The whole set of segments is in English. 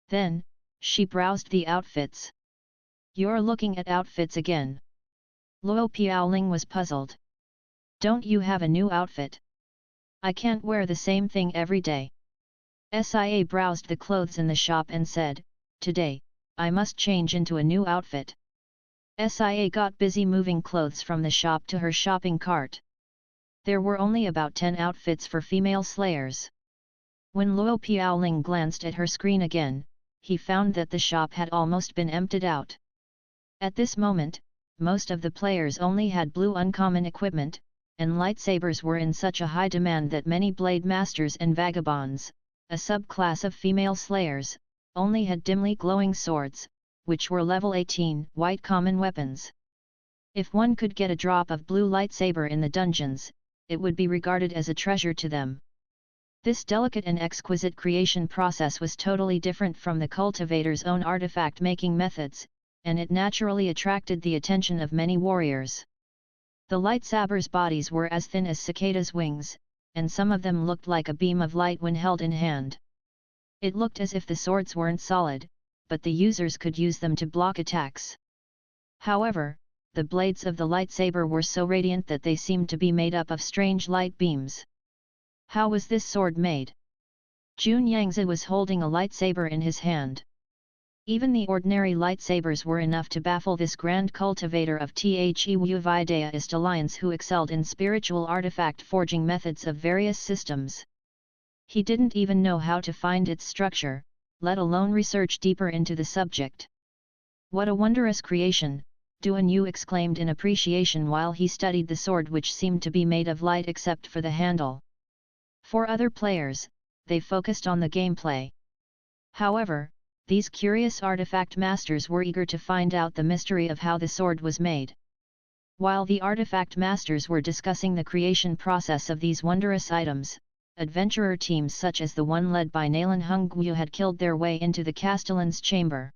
Then, she browsed the outfits. "You're looking at outfits again?" Luo Piaoling was puzzled. "Don't you have a new outfit? I can't wear the same thing every day." Sia browsed the clothes in the shop and said, "Today, I must change into a new outfit." Sia got busy moving clothes from the shop to her shopping cart. There were only about 10 outfits for female slayers. When Luo Piaoling glanced at her screen again, he found that the shop had almost been emptied out. At this moment, most of the players only had blue uncommon equipment, and lightsabers were in such a high demand that many blade masters and vagabonds, a subclass of female slayers, only had dimly glowing swords, which were level 18 white common weapons. If one could get a drop of blue lightsaber in the dungeons, it would be regarded as a treasure to them. This delicate and exquisite creation process was totally different from the cultivator's own artifact-making methods, and it naturally attracted the attention of many warriors. The lightsabers' bodies were as thin as cicadas' wings, and some of them looked like a beam of light when held in hand. It looked as if the swords weren't solid, but the users could use them to block attacks. However, the blades of the lightsaber were so radiant that they seemed to be made up of strange light beams. How was this sword made? Jun Yangzi was holding a lightsaber in his hand. Even the ordinary lightsabers were enough to baffle this grand cultivator of The Wuvidaist alliance who excelled in spiritual artifact forging methods of various systems. He didn't even know how to find its structure, let alone research deeper into the subject. "What a wondrous creation!" Duan Yu exclaimed in appreciation while he studied the sword, which seemed to be made of light except for the handle. For other players, they focused on the gameplay. However, these curious artifact masters were eager to find out the mystery of how the sword was made. While the artifact masters were discussing the creation process of these wondrous items, adventurer teams such as the one led by Nalan Hongguo had killed their way into the Castellan's chamber.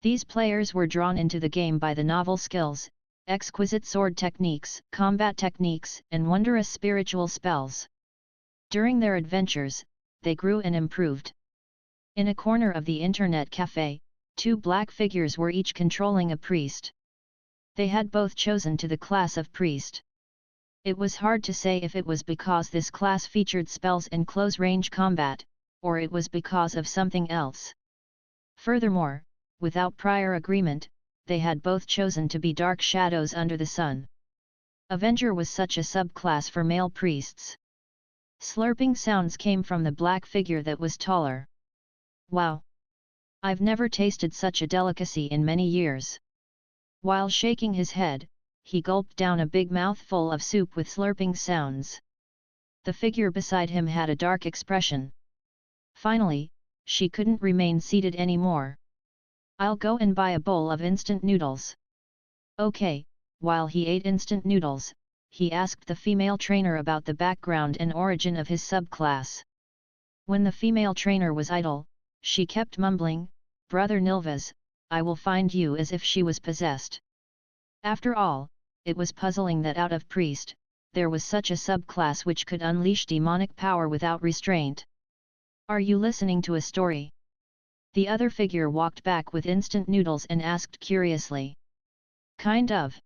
These players were drawn into the game by the novel skills, exquisite sword techniques, combat techniques, and wondrous spiritual spells. During their adventures, they grew and improved. In a corner of the internet cafe, 2 black figures were each controlling a priest. They had both chosen to the class of priest. It was hard to say if it was because this class featured spells and close-range combat, or it was because of something else. Furthermore, without prior agreement, they had both chosen to be dark shadows under the sun. Avenger was such a subclass for male priests. Slurping sounds came from the black figure that was taller. "Wow! I've never tasted such a delicacy in many years." While shaking his head, he gulped down a big mouthful of soup with slurping sounds. The figure beside him had a dark expression. Finally, she couldn't remain seated anymore. "I'll go and buy a bowl of instant noodles." Okay. While he ate instant noodles, he asked the female trainer about the background and origin of his subclass. When the female trainer was idle, she kept mumbling, "Brother Nilvas, I will find you," as if she was possessed. After all, it was puzzling that out of priest, there was such a subclass which could unleash demonic power without restraint. "Are you listening to a story?" The other figure walked back with instant noodles and asked curiously. "Kind of."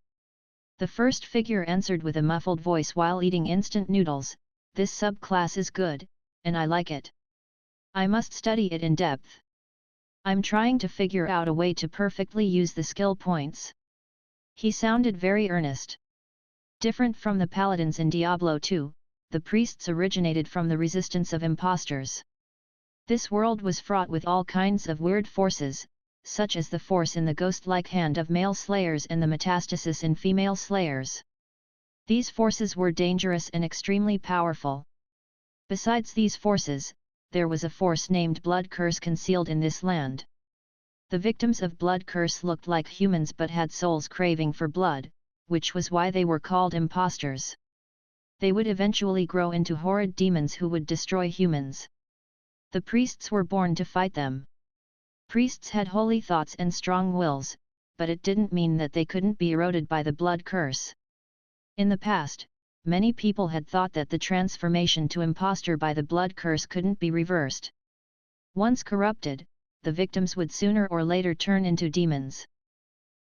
The first figure answered with a muffled voice while eating instant noodles, "This subclass is good, and I like it. I must study it in depth. I'm trying to figure out a way to perfectly use the skill points." He sounded very earnest. Different from the paladins in Diablo 2, the priests originated from the resistance of impostors. This world was fraught with all kinds of weird forces, such as the force in the ghost-like hand of male slayers and the metastasis in female slayers. These forces were dangerous and extremely powerful. Besides these forces, there was a force named Blood Curse concealed in this land. The victims of Blood Curse looked like humans but had souls craving for blood, which was why they were called impostors. They would eventually grow into horrid demons who would destroy humans. The priests were born to fight them. Priests had holy thoughts and strong wills, but it didn't mean that they couldn't be eroded by the blood curse. In the past, many people had thought that the transformation to impostor by the blood curse couldn't be reversed. Once corrupted, the victims would sooner or later turn into demons.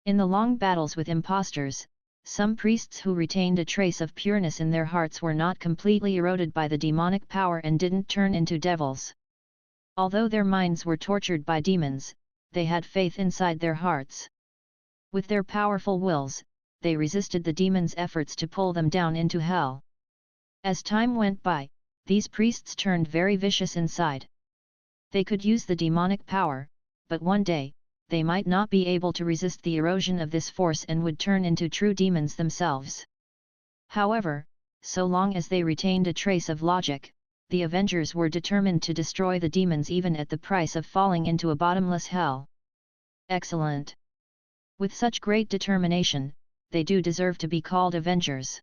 In the long battles with impostors, some priests who retained a trace of pureness in their hearts were not completely eroded by the demonic power and didn't turn into devils. Although their minds were tortured by demons, they had faith inside their hearts. With their powerful wills, they resisted the demons' efforts to pull them down into hell. As time went by, these priests turned very vicious inside. They could use the demonic power, but one day, they might not be able to resist the erosion of this force and would turn into true demons themselves. However, so long as they retained a trace of logic, the Avengers were determined to destroy the demons even at the price of falling into a bottomless hell. Excellent! With such great determination, they do deserve to be called Avengers.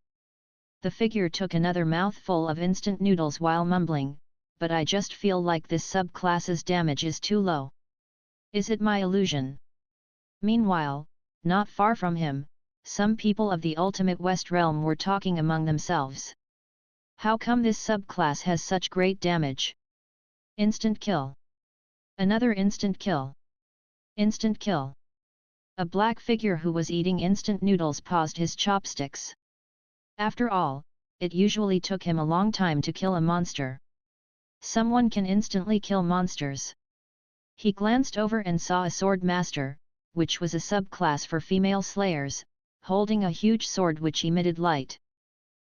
The figure took another mouthful of instant noodles while mumbling, but I just feel like this subclass's damage is too low. Is it my illusion? Meanwhile, not far from him, some people of the Ultimate West Realm were talking among themselves. How come this subclass has such great damage? Instant kill. Another instant kill. Instant kill. A black figure who was eating instant noodles paused his chopsticks. After all, it usually took him a long time to kill a monster. Someone can instantly kill monsters. He glanced over and saw a sword master, which was a subclass for female slayers, holding a huge sword which emitted light.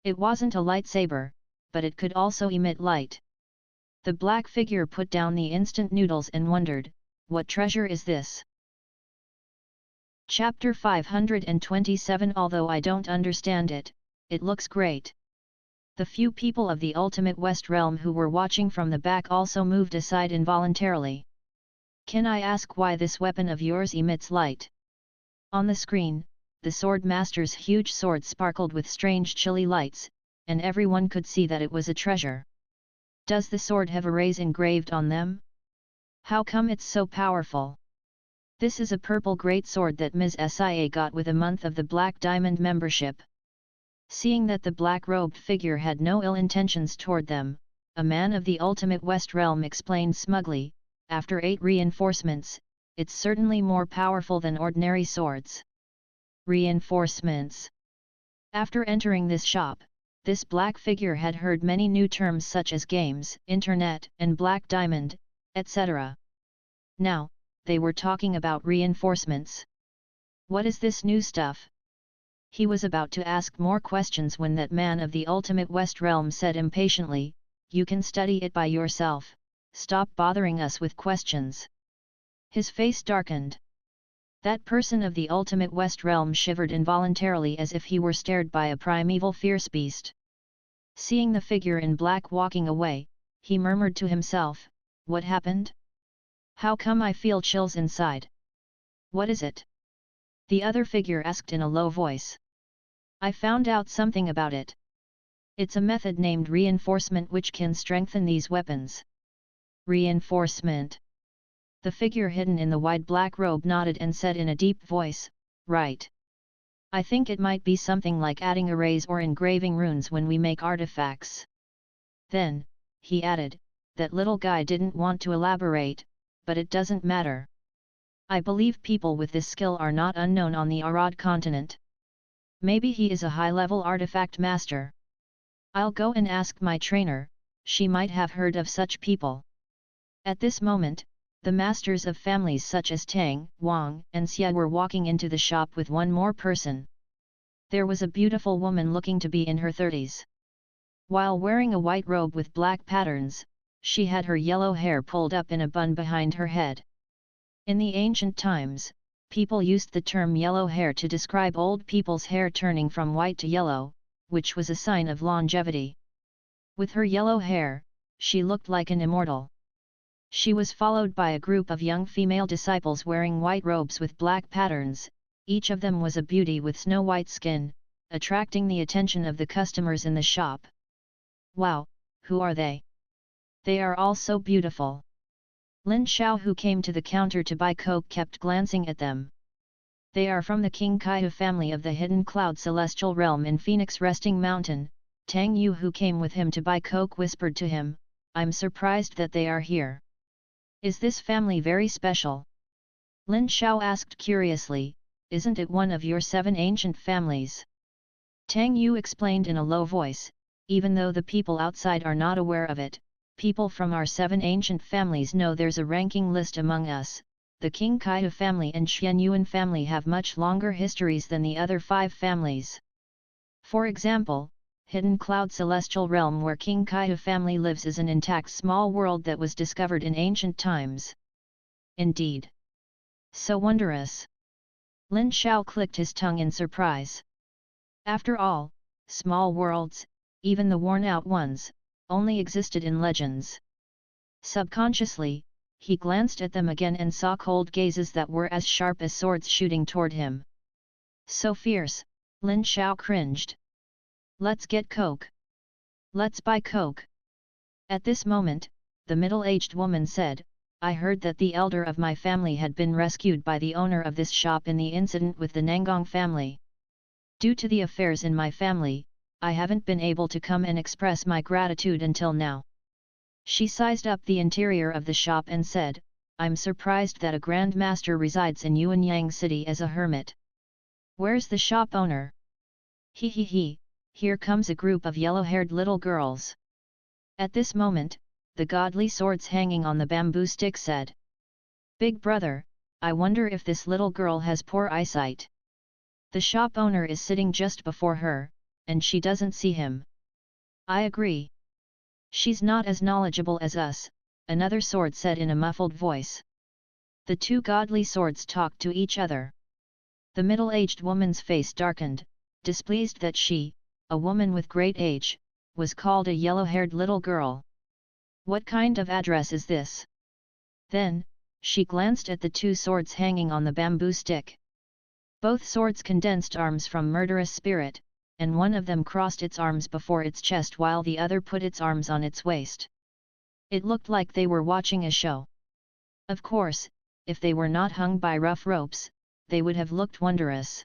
It wasn't a lightsaber, but it could also emit light. The black figure put down the instant noodles and wondered, what treasure is this? Chapter 527. Although I don't understand it, it looks great. The few people of the Ultimate West Realm who were watching from the back also moved aside involuntarily. Can I ask why this weapon of yours emits light? On the screen, the sword master's huge sword sparkled with strange chilly lights, and everyone could see that it was a treasure. Does the sword have arrays engraved on them? How come it's so powerful? This is a purple great sword that Ms. Sia got with a month of the Black Diamond membership. Seeing that the black-robed figure had no ill intentions toward them, a man of the Ultimate West Realm explained smugly, after 8 reinforcements, it's certainly more powerful than ordinary swords. Reinforcements. After entering this shop, this black figure had heard many new terms such as games, internet, and black diamond, etc. Now, they were talking about reinforcements. What is this new stuff? He was about to ask more questions when that man of the Ultimate West Realm said impatiently, "You can study it by yourself, stop bothering us with questions." His face darkened. That person of the Ultimate West Realm shivered involuntarily as if he were stared by a primeval fierce beast. Seeing the figure in black walking away, he murmured to himself, "What happened? How come I feel chills inside? What is it?" The other figure asked in a low voice. "I found out something about it. It's a method named reinforcement which can strengthen these weapons." Reinforcement. The figure hidden in the wide black robe nodded and said in a deep voice, "Right. I think it might be something like adding arrays or engraving runes when we make artifacts." Then, he added, that little guy didn't want to elaborate, but it doesn't matter. I believe people with this skill are not unknown on the Arad continent. Maybe he is a high-level artifact master. I'll go and ask my trainer, she might have heard of such people. At this moment, the masters of families such as Tang, Wang, and Xia were walking into the shop with one more person. There was a beautiful woman looking to be in her 30s. While wearing a white robe with black patterns, she had her yellow hair pulled up in a bun behind her head. In the ancient times, people used the term yellow hair to describe old people's hair turning from white to yellow, which was a sign of longevity. With her yellow hair, she looked like an immortal. She was followed by a group of young female disciples wearing white robes with black patterns, each of them was a beauty with snow-white skin, attracting the attention of the customers in the shop. Wow, who are they? They are all so beautiful. Lin Xiao, who came to the counter to buy coke, kept glancing at them. They are from the King Kaihu family of the Hidden Cloud Celestial Realm in Phoenix Resting Mountain. Tang Yu, who came with him to buy coke, whispered to him, "I'm surprised that they are here. Is this family very special? Lin Xiao asked curiously, isn't it one of your 7 ancient families? Tang Yu explained in a low voice, even though the people outside are not aware of it, people from our 7 ancient families know there's a ranking list among us. The King Kaita family and Xian Yuan family have much longer histories than the other 5 families. For example, Hidden Cloud Celestial Realm where King Kaita family lives is an intact small world that was discovered in ancient times. Indeed. So wondrous. Lin Xiao clicked his tongue in surprise. After all, small worlds, even the worn-out ones, only existed in legends. Subconsciously, he glanced at them again and saw cold gazes that were as sharp as swords shooting toward him. So fierce, Lin Xiao cringed. Let's get Coke. Let's buy Coke. At this moment, the middle-aged woman said, I heard that the elder of my family had been rescued by the owner of this shop in the incident with the Nangong family. Due to the affairs in my family, I haven't been able to come and express my gratitude until now. She sized up the interior of the shop and said, I'm surprised that a Grand Master resides in Yuanyang City as a hermit. Where's the shop owner? He, here comes a group of yellow-haired little girls. At this moment, the godly swords hanging on the bamboo stick said, Big brother, I wonder if this little girl has poor eyesight. The shop owner is sitting just before her, and she doesn't see him. I agree. She's not as knowledgeable as us, another sword said in a muffled voice. The 2 godly swords talked to each other. The middle-aged woman's face darkened, displeased that she, a woman with great age, was called a yellow-haired little girl. What kind of address is this? Then, she glanced at the 2 swords hanging on the bamboo stick. Both swords condensed arms from murderous spirit, and one of them crossed its arms before its chest while the other put its arms on its waist. It looked like they were watching a show. Of course, if they were not hung by rough ropes, they would have looked wondrous.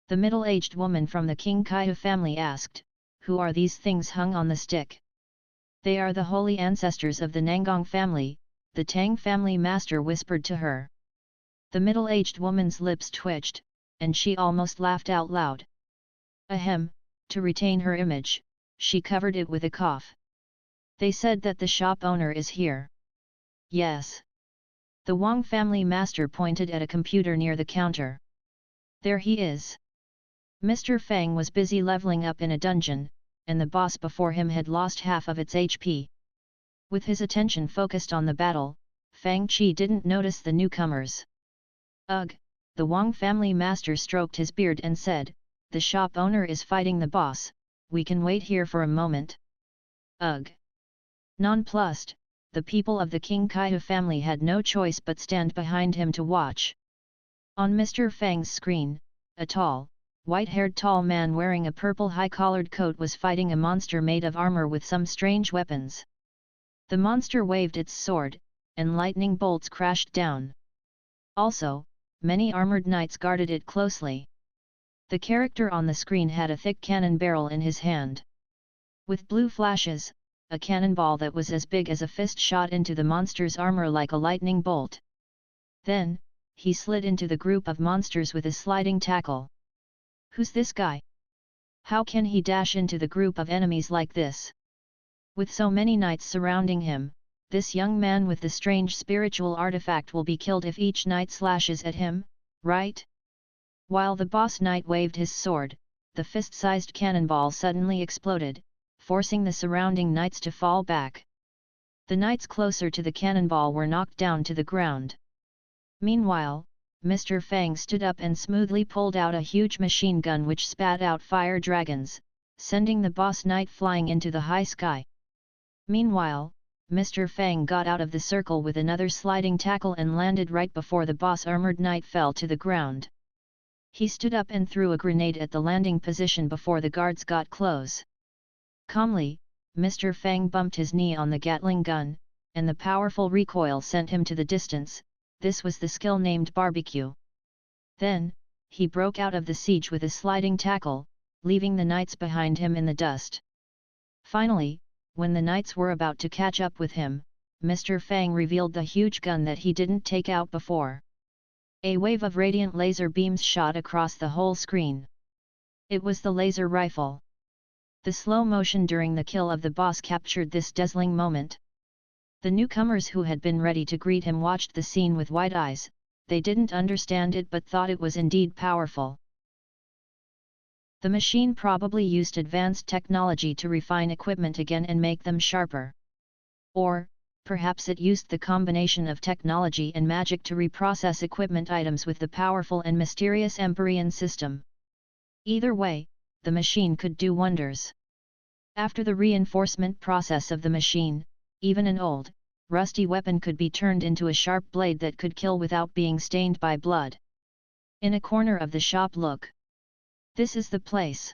The middle-aged woman from the King Kaita family asked, Who are these things hung on the stick? They are the holy ancestors of the Nangong family, the Tang family master whispered to her. The middle-aged woman's lips twitched, and she almost laughed out loud. Ahem, to retain her image, she covered it with a cough. They said that the shop owner is here. Yes. The Wang family master pointed at a computer near the counter. There he is. Mr. Fang was busy leveling up in a dungeon, and the boss before him had lost half of its HP. With his attention focused on the battle, Fang Qi didn't notice the newcomers. Ugh, the Wang family master stroked his beard and said, The shop owner is fighting the boss, we can wait here for a moment. Ugh. Nonplussed, the people of the King Kaita family had no choice but stand behind him to watch. On Mr. Fang's screen, a tall, white-haired tall man wearing a purple high-collared coat was fighting a monster made of armor with some strange weapons. The monster waved its sword, and lightning bolts crashed down. Also, many armored knights guarded it closely. The character on the screen had a thick cannon barrel in his hand. With blue flashes, a cannonball that was as big as a fist shot into the monster's armor like a lightning bolt. Then, he slid into the group of monsters with a sliding tackle. Who's this guy? How can he dash into the group of enemies like this? With so many knights surrounding him, this young man with the strange spiritual artifact will be killed if each knight slashes at him, right? While the boss knight waved his sword, the fist-sized cannonball suddenly exploded, forcing the surrounding knights to fall back. The knights closer to the cannonball were knocked down to the ground. Meanwhile, Mr. Fang stood up and smoothly pulled out a huge machine gun which spat out fire dragons, sending the boss knight flying into the high sky. Meanwhile, Mr. Fang got out of the circle with another sliding tackle and landed right before the boss armored knight fell to the ground. He stood up and threw a grenade at the landing position before the guards got close. Calmly, Mr. Fang bumped his knee on the Gatling gun, and the powerful recoil sent him to the distance. This was the skill named barbecue. Then, he broke out of the siege with a sliding tackle, leaving the knights behind him in the dust. Finally, when the knights were about to catch up with him, Mr. Fang revealed the huge gun that he didn't take out before. A wave of radiant laser beams shot across the whole screen. It was the laser rifle. The slow motion during the kill of the boss captured this dazzling moment. The newcomers who had been ready to greet him watched the scene with wide eyes. They didn't understand it but thought it was indeed powerful. The machine probably used advanced technology to refine equipment again and make them sharper. Or, perhaps it used the combination of technology and magic to reprocess equipment items with the powerful and mysterious Empyrean system. Either way, the machine could do wonders. After the reinforcement process of the machine, even an old, rusty weapon could be turned into a sharp blade that could kill without being stained by blood. In a corner of the shop, look. This is the place.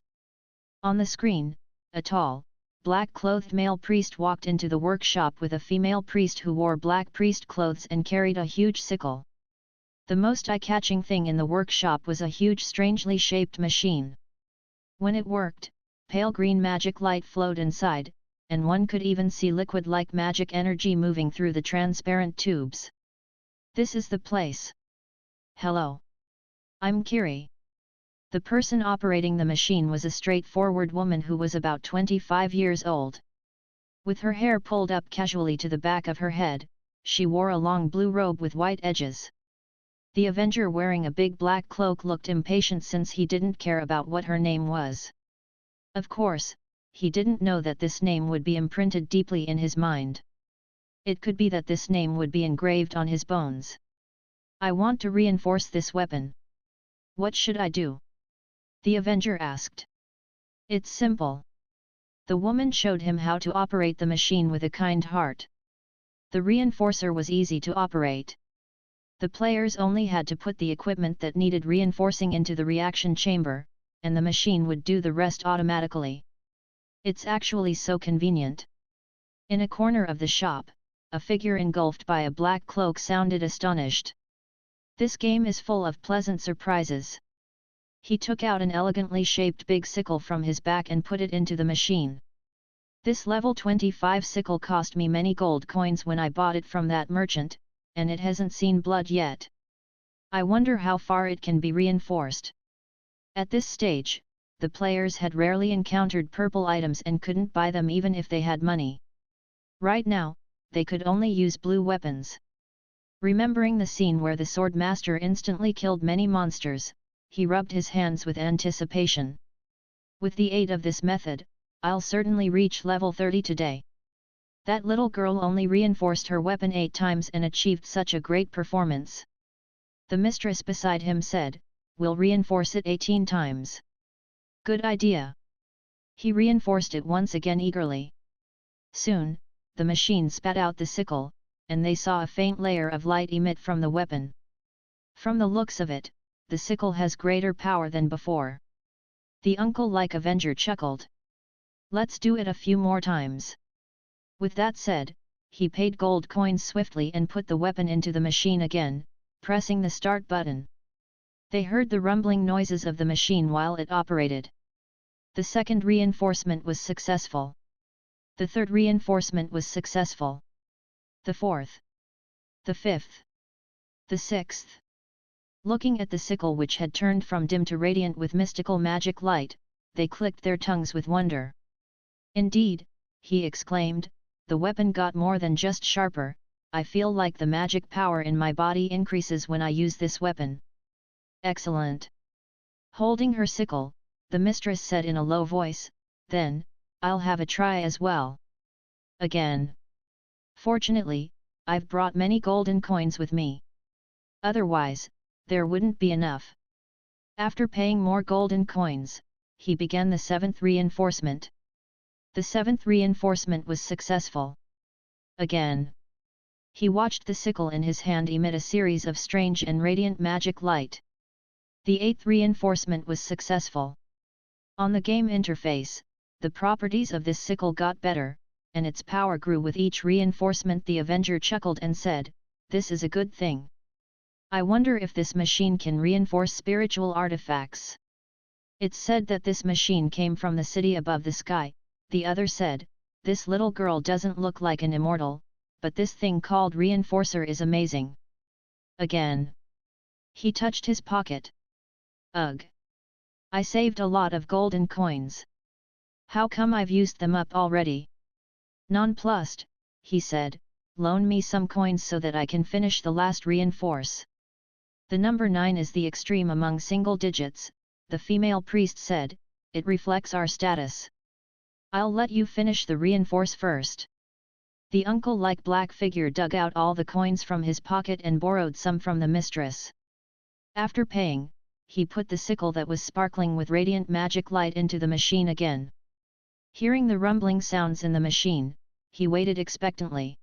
On the screen, a tall, black-clothed male priest walked into the workshop with a female priest who wore black priest clothes and carried a huge sickle. The most eye-catching thing in the workshop was a huge strangely shaped machine. When it worked, pale green magic light flowed inside, and one could even see liquid-like magic energy moving through the transparent tubes. This is the place. Hello. I'm Kiri. The person operating the machine was a straightforward woman who was about 25 years old. With her hair pulled up casually to the back of her head, she wore a long blue robe with white edges. The Avenger wearing a big black cloak looked impatient since he didn't care about what her name was. Of course, he didn't know that this name would be imprinted deeply in his mind. It could be that this name would be engraved on his bones. I want to reinforce this weapon. What should I do? The Avenger asked. It's simple. The woman showed him how to operate the machine with a kind heart. The reinforcer was easy to operate. The players only had to put the equipment that needed reinforcing into the reaction chamber, and the machine would do the rest automatically. It's actually so convenient. In a corner of the shop, a figure engulfed by a black cloak sounded astonished. This game is full of pleasant surprises. He took out an elegantly shaped big sickle from his back and put it into the machine. This level 25 sickle cost me many gold coins when I bought it from that merchant, and it hasn't seen blood yet. I wonder how far it can be reinforced. At this stage, the players had rarely encountered purple items and couldn't buy them even if they had money. Right now, they could only use blue weapons. Remembering the scene where the sword master instantly killed many monsters, he rubbed his hands with anticipation. With the aid of this method, I'll certainly reach level 30 today. That little girl only reinforced her weapon 8 times and achieved such a great performance. The mistress beside him said, "We'll reinforce it 18 times. Good idea." He reinforced it once again eagerly. Soon, the machine spat out the sickle, and they saw a faint layer of light emit from the weapon. From the looks of it, the sickle has greater power than before. The uncle-like Avenger chuckled. Let's do it a few more times. With that said, he paid gold coins swiftly and put the weapon into the machine again, pressing the start button. They heard the rumbling noises of the machine while it operated. The second reinforcement was successful. The third reinforcement was successful. The fourth. The fifth. The sixth. Looking at the sickle which had turned from dim to radiant with mystical magic light, they clicked their tongues with wonder. Indeed, he exclaimed, the weapon got more than just sharper. I feel like the magic power in my body increases when I use this weapon. Excellent. Holding her sickle, the mistress said in a low voice, then, I'll have a try as well. Again. Fortunately, I've brought many golden coins with me. Otherwise, there wouldn't be enough. After paying more golden coins, he began the seventh reinforcement. The seventh reinforcement was successful. Again. He watched the sickle in his hand emit a series of strange and radiant magic light. The eighth reinforcement was successful. On the game interface, the properties of this sickle got better, and its power grew with each reinforcement. The Avenger chuckled and said, "This is a good thing. I wonder if this machine can reinforce spiritual artifacts." It's said that this machine came from the city above the sky, the other said. This little girl doesn't look like an immortal, but this thing called reinforcer is amazing. Again. He touched his pocket. Ugh. I saved a lot of golden coins. How come I've used them up already? Nonplussed, he said, loan me some coins so that I can finish the last reinforce. The number 9 is the extreme among single digits, the female priest said, it reflects our status. I'll let you finish the reinforce first. The uncle-like black figure dug out all the coins from his pocket and borrowed some from the mistress. After paying, he put the sickle that was sparkling with radiant magic light into the machine again. Hearing the rumbling sounds in the machine, he waited expectantly.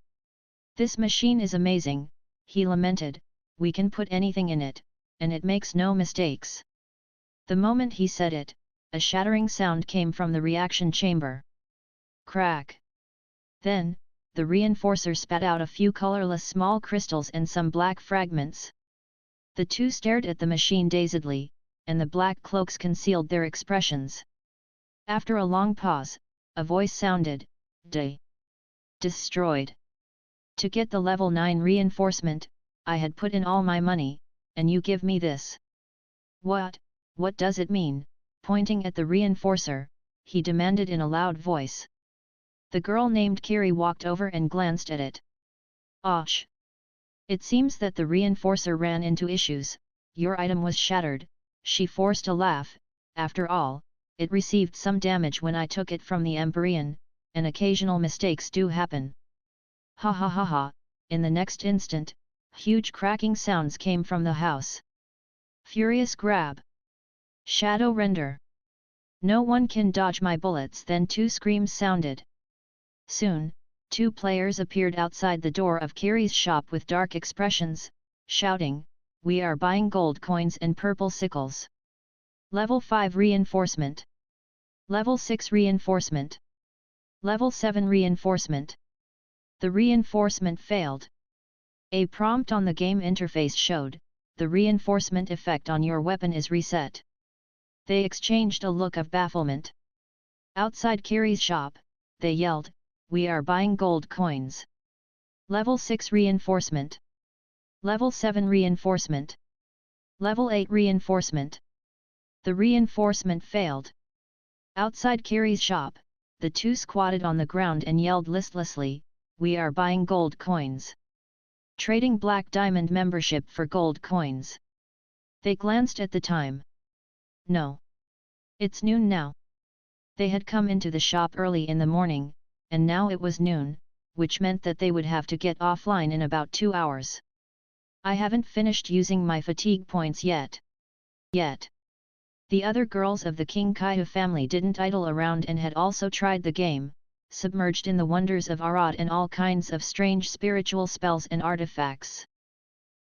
This machine is amazing, he lamented, we can put anything in it, and it makes no mistakes. The moment he said it, a shattering sound came from the reaction chamber. Crack! Then, the reinforcer spat out a few colorless small crystals and some black fragments. The two stared at the machine dazedly, and the black cloaks concealed their expressions. After a long pause, a voice sounded, Destroyed. To get the level 9 reinforcement, I had put in all my money, and you give me this. What does it mean? Pointing at the reinforcer, he demanded in a loud voice. The girl named Kiri walked over and glanced at it. Osh! It seems that the reinforcer ran into issues, your item was shattered, she forced a laugh, after all, it received some damage when I took it from the Empyrean, and occasional mistakes do happen. Ha ha ha ha, in the next instant, huge cracking sounds came from the house. Furious grab! Shadow render! No one can dodge my bullets. Then two screams sounded. Soon, two players appeared outside the door of Kiri's shop with dark expressions, shouting, we are buying gold coins and purple sickles. Level 5 reinforcement. Level 6 reinforcement. Level 7 reinforcement. The reinforcement failed. A prompt on the game interface showed, the reinforcement effect on your weapon is reset. They exchanged a look of bafflement. Outside Kiri's shop, they yelled, we are buying gold coins. Level 6 reinforcement. Level 7 reinforcement. Level 8 reinforcement. The reinforcement failed. Outside Kiri's shop, the two squatted on the ground and yelled listlessly, we are buying gold coins. Trading black diamond membership for gold coins. They glanced at the time. No. It's noon now. They had come into the shop early in the morning, and now it was noon, which meant that they would have to get offline in about 2 hours. I haven't finished using my fatigue points yet. The other girls of the King Kaihu family didn't idle around and had also tried the game, submerged in the wonders of Arad and all kinds of strange spiritual spells and artifacts.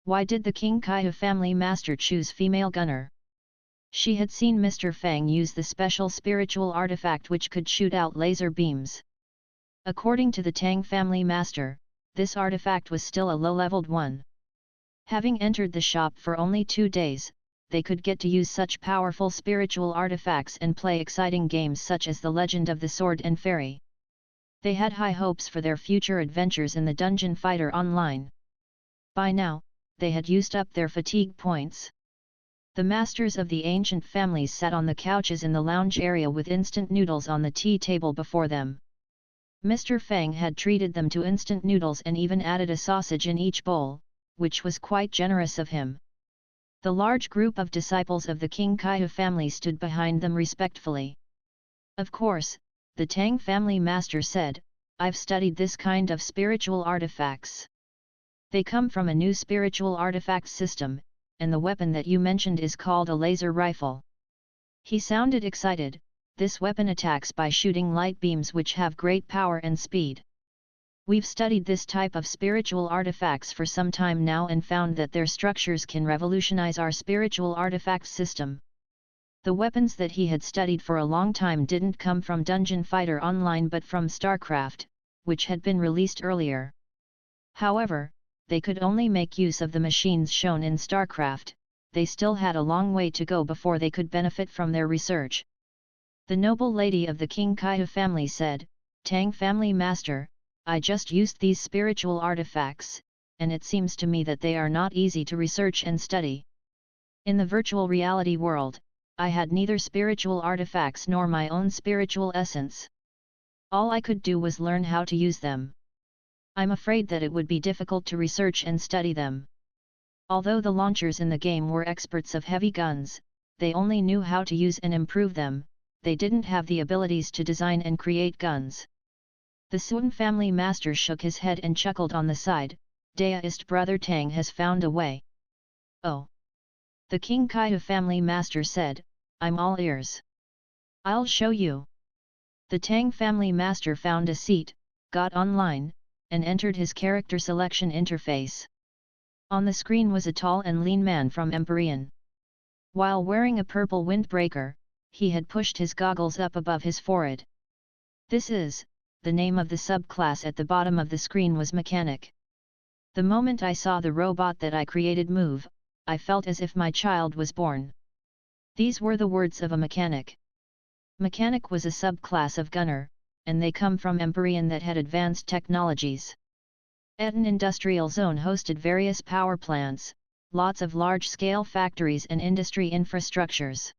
Why did the King Kaihu family master choose female gunner? She had seen Mr. Fang use the special spiritual artifact which could shoot out laser beams. According to the Tang family master, this artifact was still a low-leveled one. Having entered the shop for only 2 days, they could get to use such powerful spiritual artifacts and play exciting games such as The Legend of the Sword and Fairy. They had high hopes for their future adventures in the Dungeon Fighter Online. By now, they had used up their fatigue points. The masters of the ancient families sat on the couches in the lounge area with instant noodles on the tea table before them. Mr. Fang had treated them to instant noodles and even added a sausage in each bowl, which was quite generous of him. The large group of disciples of the King Kaihu family stood behind them respectfully. Of course, the Tang family master said, I've studied this kind of spiritual artifacts. They come from a new spiritual artifact system, and the weapon that you mentioned is called a laser rifle. He sounded excited. This weapon attacks by shooting light beams which have great power and speed. We've studied this type of spiritual artifacts for some time now and found that their structures can revolutionize our spiritual artifact system. The weapons that he had studied for a long time didn't come from Dungeon Fighter Online but from StarCraft, which had been released earlier. However, they could only make use of the machines shown in StarCraft. They still had a long way to go before they could benefit from their research. The noble lady of the King Kaihu family said, Tang family master, I just used these spiritual artifacts, and it seems to me that they are not easy to research and study. In the virtual reality world, I had neither spiritual artifacts nor my own spiritual essence. All I could do was learn how to use them. I'm afraid that it would be difficult to research and study them. Although the launchers in the game were experts of heavy guns, they only knew how to use and improve them, they didn't have the abilities to design and create guns. The Sun family master shook his head and chuckled on the side. Deist brother Tang has found a way. Oh! The King Kaihu family master said, I'm all ears. I'll show you. The Tang family master found a seat, got online, and entered his character selection interface. On the screen was a tall and lean man from Empyrean. While wearing a purple windbreaker, he had pushed his goggles up above his forehead. This is, the name of the subclass at the bottom of the screen was Mechanic. The moment I saw the robot that I created move, I felt as if my child was born. These were the words of a mechanic. Mechanic was a subclass of gunner, and they come from Empyrean that had advanced technologies. Eton Industrial Zone hosted various power plants, lots of large-scale factories and industry infrastructures.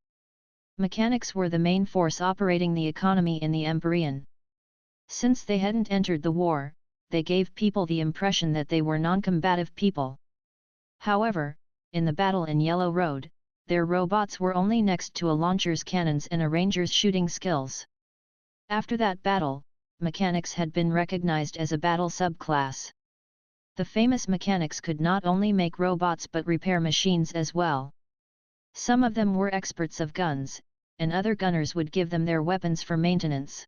Mechanics were the main force operating the economy in the Empyrean. Since they hadn't entered the war, they gave people the impression that they were non-combative people. However, in the battle in Yellow Road, their robots were only next to a launcher's cannons and a ranger's shooting skills. After that battle, mechanics had been recognized as a battle subclass. The famous mechanics could not only make robots but repair machines as well. Some of them were experts of guns, and other gunners would give them their weapons for maintenance.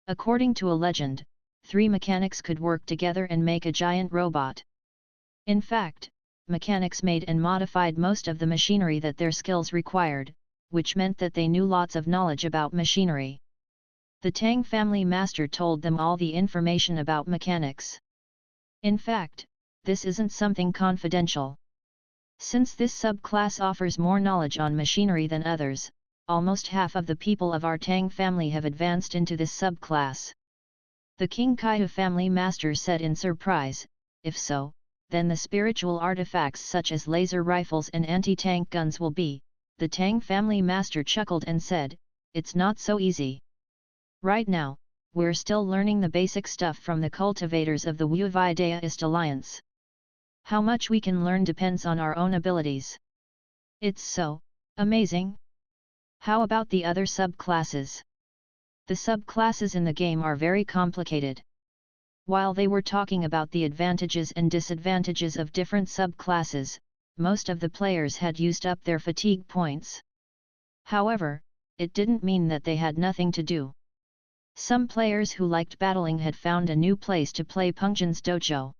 According to a legend, 3 mechanics could work together and make a giant robot. In fact, mechanics made and modified most of the machinery that their skills required, which meant that they knew lots of knowledge about machinery. The Tang family master told them all the information about mechanics. In fact, this isn't something confidential. Since this subclass offers more knowledge on machinery than others, almost half of the people of our Tang family have advanced into this subclass. The King Kaihu family master said in surprise, if so, then the spiritual artifacts such as laser rifles and anti-tank guns will be. The Tang family master chuckled and said, it's not so easy. Right now, we're still learning the basic stuff from the cultivators of the Wu Wei Daoist Alliance. How much we can learn depends on our own abilities. It's so amazing. How about the other subclasses? The subclasses in the game are very complicated. While they were talking about the advantages and disadvantages of different subclasses, most of the players had used up their fatigue points. However, it didn't mean that they had nothing to do. Some players who liked battling had found a new place to play Pengzhen's dojo.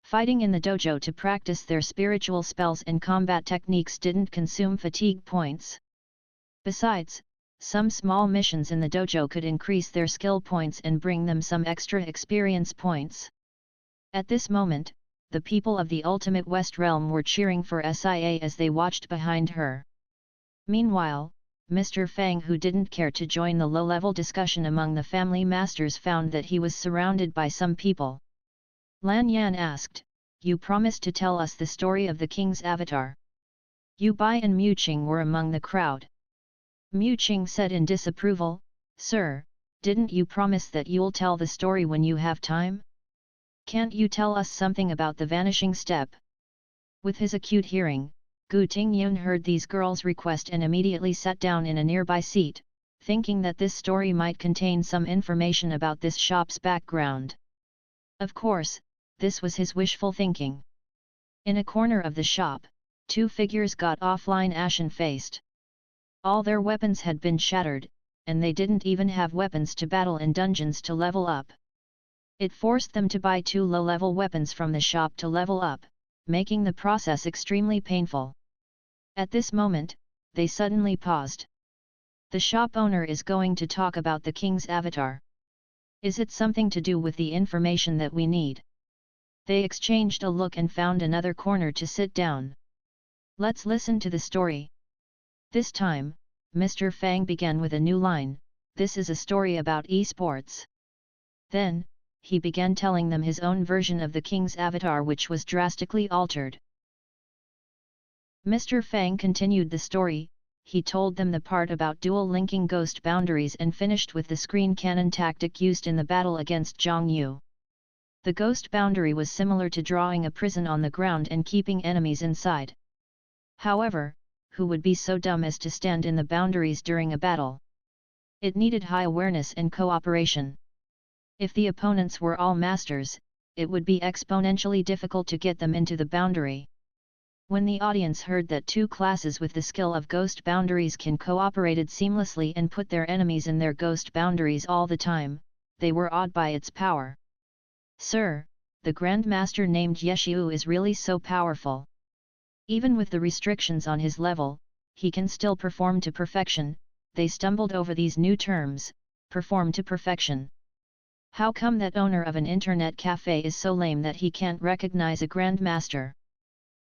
Fighting in the dojo to practice their spiritual spells and combat techniques didn't consume fatigue points. Besides, some small missions in the dojo could increase their skill points and bring them some extra experience points. At this moment, the people of the Ultimate West Realm were cheering for SIA as they watched behind her. Meanwhile, Mr. Fang, who didn't care to join the low-level discussion among the family masters, found that he was surrounded by some people. Lan Yan asked, you promised to tell us the story of the king's avatar. Yu Bai and Mu Qing were among the crowd. Mu Qing said in disapproval, Sir, didn't you promise that you'll tell the story when you have time? Can't you tell us something about the vanishing step? With his acute hearing, Gu Tingyun heard these girls' request and immediately sat down in a nearby seat, thinking that this story might contain some information about this shop's background. Of course, this was his wishful thinking. In a corner of the shop, 2 figures got offline ashen-faced. All their weapons had been shattered, and they didn't even have weapons to battle in dungeons to level up. It forced them to buy 2 low-level weapons from the shop to level up, making the process extremely painful. At this moment, they suddenly paused. The shop owner is going to talk about the king's avatar. Is it something to do with the information that we need? They exchanged a look and found another corner to sit down. Let's listen to the story. This time, Mr. Fang began with a new line, this is a story about esports. Then, he began telling them his own version of the king's avatar, which was drastically altered. Mr. Fang continued the story. He told them the part about dual linking ghost boundaries and finished with the screen cannon tactic used in the battle against Zhang Yu. The ghost boundary was similar to drawing a prison on the ground and keeping enemies inside. However, who would be so dumb as to stand in the boundaries during a battle? It needed high awareness and cooperation. If the opponents were all masters, it would be exponentially difficult to get them into the boundary. When the audience heard that two classes with the skill of ghost boundaries can cooperated seamlessly and put their enemies in their ghost boundaries all the time, they were awed by its power. Sir, the Grand Master named Yeshiu is really so powerful. Even with the restrictions on his level, he can still perform to perfection. They stumbled over these new terms, perform to perfection. How come that owner of an internet cafe is so lame that he can't recognize a Grand Master?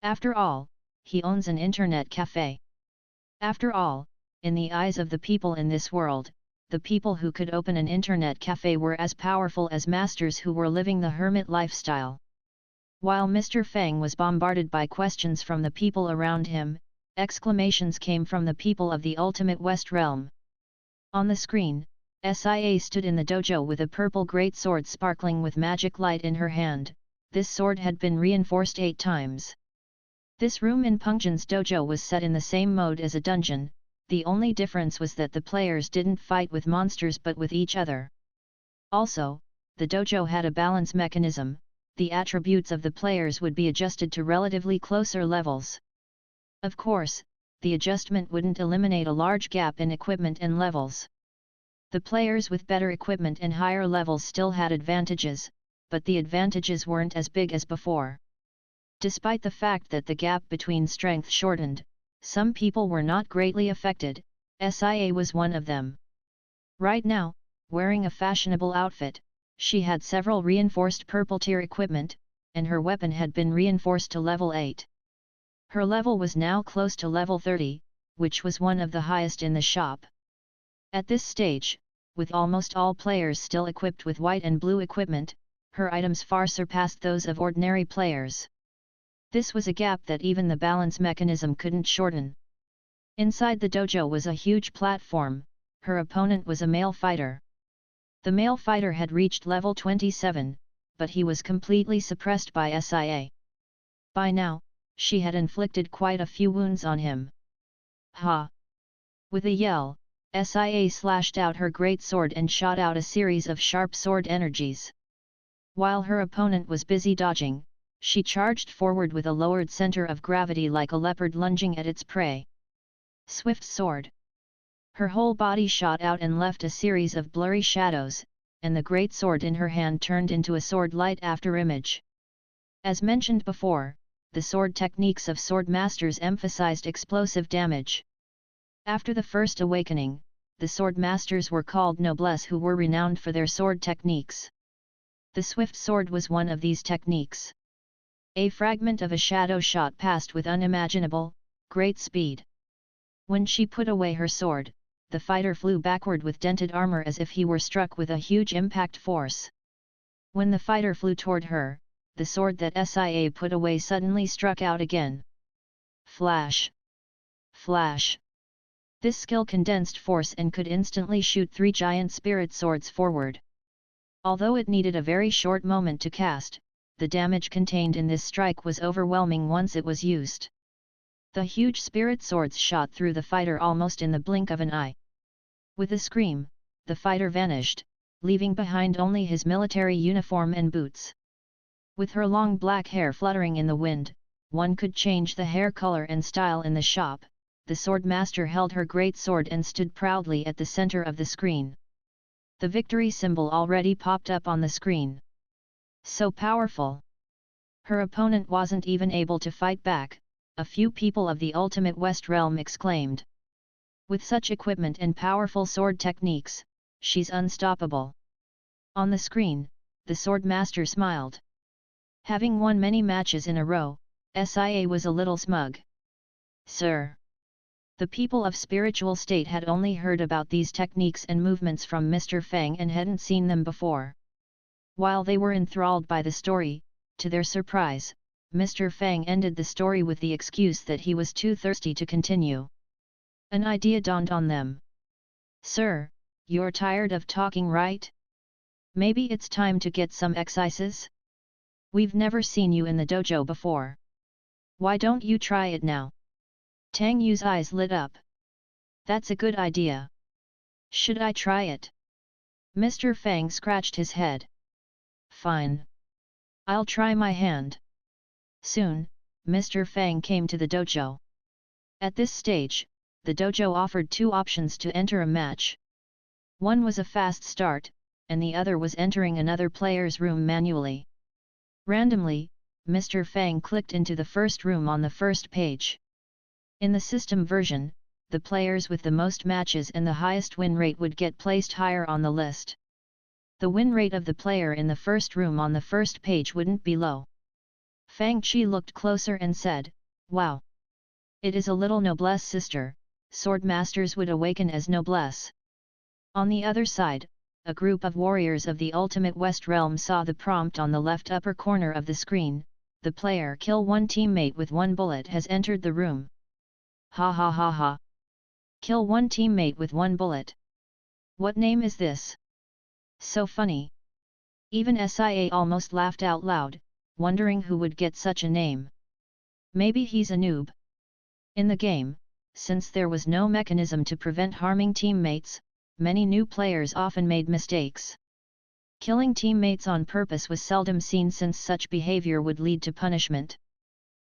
After all, he owns an internet cafe. After all, in the eyes of the people in this world, the people who could open an internet cafe were as powerful as masters who were living the hermit lifestyle. While Mr. Fang was bombarded by questions from the people around him, exclamations came from the people of the ultimate West Realm. On the screen, Sia stood in the dojo with a purple great sword sparkling with magic light in her hand. This sword had been reinforced 8 times. This room in Pengzhen's dojo was set in the same mode as a dungeon. The only difference was that the players didn't fight with monsters but with each other. Also, the dojo had a balance mechanism. The attributes of the players would be adjusted to relatively closer levels. Of course, the adjustment wouldn't eliminate a large gap in equipment and levels. The players with better equipment and higher levels still had advantages, but the advantages weren't as big as before. Despite the fact that the gap between strength shortened, some people were not greatly affected. Sia was one of them. Right now, wearing a fashionable outfit, she had several reinforced purple tier equipment, and her weapon had been reinforced to level 8. Her level was now close to level 30, which was one of the highest in the shop. At this stage, with almost all players still equipped with white and blue equipment, her items far surpassed those of ordinary players. This was a gap that even the balance mechanism couldn't shorten. Inside the dojo was a huge platform. Her opponent was a male fighter. The male fighter had reached level 27, but he was completely suppressed by Sia. By now, she had inflicted quite a few wounds on him. Ha! With a yell, Sia slashed out her great sword and shot out a series of sharp sword energies. While her opponent was busy dodging, she charged forward with a lowered center of gravity like a leopard lunging at its prey. Swift sword. Her whole body shot out and left a series of blurry shadows, and the great sword in her hand turned into a sword light after image. As mentioned before, the sword techniques of sword masters emphasized explosive damage. After the first awakening, the sword masters were called noblesse, who were renowned for their sword techniques. The swift sword was one of these techniques. A fragment of a shadow shot past with unimaginable, great speed. When she put away her sword, the fighter flew backward with dented armor as if he were struck with a huge impact force. When the fighter flew toward her, the sword that Sia put away suddenly struck out again. Flash! Flash! This skill condensed force and could instantly shoot 3 giant spirit swords forward. Although it needed a very short moment to cast, the damage contained in this strike was overwhelming once it was used. The huge spirit swords shot through the fighter almost in the blink of an eye. With a scream, the fighter vanished, leaving behind only his military uniform and boots. With her long black hair fluttering in the wind, one could change the hair color and style in the shop. The sword master held her great sword and stood proudly at the center of the screen. The victory symbol already popped up on the screen. So powerful! Her opponent wasn't even able to fight back, a few people of the ultimate West Realm exclaimed. With such equipment and powerful sword techniques, she's unstoppable. On the screen, the sword master smiled. Having won many matches in a row, Sia was a little smug. Sir! The people of spiritual state had only heard about these techniques and movements from Mr. Fang and hadn't seen them before. While they were enthralled by the story, to their surprise, Mr. Fang ended the story with the excuse that he was too thirsty to continue. An idea dawned on them. "Sir, you're tired of talking, right? Maybe it's time to get some exercises? We've never seen you in the dojo before. Why don't you try it now?" Tang Yu's eyes lit up. "That's a good idea. Should I try it?" Mr. Fang scratched his head. "Fine. I'll try my hand." Soon, Mr. Fang came to the dojo. At this stage, the dojo offered two options to enter a match. One was a fast start, and the other was entering another player's room manually. Randomly, Mr. Fang clicked into the first room on the first page. In the system version, the players with the most matches and the highest win rate would get placed higher on the list. The win rate of the player in the first room on the first page wouldn't be low. Fang Qi looked closer and said, "Wow! It is a little noblesse, sister. Sword masters would awaken as noblesse." On the other side, a group of warriors of the ultimate West Realm saw the prompt on the left upper corner of the screen: "The player kill one teammate with one bullet has entered the room." Ha ha ha ha! Kill one teammate with one bullet. What name is this? So funny. Even SIA almost laughed out loud, wondering who would get such a name. Maybe he's a noob. In the game, since there was no mechanism to prevent harming teammates, many new players often made mistakes. Killing teammates on purpose was seldom seen since such behavior would lead to punishment.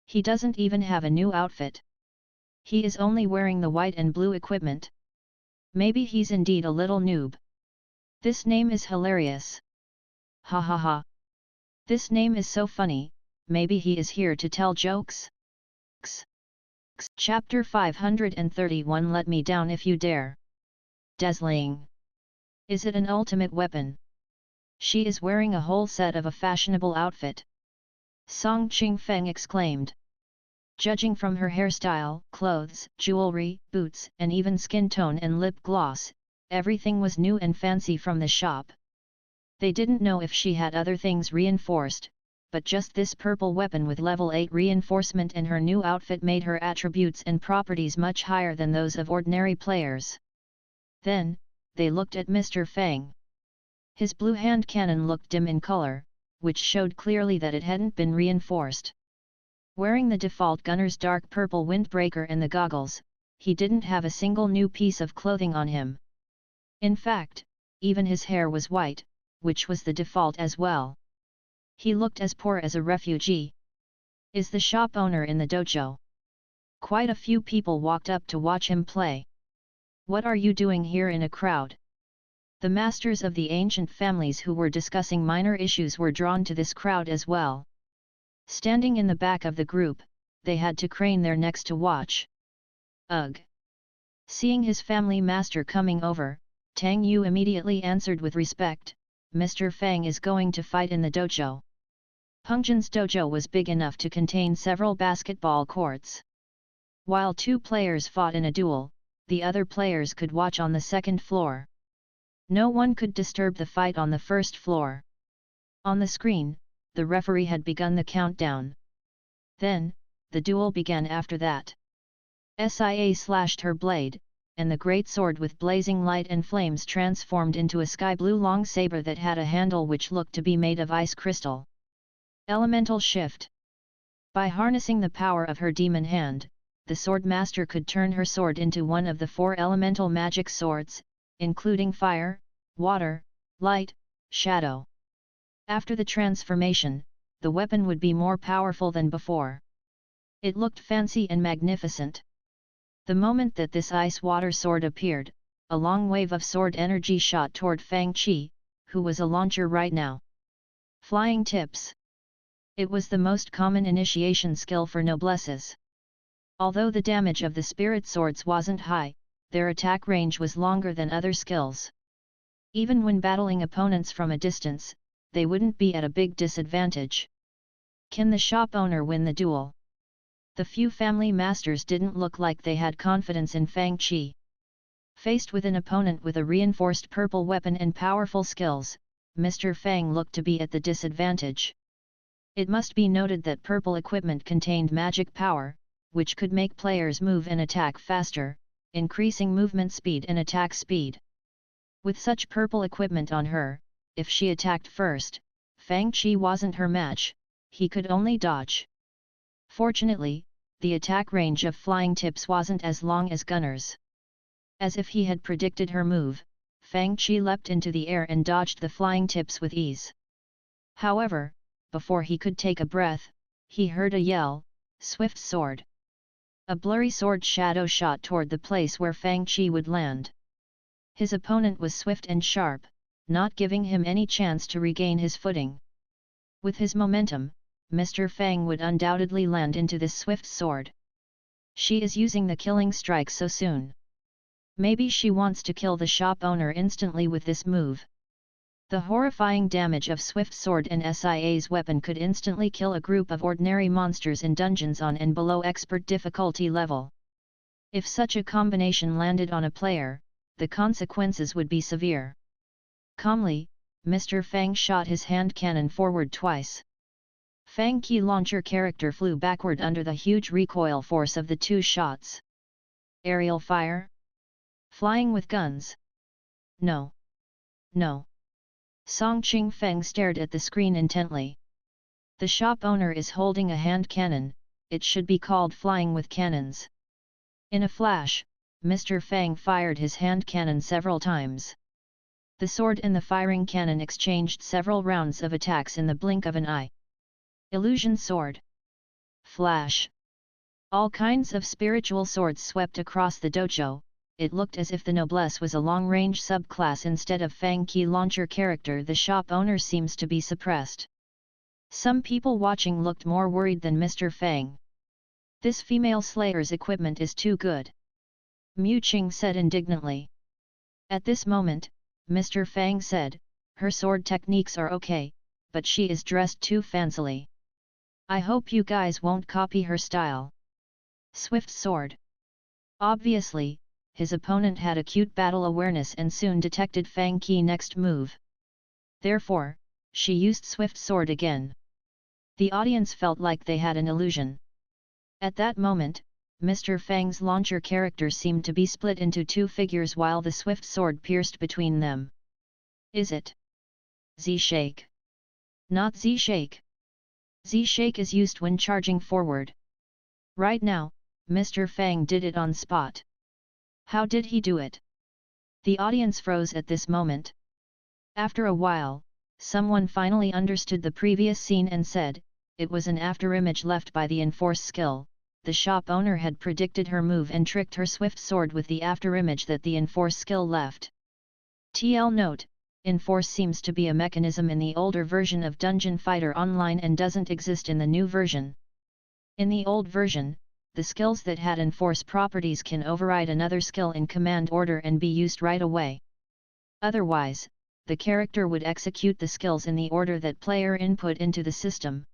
He doesn't even have a new outfit. He is only wearing the white and blue equipment. Maybe he's indeed a little noob. This name is hilarious. Ha ha ha. This name is so funny, maybe he is here to tell jokes? Chapter 531 Let me down if you dare. Dazzling. Is it an ultimate weapon? She is wearing a whole set of a fashionable outfit. Song Qingfeng exclaimed. Judging from her hairstyle, clothes, jewelry, boots, and even skin tone and lip gloss, everything was new and fancy from the shop. They didn't know if she had other things reinforced, but just this purple weapon with level 8 reinforcement and her new outfit made her attributes and properties much higher than those of ordinary players. Then, they looked at Mr. Fang. His blue hand cannon looked dim in color, which showed clearly that it hadn't been reinforced. Wearing the default gunner's dark purple windbreaker and the goggles, he didn't have a single new piece of clothing on him. In fact, even his hair was white, which was the default as well. He looked as poor as a refugee. Is the shop owner in the dojo? Quite a few people walked up to watch him play. What are you doing here in a crowd? The masters of the ancient families who were discussing minor issues were drawn to this crowd as well. Standing in the back of the group, they had to crane their necks to watch. Ugh! Seeing his family master coming over, Tang Yu immediately answered with respect, "Mr. Fang is going to fight in the dojo." Pengzhen's dojo was big enough to contain several basketball courts. While two players fought in a duel, the other players could watch on the second floor. No one could disturb the fight on the first floor. On the screen, the referee had begun the countdown. Then, the duel began after that. Sia slashed her blade, and the great sword with blazing light and flames transformed into a sky blue long saber that had a handle which looked to be made of ice crystal. Elemental shift. By harnessing the power of her demon hand, the sword master could turn her sword into one of the 4 elemental magic swords, including fire, water, light, shadow. After the transformation, the weapon would be more powerful than before. It looked fancy and magnificent. The moment that this ice-water sword appeared, a long wave of sword energy shot toward Fang Qi, who was a launcher right now. Flying tips. It was the most common initiation skill for noblesses. Although the damage of the spirit swords wasn't high, their attack range was longer than other skills. Even when battling opponents from a distance, they wouldn't be at a big disadvantage. Can the shop owner win the duel? The few family masters didn't look like they had confidence in Fang Qi. Faced with an opponent with a reinforced purple weapon and powerful skills, Mr. Fang looked to be at the disadvantage. It must be noted that purple equipment contained magic power, which could make players move and attack faster, increasing movement speed and attack speed. With such purple equipment on her, if she attacked first, Fang Qi wasn't her match, he could only dodge. Fortunately, the attack range of flying tips wasn't as long as Gunner's. As if he had predicted her move, Fang Qi leapt into the air and dodged the flying tips with ease. However, before he could take a breath, he heard a yell, "Swift sword!" A blurry sword shadow shot toward the place where Fang Qi would land. His opponent was swift and sharp, not giving him any chance to regain his footing. With his momentum, Mr. Fang would undoubtedly land into this swift sword. She is using the killing strike so soon. Maybe she wants to kill the shop owner instantly with this move. The horrifying damage of Swift Sword and SIA's weapon could instantly kill a group of ordinary monsters in dungeons on and below expert difficulty level. If such a combination landed on a player, the consequences would be severe. Calmly, Mr. Fang shot his hand cannon forward twice. Fang Qi launcher character flew backward under the huge recoil force of the two shots. Aerial fire? Flying with guns? No. No. Song Ching Feng stared at the screen intently. The shop owner is holding a hand cannon, it should be called flying with cannons. In a flash, Mr. Fang fired his hand cannon several times. The sword and the firing cannon exchanged several rounds of attacks in the blink of an eye. Illusion sword. Flash. All kinds of spiritual swords swept across the dojo. It looked as if the noblesse was a long-range subclass instead of Fang Qi launcher character. The shop owner seems to be suppressed. Some people watching looked more worried than Mr. Fang. This female slayer's equipment is too good. Mu Qing said indignantly. At this moment, Mr. Fang said, her sword techniques are okay, but she is dressed too fancily. I hope you guys won't copy her style. Swift sword. Obviously, his opponent had acute battle awareness and soon detected Fang Qi's next move. Therefore, she used Swift Sword again. The audience felt like they had an illusion. At that moment, Mr. Fang's launcher character seemed to be split into two figures while the Swift Sword pierced between them. Is it Z-Shake? Not Z-Shake. Z-Shake is used when charging forward. Right now, Mr. Fang did it on spot. How did he do it? The audience froze at this moment. After a while, someone finally understood the previous scene and said, it was an afterimage left by the Enforce skill. The shop owner had predicted her move and tricked her Swift Sword with the afterimage that the Enforce skill left. TL note, Enforce seems to be a mechanism in the older version of Dungeon Fighter Online and doesn't exist in the new version. In the old version, the skills that had Enforce properties can override another skill in command order and be used right away. Otherwise, the character would execute the skills in the order that player input into the system.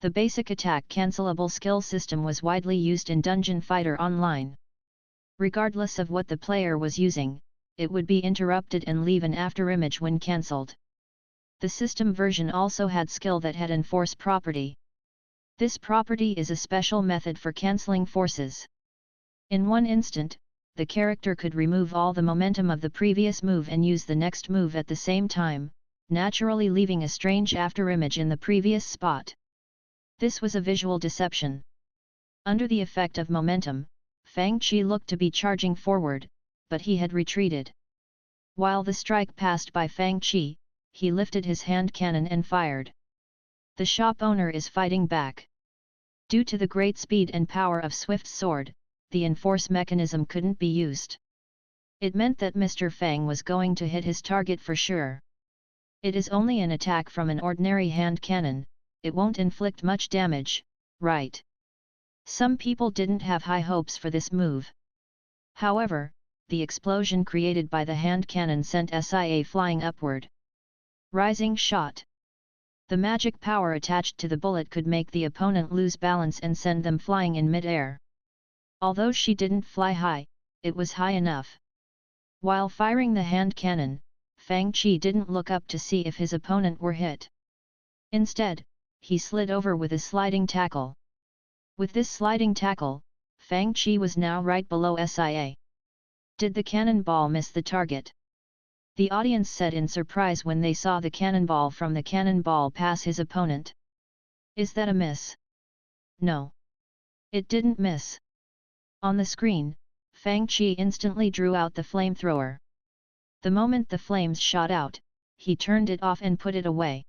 The basic attack cancelable skill system was widely used in Dungeon Fighter Online. Regardless of what the player was using, it would be interrupted and leave an afterimage when cancelled. The system version also had skill that had Enforce property. This property is a special method for cancelling forces. In one instant, the character could remove all the momentum of the previous move and use the next move at the same time, naturally leaving a strange afterimage in the previous spot. This was a visual deception. Under the effect of momentum, Fang Qi looked to be charging forward, but he had retreated. While the strike passed by Fang Qi, he lifted his hand cannon and fired. The shop owner is fighting back. Due to the great speed and power of Swift Sword, the Enforce mechanism couldn't be used. It meant that Mr. Fang was going to hit his target for sure. It is only an attack from an ordinary hand cannon, it won't inflict much damage, right? Some people didn't have high hopes for this move. However, the explosion created by the hand cannon sent SIA flying upward. Rising shot. The magic power attached to the bullet could make the opponent lose balance and send them flying in mid-air. Although she didn't fly high, it was high enough. While firing the hand cannon, Fang Qi didn't look up to see if his opponent were hit. Instead, he slid over with a sliding tackle. With this sliding tackle, Fang Qi was now right below Sia. Did the cannonball miss the target? The audience said in surprise when they saw the cannonball from the cannonball pass his opponent. Is that a miss? No. It didn't miss. On the screen, Fang Qi instantly drew out the flamethrower. The moment the flames shot out, he turned it off and put it away.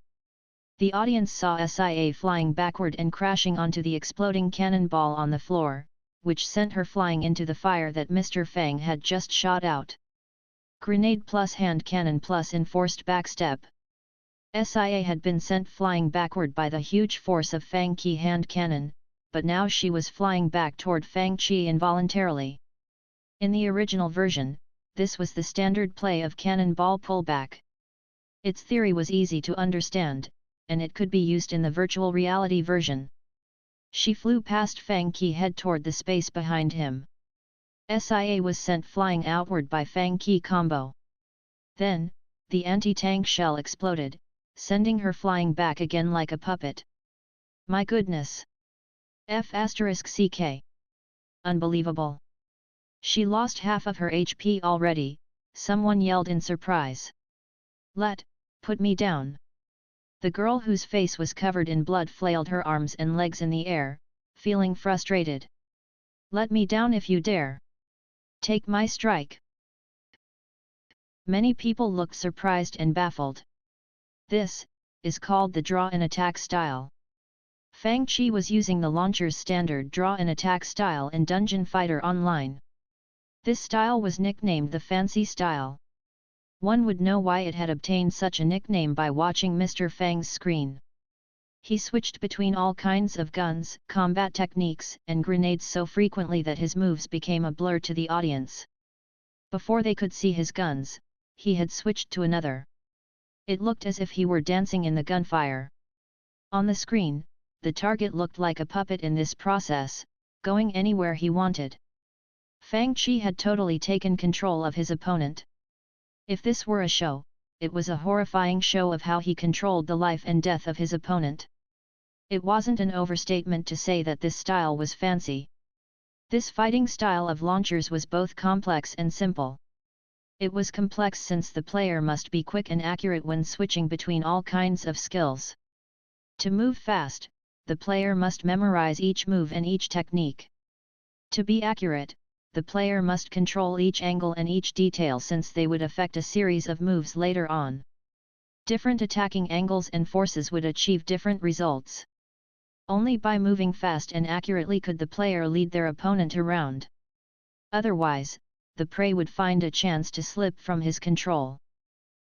The audience saw Sia flying backward and crashing onto the exploding cannonball on the floor, which sent her flying into the fire that Mr. Fang had just shot out. Grenade plus hand cannon plus enforced backstep. Sia had been sent flying backward by the huge force of Fang Qi hand cannon, but now she was flying back toward Fang Qi involuntarily. In the original version, this was the standard play of cannonball pullback. Its theory was easy to understand, and it could be used in the virtual reality version. She flew past Fang Qi head toward the space behind him. Sia was sent flying outward by Fang Qi combo. Then, the anti-tank shell exploded, sending her flying back again like a puppet. My goodness! F***ck. Unbelievable! She lost half of her HP already, someone yelled in surprise. Put me down. The girl whose face was covered in blood flailed her arms and legs in the air, feeling frustrated. Let me down if you dare. Take my strike. Many people looked surprised and baffled. This is called the draw and attack style. Fang Qi was using the launcher's standard draw and attack style in Dungeon Fighter Online. This style was nicknamed the Fancy Style. One would know why it had obtained such a nickname by watching Mr. Fang's screen. He switched between all kinds of guns, combat techniques, and grenades so frequently that his moves became a blur to the audience. Before they could see his guns, he had switched to another. It looked as if he were dancing in the gunfire. On the screen, the target looked like a puppet in this process, going anywhere he wanted. Fang Qi had totally taken control of his opponent. If this were a show, it was a horrifying show of how he controlled the life and death of his opponent. It wasn't an overstatement to say that this style was fancy. This fighting style of launchers was both complex and simple. It was complex since the player must be quick and accurate when switching between all kinds of skills. To move fast, the player must memorize each move and each technique. To be accurate, the player must control each angle and each detail since they would affect a series of moves later on. Different attacking angles and forces would achieve different results. Only by moving fast and accurately could the player lead their opponent around. Otherwise, the prey would find a chance to slip from his control.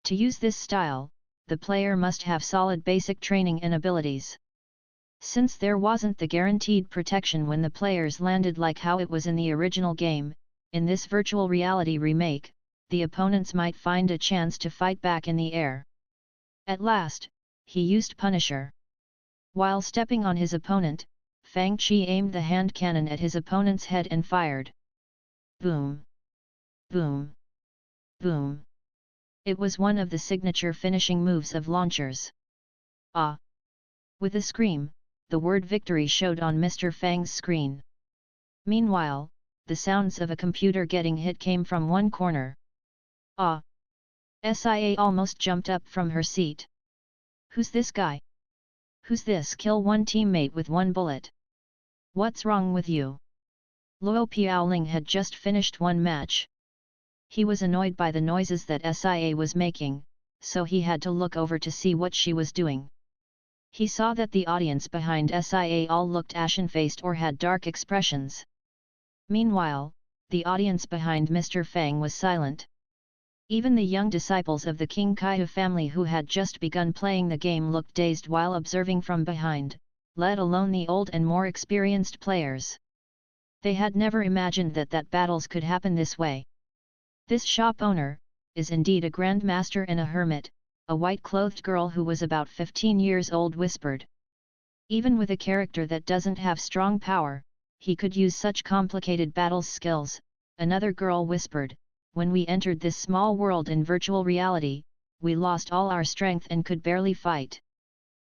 To use this style, the player must have solid basic training and abilities. Since there wasn't the guaranteed protection when the players landed like how it was in the original game, in this virtual reality remake, the opponents might find a chance to fight back in the air. At last, he used Punisher. While stepping on his opponent, Fang Qi aimed the hand cannon at his opponent's head and fired. Boom! Boom! Boom! It was one of the signature finishing moves of launchers. Ah! With a scream, the word victory showed on Mr. Fang's screen. Meanwhile, the sounds of a computer getting hit came from one corner. Ah! Sia almost jumped up from her seat. Who's this guy? Who's this kill one teammate with one bullet? What's wrong with you? Luo Piaoling had just finished one match. He was annoyed by the noises that Sia was making, so he had to look over to see what she was doing. He saw that the audience behind Sia all looked ashen-faced or had dark expressions. Meanwhile, the audience behind Mr. Fang was silent. Even the young disciples of the King Kaihu family who had just begun playing the game looked dazed while observing from behind, let alone the old and more experienced players. They had never imagined that battles could happen this way. This shop owner is indeed a grandmaster and a hermit, a white-clothed girl who was about 15 years old whispered. Even with a character that doesn't have strong power, he could use such complicated battle skills, another girl whispered, when we entered this small world in virtual reality, we lost all our strength and could barely fight.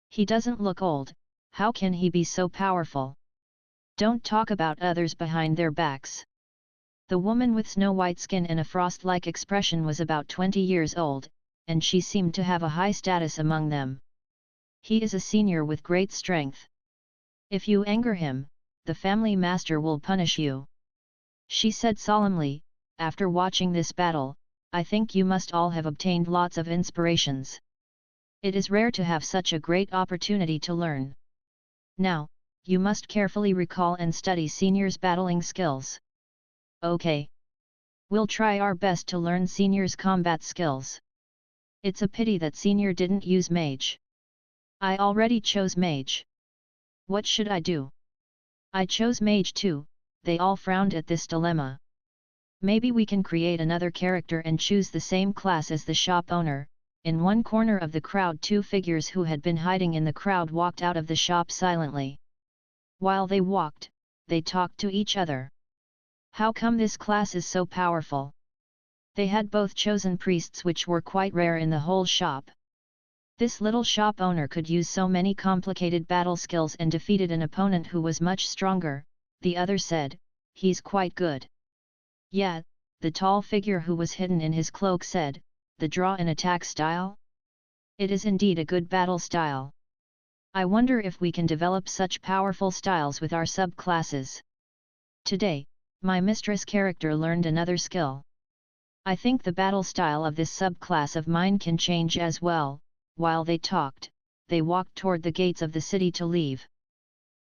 He doesn't look old, how can he be so powerful? Don't talk about others behind their backs. The woman with snow-white skin and a frost-like expression was about 20 years old, and she seemed to have a high status among them. He is a senior with great strength. If you anger him, the family master will punish you. She said solemnly, after watching this battle, I think you must all have obtained lots of inspirations. It is rare to have such a great opportunity to learn. Now, you must carefully recall and study senior's battling skills. Okay. We'll try our best to learn senior's combat skills. It's a pity that senior didn't use mage. I already chose mage. What should I do? I chose mage too. They all frowned at this dilemma. Maybe we can create another character and choose the same class as the shop owner. In one corner of the crowd, two figures who had been hiding in the crowd walked out of the shop silently. While they walked, they talked to each other. How come this class is so powerful? They had both chosen priests, which were quite rare in the whole shop. This little shop owner could use so many complicated battle skills and defeated an opponent who was much stronger, the other said, he's quite good. Yeah, the tall figure who was hidden in his cloak said, the draw and attack style? It is indeed a good battle style. I wonder if we can develop such powerful styles with our subclasses. Today, my mistress character learned another skill. I think the battle style of this subclass of mine can change as well. While they talked, they walked toward the gates of the city to leave.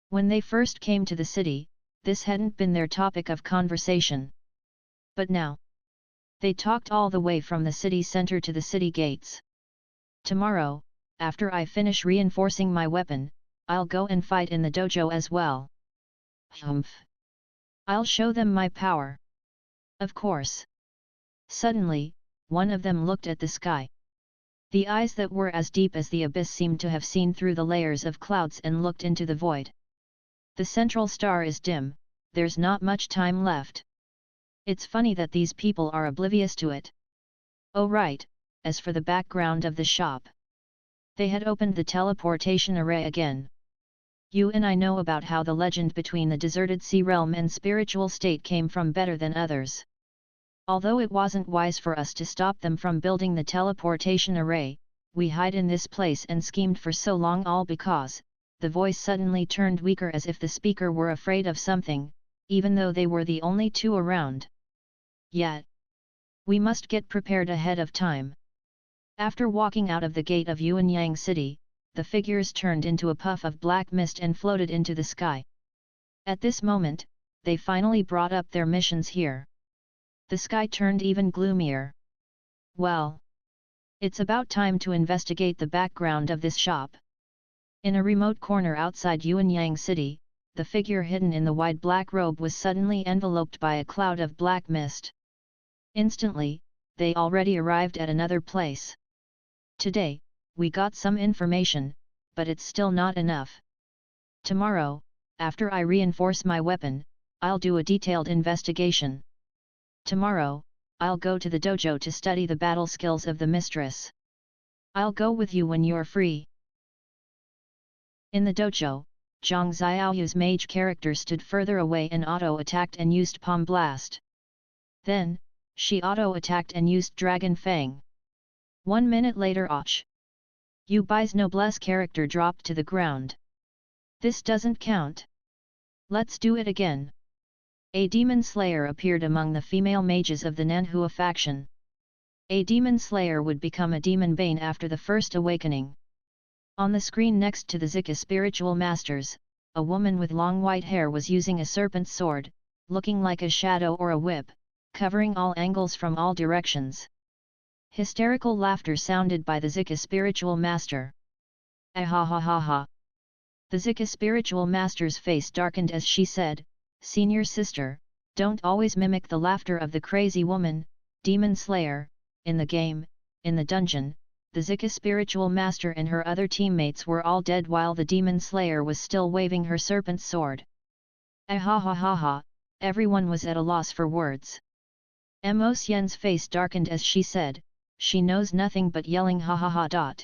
When they first came to the city, this hadn't been their topic of conversation. But now, they talked all the way from the city center to the city gates. Tomorrow, after I finish reinforcing my weapon, I'll go and fight in the dojo as well. Humph! I'll show them my power. Of course. Suddenly, one of them looked at the sky. The eyes that were as deep as the abyss seemed to have seen through the layers of clouds and looked into the void. The central star is dim, there's not much time left. It's funny that these people are oblivious to it. Oh right, as for the background of the shop. They had opened the teleportation array again. You and I know about how the legend between the deserted sea realm and spiritual state came from better than others. Although it wasn't wise for us to stop them from building the teleportation array, we hide in this place and schemed for so long, all because, the voice suddenly turned weaker as if the speaker were afraid of something, even though they were the only two around. Yet, we must get prepared ahead of time. After walking out of the gate of Yuanyang City, the figures turned into a puff of black mist and floated into the sky. At this moment, they finally brought up their missions here. The sky turned even gloomier. Well, it's about time to investigate the background of this shop. In a remote corner outside Yuanyang City, the figure hidden in the wide black robe was suddenly enveloped by a cloud of black mist. Instantly, they already arrived at another place. Today, we got some information, but it's still not enough. Tomorrow, after I reinforce my weapon, I'll do a detailed investigation. Tomorrow, I'll go to the dojo to study the battle skills of the mistress. I'll go with you when you're free. In the dojo, Zhang Xiaoyu's mage character stood further away and auto-attacked and used Palm Blast. Then, she auto-attacked and used Dragon Fang. 1 minute later, Yu Bai's noblesse character dropped to the ground. This doesn't count. Let's do it again. A demon slayer appeared among the female mages of the Nanhua faction. A demon slayer would become a demon bane after the first awakening. On the screen next to the Zika spiritual masters, a woman with long white hair was using a serpent sword, looking like a shadow or a whip, covering all angles from all directions. Hysterical laughter sounded by the Zika spiritual master. Ah ha ha ha ha. The Zika spiritual master's face darkened as she said, Senior sister, don't always mimic the laughter of the crazy woman, demon slayer. In the game, in the dungeon, the Zika spiritual master and her other teammates were all dead while the demon slayer was still waving her serpent sword. Ah ha ha ha ha, everyone was at a loss for words. Mo Xian's face darkened as she said, "She knows nothing but yelling ha ha ha."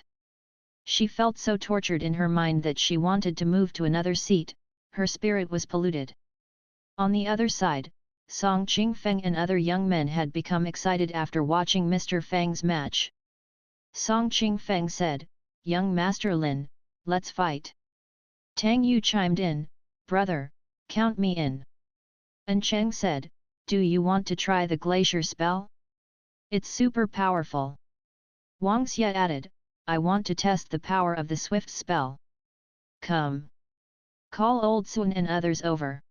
She felt so tortured in her mind that she wanted to move to another seat, her spirit was polluted. On the other side, Song Qingfeng and other young men had become excited after watching Mr. Fang's match. Song Qingfeng said, "Young Master Lin, let's fight." Tang Yu chimed in, "Brother, count me in." And Cheng said, "Do you want to try the glacier spell? It's super powerful." Wang Xie added, "I want to test the power of the swift spell. Come. Call Old Sun and others over.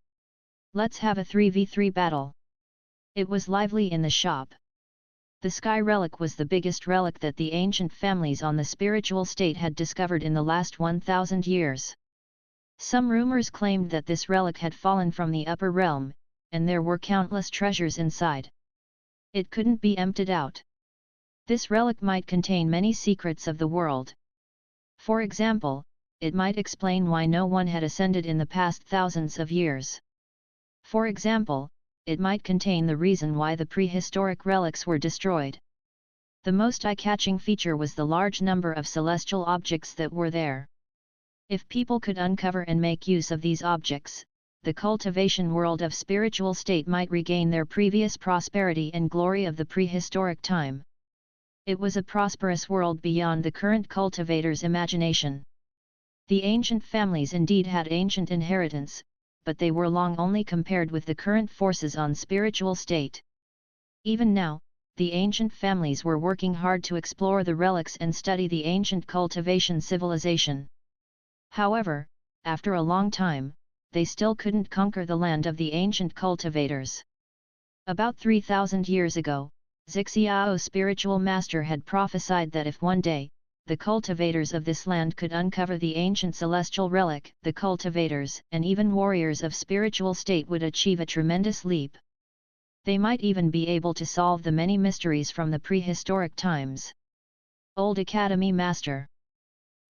Let's have a 3v3 battle." It was lively in the shop. The sky relic was the biggest relic that the ancient families on the spiritual state had discovered in the last 1000 years. Some rumors claimed that this relic had fallen from the upper realm, and there were countless treasures inside. It couldn't be emptied out. This relic might contain many secrets of the world. For example, it might explain why no one had ascended in the past thousands of years. For example, it might contain the reason why the prehistoric relics were destroyed. The most eye-catching feature was the large number of celestial objects that were there. If people could uncover and make use of these objects, the cultivation world of spiritual state might regain their previous prosperity and glory of the prehistoric time. It was a prosperous world beyond the current cultivator's imagination. The ancient families indeed had ancient inheritance, but they were long only compared with the current forces on spiritual state. Even now, the ancient families were working hard to explore the relics and study the ancient cultivation civilization. However, after a long time, they still couldn't conquer the land of the ancient cultivators. About 3000 years ago, Zixiao's spiritual master had prophesied that if one day, the cultivators of this land could uncover the ancient celestial relic, the cultivators and even warriors of spiritual state would achieve a tremendous leap. They might even be able to solve the many mysteries from the prehistoric times. Old Academy Master.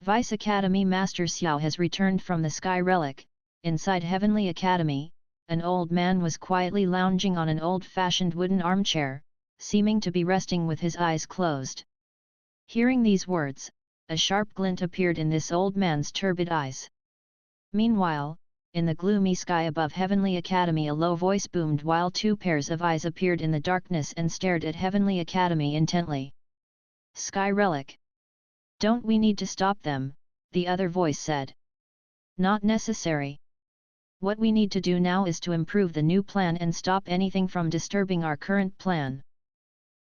Vice Academy Master Xiao has returned from the Sky Relic. Inside Heavenly Academy, an old man was quietly lounging on an old-fashioned wooden armchair, seeming to be resting with his eyes closed. Hearing these words, a sharp glint appeared in this old man's turbid eyes. Meanwhile, in the gloomy sky above Heavenly Academy a low voice boomed while two pairs of eyes appeared in the darkness and stared at Heavenly Academy intently. "Sky Relic. Don't we need to stop them?" the other voice said. "Not necessary. What we need to do now is to improve the new plan and stop anything from disturbing our current plan."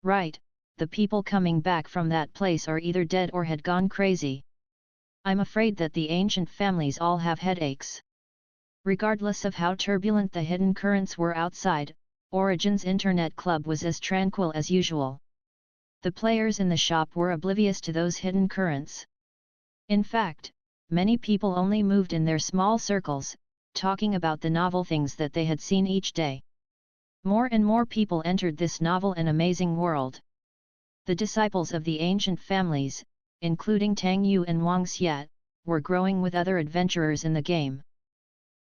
"Right, the people coming back from that place are either dead or had gone crazy. I'm afraid that the ancient families all have headaches." Regardless of how turbulent the hidden currents were outside, Origin's Internet Club was as tranquil as usual. The players in the shop were oblivious to those hidden currents. In fact, many people only moved in their small circles, talking about the novel things that they had seen each day. More and more people entered this novel and amazing world. The disciples of the ancient families, including Tang Yu and Wang Xie, were growing with other adventurers in the game.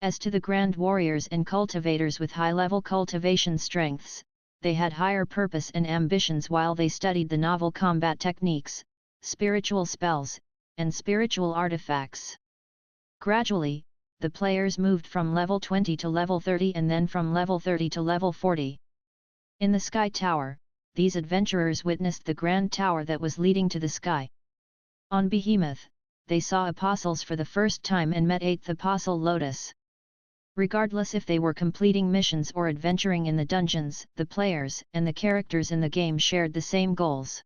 As to the grand warriors and cultivators with high-level cultivation strengths, they had higher purpose and ambitions while they studied the novel combat techniques, spiritual spells, and spiritual artifacts. Gradually, the players moved from level 20 to level 30 and then from level 30 to level 40. In the Sky Tower, these adventurers witnessed the grand tower that was leading to the sky. On Behemoth, they saw apostles for the first time and met 8th Apostle Lotus. Regardless if they were completing missions or adventuring in the dungeons, the players and the characters in the game shared the same goals.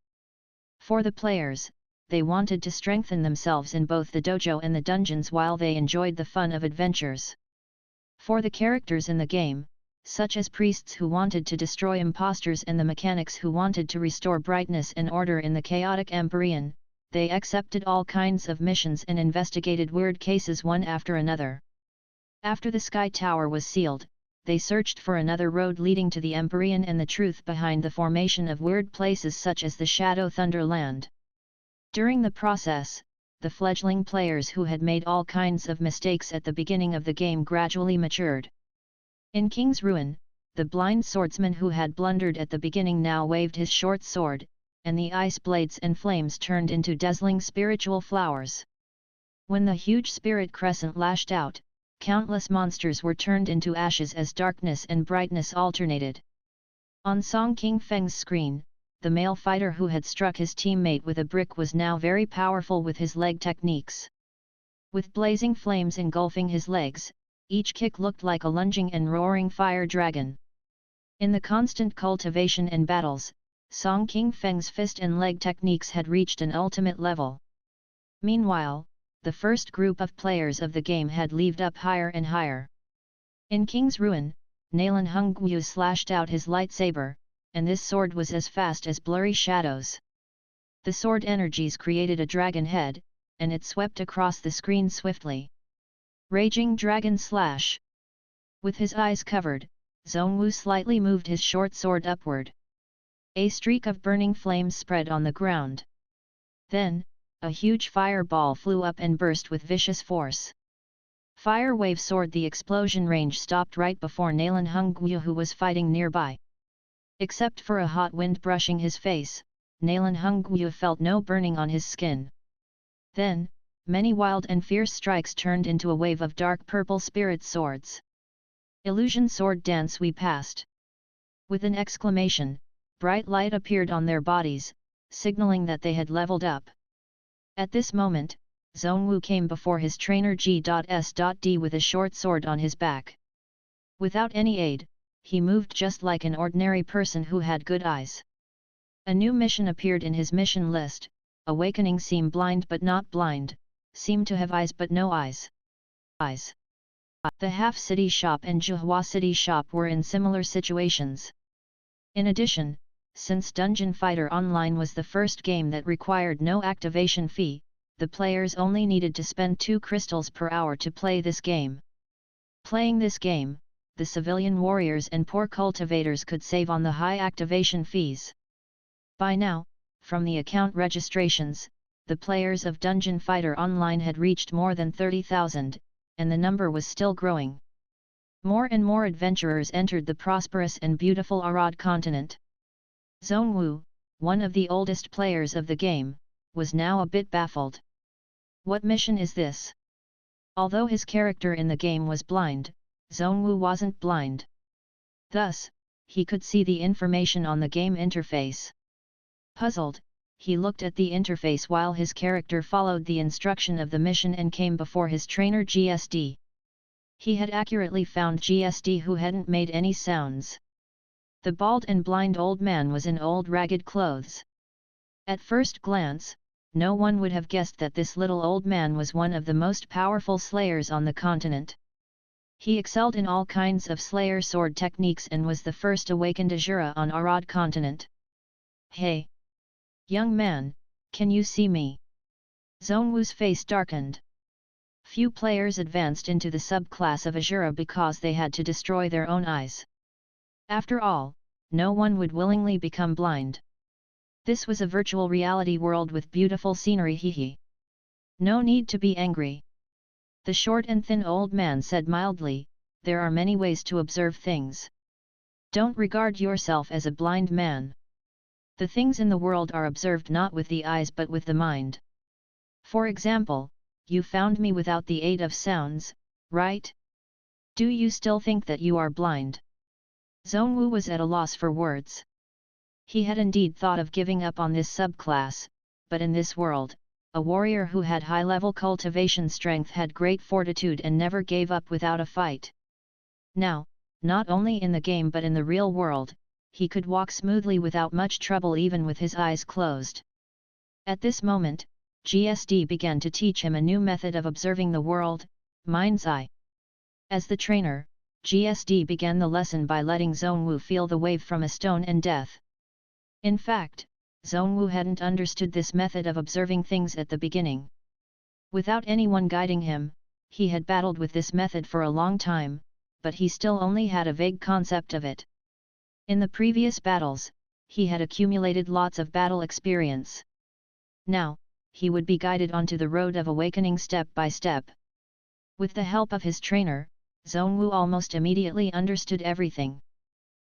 For the players, they wanted to strengthen themselves in both the dojo and the dungeons while they enjoyed the fun of adventures. For the characters in the game, such as priests who wanted to destroy impostors and the mechanics who wanted to restore brightness and order in the chaotic Empyrean, they accepted all kinds of missions and investigated weird cases one after another. After the Sky Tower was sealed, they searched for another road leading to the Empyrean and the truth behind the formation of weird places such as the Shadow Thunderland. During the process, the fledgling players who had made all kinds of mistakes at the beginning of the game gradually matured. In King's Ruin, the blind swordsman who had blundered at the beginning now waved his short sword, and the ice blades and flames turned into dazzling spiritual flowers. When the huge spirit crescent lashed out, countless monsters were turned into ashes as darkness and brightness alternated. On Song King Feng's screen, the male fighter who had struck his teammate with a brick was now very powerful with his leg techniques. With blazing flames engulfing his legs, each kick looked like a lunging and roaring fire dragon. In the constant cultivation and battles, Song King Feng's fist and leg techniques had reached an ultimate level. Meanwhile, the first group of players of the game had leveled up higher and higher. In King's Ruin, Nalan Hongyu slashed out his lightsaber, and this sword was as fast as blurry shadows. The sword energies created a dragon head, and it swept across the screen swiftly. Raging Dragon Slash. With his eyes covered, Zhongwu slightly moved his short sword upward. A streak of burning flames spread on the ground. Then, a huge fireball flew up and burst with vicious force. Fire wave soared. The explosion range stopped right before Nalan Hongyu, who was fighting nearby. Except for a hot wind brushing his face, Nalan Hongyu felt no burning on his skin. Then, many wild and fierce strikes turned into a wave of dark purple spirit swords. Illusion sword dance we passed. With an exclamation, bright light appeared on their bodies, signaling that they had leveled up. At this moment, Zhongwu came before his trainer G.S.D with a short sword on his back. Without any aid, he moved just like an ordinary person who had good eyes. A new mission appeared in his mission list: awakening seem blind but not blind, seem to have eyes but no eyes. The Half City Shop and Zhuhua City Shop were in similar situations. In addition, since Dungeon Fighter Online was the first game that required no activation fee, the players only needed to spend 2 crystals per hour to play this game. Playing this game, the civilian warriors and poor cultivators could save on the high activation fees. By now, from the account registrations, the players of Dungeon Fighter Online had reached more than 30,000, and the number was still growing. More and more adventurers entered the prosperous and beautiful Arad continent. Zhongwu, one of the oldest players of the game, was now a bit baffled. What mission is this? Although his character in the game was blind, Zhongwu wasn't blind. Thus, he could see the information on the game interface. Puzzled, he looked at the interface while his character followed the instruction of the mission and came before his trainer GSD. He had accurately found GSD, who hadn't made any sounds. The bald and blind old man was in old ragged clothes. At first glance, no one would have guessed that this little old man was one of the most powerful slayers on the continent. He excelled in all kinds of slayer sword techniques and was the first awakened Azura on Arad continent. "Hey! Young man, can you see me?" Zhongwu's face darkened. Few players advanced into the subclass of Azura because they had to destroy their own eyes. After all, no one would willingly become blind. This was a virtual reality world with beautiful scenery. Hehe. No need to be angry. The short and thin old man said mildly, "There are many ways to observe things. Don't regard yourself as a blind man. The things in the world are observed not with the eyes but with the mind. For example, you found me without the aid of sounds, right? Do you still think that you are blind?" Zhongwu was at a loss for words. He had indeed thought of giving up on this subclass, but in this world, a warrior who had high-level cultivation strength had great fortitude and never gave up without a fight. Now, not only in the game but in the real world, he could walk smoothly without much trouble even with his eyes closed. At this moment, GSD began to teach him a new method of observing the world, mind's eye. As the trainer, GSD began the lesson by letting Zhongwu feel the wave from a stone and death. In fact, Zhongwu hadn't understood this method of observing things at the beginning. Without anyone guiding him, he had battled with this method for a long time, but he still only had a vague concept of it. In the previous battles, he had accumulated lots of battle experience. Now, he would be guided onto the road of awakening step by step. With the help of his trainer, Zhongwu almost immediately understood everything.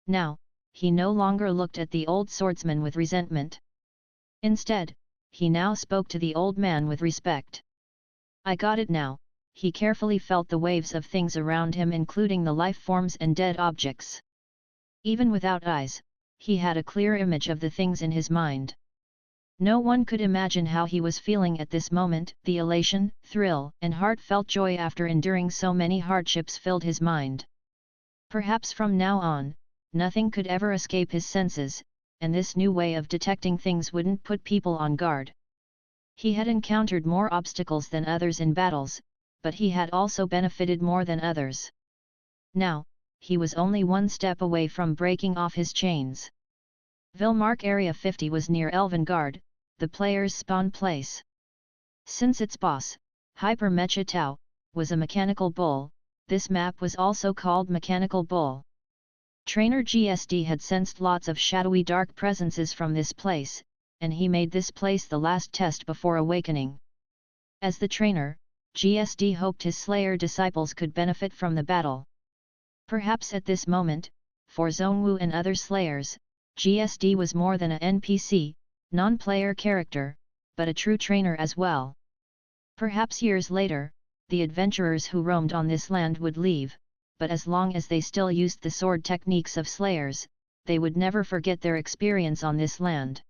Now, he no longer looked at the old swordsman with resentment. Instead, he now spoke to the old man with respect. I got it now. He carefully felt the waves of things around him, including the life forms and dead objects. Even without eyes, he had a clear image of the things in his mind. No one could imagine how he was feeling at this moment. The elation, thrill, and heartfelt joy after enduring so many hardships filled his mind. Perhaps from now on, nothing could ever escape his senses, and this new way of detecting things wouldn't put people on guard. He had encountered more obstacles than others in battles, but he had also benefited more than others. Now, he was only one step away from breaking off his chains. Villemark Area 50 was near Elvengard, the player's spawn place. Since its boss, Hyper Mecha Tau, was a mechanical bull, this map was also called Mechanical Bull. Trainer GSD had sensed lots of shadowy dark presences from this place, and he made this place the last test before awakening. As the trainer, GSD hoped his Slayer disciples could benefit from the battle. Perhaps at this moment, for Zhongwu and other Slayers, GSD was more than an NPC, non-player character, but a true trainer as well. Perhaps years later, the adventurers who roamed on this land would leave, but as long as they still used the sword techniques of Slayers, they would never forget their experience on this land.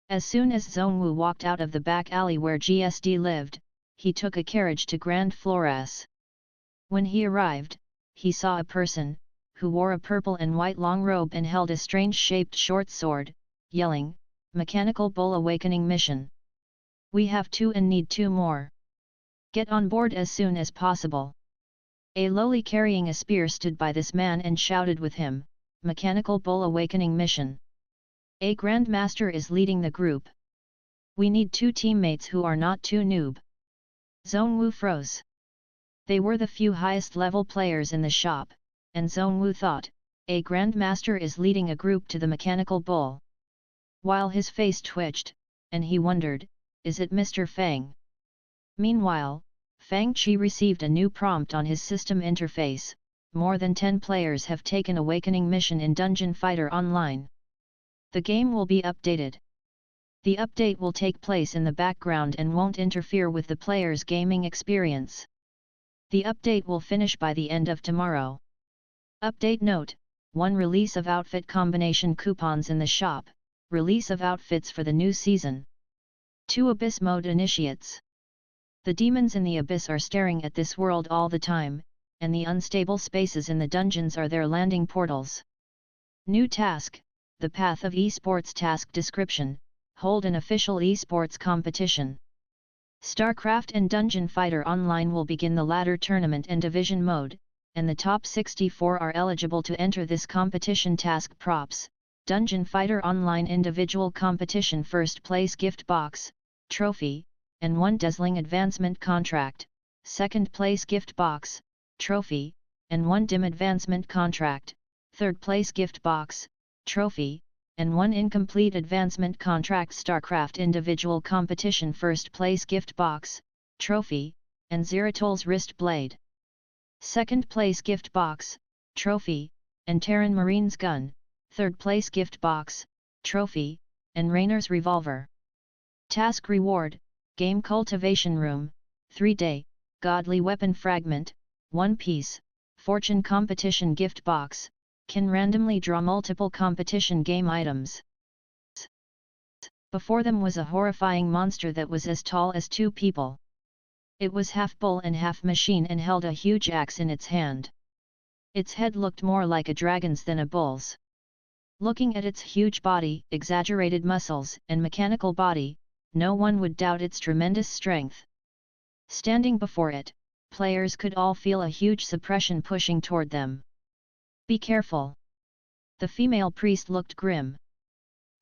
As soon as Zhongwu walked out of the back alley where GSD lived, he took a carriage to Grand Flores. When he arrived, he saw a person, who wore a purple and white long robe and held a strange-shaped short sword, yelling, "Mechanical Bull Awakening Mission. We have 2 and need 2 more. Get on board as soon as possible." A lowly carrying a spear stood by this man and shouted with him, "Mechanical Bull Awakening Mission. A Grandmaster is leading the group. We need 2 teammates who are not too noob." Zhongwu froze. They were the few highest level players in the shop, and Zhongwu thought, a Grandmaster is leading a group to the Mechanical Bull. While his face twitched, and he wondered, is it Mr. Fang? Meanwhile, Fang Qi received a new prompt on his system interface. More than 10 players have taken Awakening mission in Dungeon Fighter Online. The game will be updated. The update will take place in the background and won't interfere with the player's gaming experience. The update will finish by the end of tomorrow. Update note: 1 release of outfit combination coupons in the shop, release of outfits for the new season. 2 Abyss mode initiates. The demons in the abyss are staring at this world all the time, and the unstable spaces in the dungeons are their landing portals. New task: the Path of Esports task description, hold an official esports competition. StarCraft and Dungeon Fighter Online will begin the ladder tournament and division mode, and the top 64 are eligible to enter this competition. Task props: Dungeon Fighter Online individual competition, first place gift box, trophy, and 1 dazzling advancement contract, second place gift box, trophy, and 1 dim advancement contract, third place gift box, trophy, and 1 incomplete advancement contract. StarCraft individual competition, first place gift box, trophy, and Zeratol's wrist blade. Second place gift box, trophy, and Terran Marine's gun, third place gift box, trophy, and Rainer's revolver. Task reward: Game Cultivation Room, 3-day, Godly Weapon Fragment, 1 piece, Fortune Competition gift box, can randomly draw multiple competition game items. Before them was a horrifying monster that was as tall as 2 people. It was half bull and half machine and held a huge axe in its hand. Its head looked more like a dragon's than a bull's. Looking at its huge body, exaggerated muscles, and mechanical body, no one would doubt its tremendous strength. Standing before it, players could all feel a huge suppression pushing toward them. Be careful. The female priest looked grim.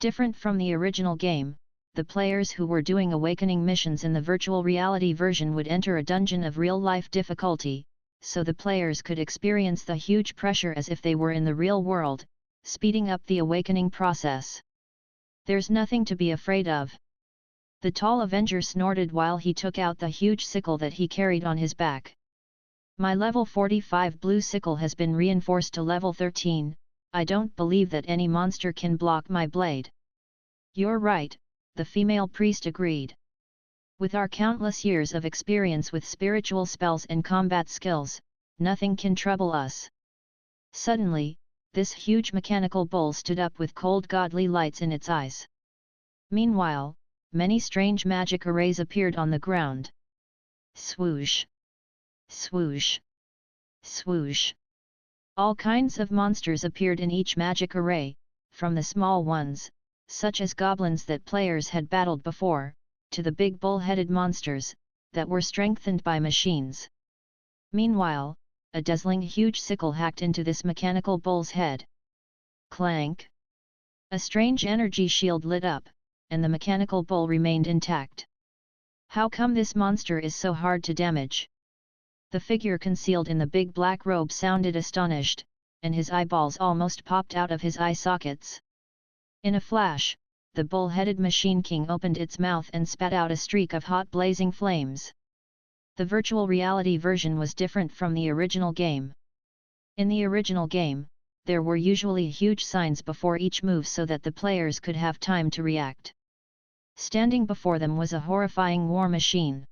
Different from the original game, the players who were doing awakening missions in the virtual reality version would enter a dungeon of real-life difficulty, so the players could experience the huge pressure as if they were in the real world, speeding up the awakening process. There's nothing to be afraid of. The tall Avenger snorted while he took out the huge sickle that he carried on his back. My level 45 blue sickle has been reinforced to level 13, I don't believe that any monster can block my blade. You're right, the female priest agreed. With our countless years of experience with spiritual spells and combat skills, nothing can trouble us. Suddenly, this huge mechanical bull stood up with cold godly lights in its eyes. Meanwhile, many strange magic arrays appeared on the ground. Swoosh! Swoosh! Swoosh! All kinds of monsters appeared in each magic array, from the small ones, such as goblins that players had battled before, to the big bull-headed monsters, that were strengthened by machines. Meanwhile, a dazzling huge sickle hacked into this mechanical bull's head. Clank! A strange energy shield lit up, and the mechanical bull remained intact. How come this monster is so hard to damage? The figure concealed in the big black robe sounded astonished, and his eyeballs almost popped out of his eye sockets. In a flash, the bull-headed Machine King opened its mouth and spat out a streak of hot blazing flames. The virtual reality version was different from the original game. In the original game, there were usually huge signs before each move so that the players could have time to react. Standing before them was a horrifying war machine.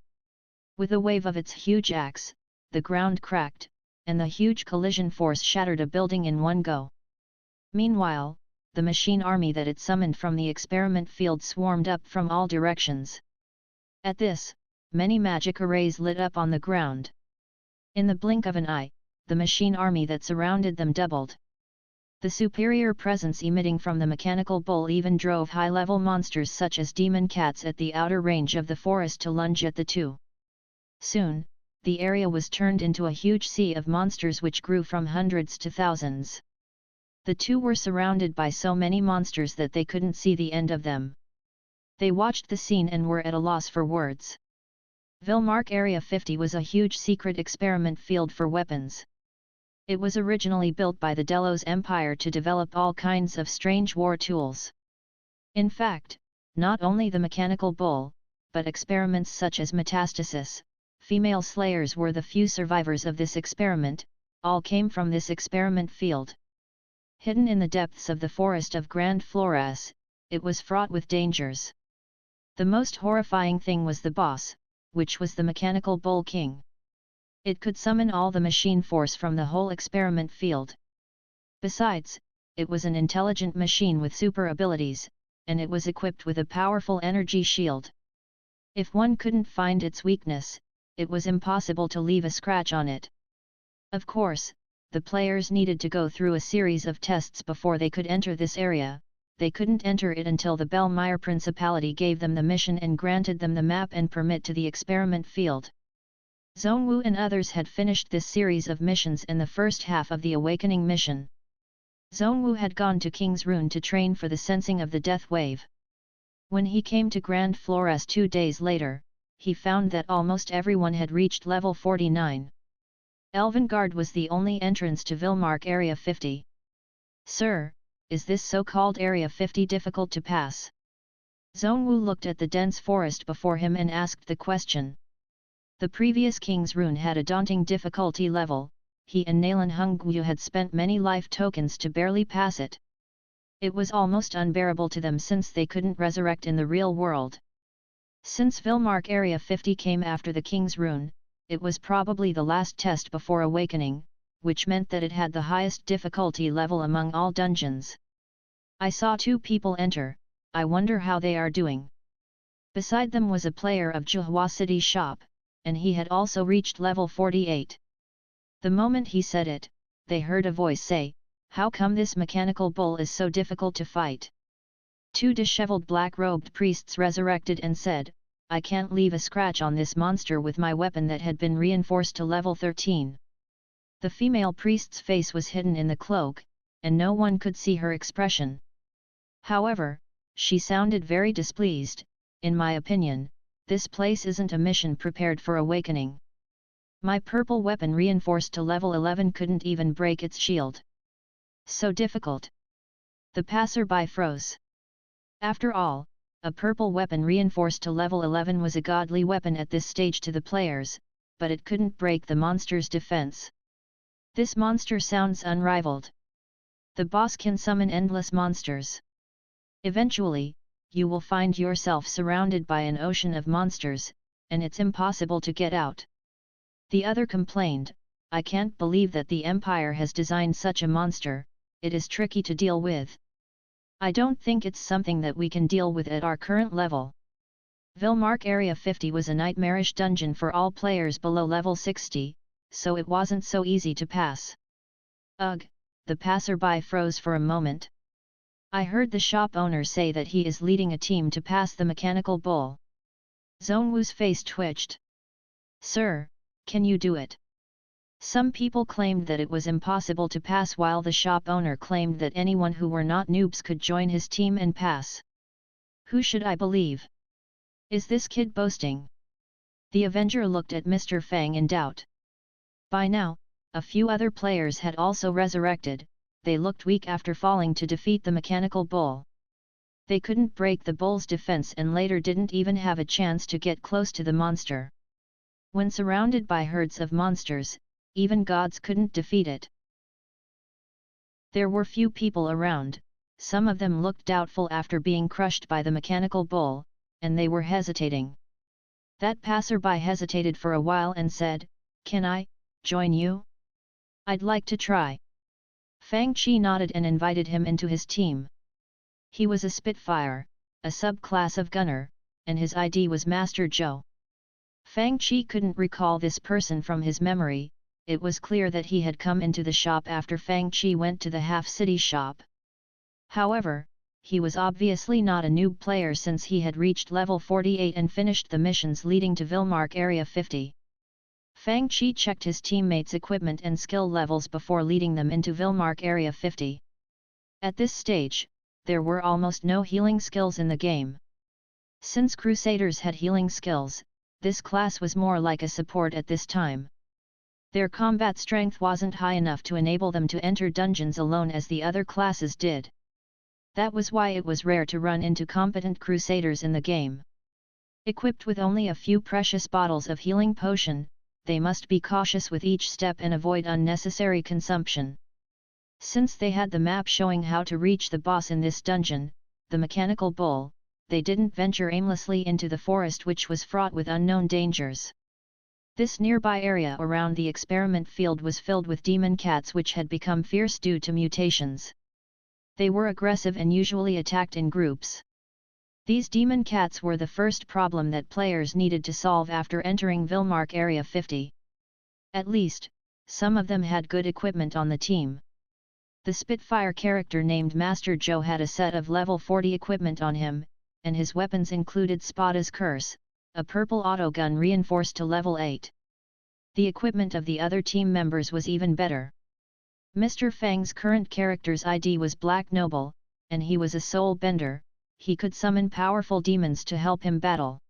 With a wave of its huge axe, the ground cracked, and the huge collision force shattered a building in one go. Meanwhile, the machine army that it summoned from the experiment field swarmed up from all directions. At this, many magic arrays lit up on the ground. In the blink of an eye, the machine army that surrounded them doubled. The superior presence emitting from the mechanical bull even drove high-level monsters such as demon cats at the outer range of the forest to lunge at the two. Soon, the area was turned into a huge sea of monsters which grew from hundreds to thousands. The two were surrounded by so many monsters that they couldn't see the end of them. They watched the scene and were at a loss for words. Vilmark Area 50 was a huge secret experiment field for weapons. It was originally built by the Delos Empire to develop all kinds of strange war tools. In fact, not only the mechanical bull, but experiments such as metastasis, female slayers were the few survivors of this experiment, all came from this experiment field. Hidden in the depths of the forest of Grand Flores, it was fraught with dangers. The most horrifying thing was the boss, which was the mechanical bull king. It could summon all the machine force from the whole experiment field. Besides, it was an intelligent machine with super abilities, and it was equipped with a powerful energy shield. If one couldn't find its weakness, it was impossible to leave a scratch on it. Of course, the players needed to go through a series of tests before they could enter this area. They couldn't enter it until the Belmire Principality gave them the mission and granted them the map and permit to the experiment field. Zhongwu and others had finished this series of missions in the first half of the Awakening mission. Zhongwu had gone to King's Rune to train for the sensing of the death wave. When he came to Grand Flores 2 days later, he found that almost everyone had reached level 49. Elvengard was the only entrance to Vilmark Area 50. Sir, is this so-called Area 50 difficult to pass? Zhongwu looked at the dense forest before him and asked the question. The previous King's Rune had a daunting difficulty level. He and Nalan Hungwu had spent many life tokens to barely pass it. It was almost unbearable to them since they couldn't resurrect in the real world. Since Vilmark Area 50 came after the King's Rune, it was probably the last test before Awakening, which meant that it had the highest difficulty level among all dungeons. I saw 2 people enter, I wonder how they are doing. Beside them was a player of Zhuhua City shop, and he had also reached level 48. The moment he said it, they heard a voice say, "How come this mechanical bull is so difficult to fight?" 2 disheveled black-robed priests resurrected and said, "I can't leave a scratch on this monster with my weapon that had been reinforced to level 13. The female priest's face was hidden in the cloak, and no one could see her expression. However, she sounded very displeased. "In my opinion, this place isn't a mission prepared for Awakening. My purple weapon reinforced to level 11 couldn't even break its shield. So difficult." The passerby froze. After all, a purple weapon reinforced to level 11 was a godly weapon at this stage to the players, but it couldn't break the monster's defense. This monster sounds unrivaled. The boss can summon endless monsters. Eventually, you will find yourself surrounded by an ocean of monsters, and it's impossible to get out. The other complained, I can't believe that the Empire has designed such a monster, it is tricky to deal with. I don't think it's something that we can deal with at our current level. Vilmark Area 50 was a nightmarish dungeon for all players below level 60, so it wasn't so easy to pass. Ugh, the passerby froze for a moment. I heard the shop owner say that he is leading a team to pass the mechanical bull. Zhongwu's face twitched. Sir, can you do it? Some people claimed that it was impossible to pass, while the shop owner claimed that anyone who were not noobs could join his team and pass. Who should I believe? Is this kid boasting? The Avenger looked at Mr. Fang in doubt. By now, a few other players had also resurrected. They looked weak after falling to defeat the mechanical bull. They couldn't break the bull's defense and later didn't even have a chance to get close to the monster. When surrounded by herds of monsters, even gods couldn't defeat it. There were few people around, some of them looked doubtful after being crushed by the mechanical bull, and they were hesitating. That passerby hesitated for a while and said, Can I join you? I'd like to try. Fang Qi nodded and invited him into his team. He was a Spitfire, a subclass of gunner, and his ID was Master Zhou. Fang Qi couldn't recall this person from his memory. It was clear that he had come into the shop after Fang Qi went to the half-city shop. However, he was obviously not a noob player since he had reached level 48 and finished the missions leading to Vilmark Area 50. Fang Qi checked his teammates' equipment and skill levels before leading them into Vilmark Area 50. At this stage, there were almost no healing skills in the game. Since Crusaders had healing skills, this class was more like a support at this time. Their combat strength wasn't high enough to enable them to enter dungeons alone as the other classes did. That was why it was rare to run into competent Crusaders in the game. Equipped with only a few precious bottles of healing potion, they must be cautious with each step and avoid unnecessary consumption. Since they had the map showing how to reach the boss in this dungeon, the mechanical bull, they didn't venture aimlessly into the forest, which was fraught with unknown dangers. This nearby area around the experiment field was filled with demon cats which had become fierce due to mutations. They were aggressive and usually attacked in groups. These demon cats were the first problem that players needed to solve after entering Vilmark Area 50. At least, some of them had good equipment on the team. The Spitfire character named Master Zhou had a set of level 40 equipment on him, and his weapons included Spada's Curse, a purple autogun reinforced to level 8. The equipment of the other team members was even better. Mr. Fang's current character's ID was Black Noble, and he was a soul bender. He could summon powerful demons to help him battle.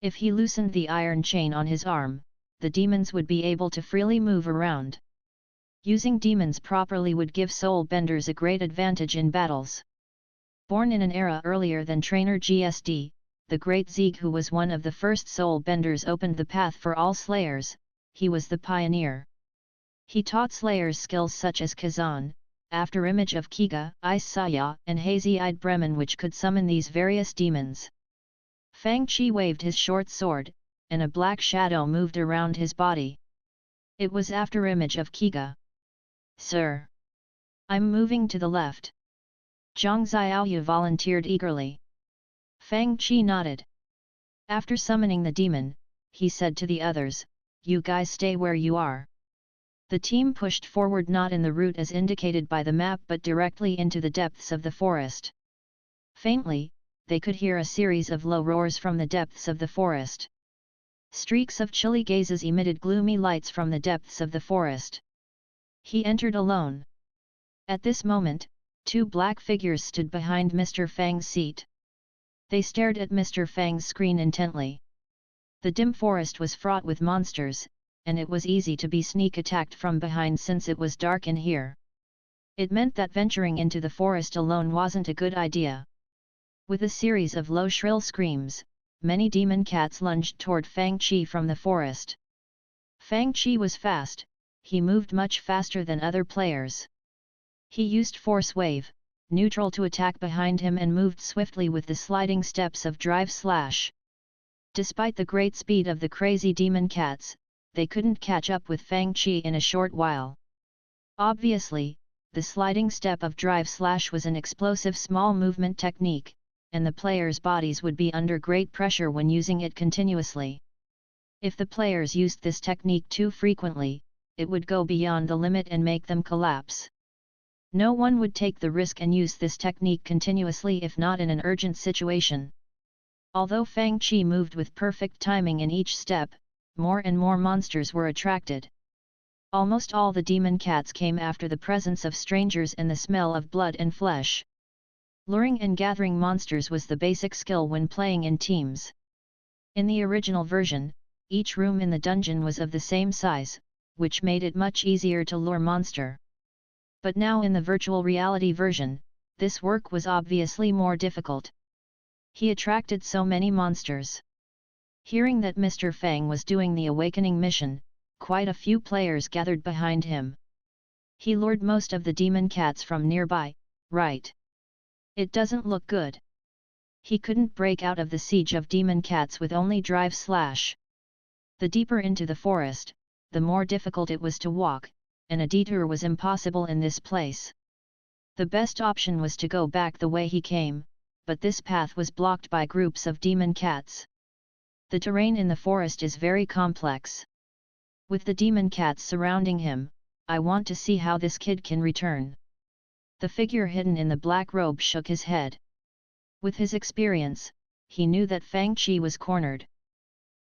If he loosened the iron chain on his arm, the demons would be able to freely move around. Using demons properly would give soul benders a great advantage in battles. Born in an era earlier than Trainer GSD, the Great Zeeg, who was one of the first soul benders, opened the path for all slayers. He was the pioneer. He taught slayers skills such as Kazan, afterimage of Kiga, Ice Saya, and Hazy-Eyed Bremen, which could summon these various demons. Fang Qi waved his short sword, and a black shadow moved around his body. It was afterimage of Kiga. Sir! I'm moving to the left. Zhang Xiaoyu volunteered eagerly. Fang Qi nodded. After summoning the demon, he said to the others, You guys stay where you are. The team pushed forward, not in the route as indicated by the map but directly into the depths of the forest. Faintly, they could hear a series of low roars from the depths of the forest. Streaks of chilly gazes emitted gloomy lights from the depths of the forest. He entered alone. At this moment, two black figures stood behind Mr. Fang's seat. They stared at Mr. Fang's screen intently. The dim forest was fraught with monsters, and it was easy to be sneak attacked from behind since it was dark in here. It meant that venturing into the forest alone wasn't a good idea. With a series of low shrill screams, many demon cats lunged toward Fang Qi from the forest. Fang Qi was fast, he moved much faster than other players. He used Force Wave, neutral to attack behind him and moved swiftly with the sliding steps of Drive Slash. Despite the great speed of the crazy demon cats, they couldn't catch up with Fang Qi in a short while. Obviously, the sliding step of Drive Slash was an explosive small movement technique, and the players' bodies would be under great pressure when using it continuously. If the players used this technique too frequently, it would go beyond the limit and make them collapse. No one would take the risk and use this technique continuously if not in an urgent situation. Although Fang Qi moved with perfect timing in each step, more and more monsters were attracted. Almost all the demon cats came after the presence of strangers and the smell of blood and flesh. Luring and gathering monsters was the basic skill when playing in teams. In the original version, each room in the dungeon was of the same size, which made it much easier to lure monster. But now in the virtual reality version, this work was obviously more difficult. He attracted so many monsters. Hearing that Mr. Fang was doing the awakening mission, quite a few players gathered behind him. He lured most of the demon cats from nearby, right? It doesn't look good. He couldn't break out of the siege of demon cats with only Drive Slash. The deeper into the forest, the more difficult it was to walk, and a detour was impossible in this place. The best option was to go back the way he came, but this path was blocked by groups of demon cats. The terrain in the forest is very complex. With the demon cats surrounding him, I want to see how this kid can return. The figure hidden in the black robe shook his head. With his experience, he knew that Fang Qi was cornered.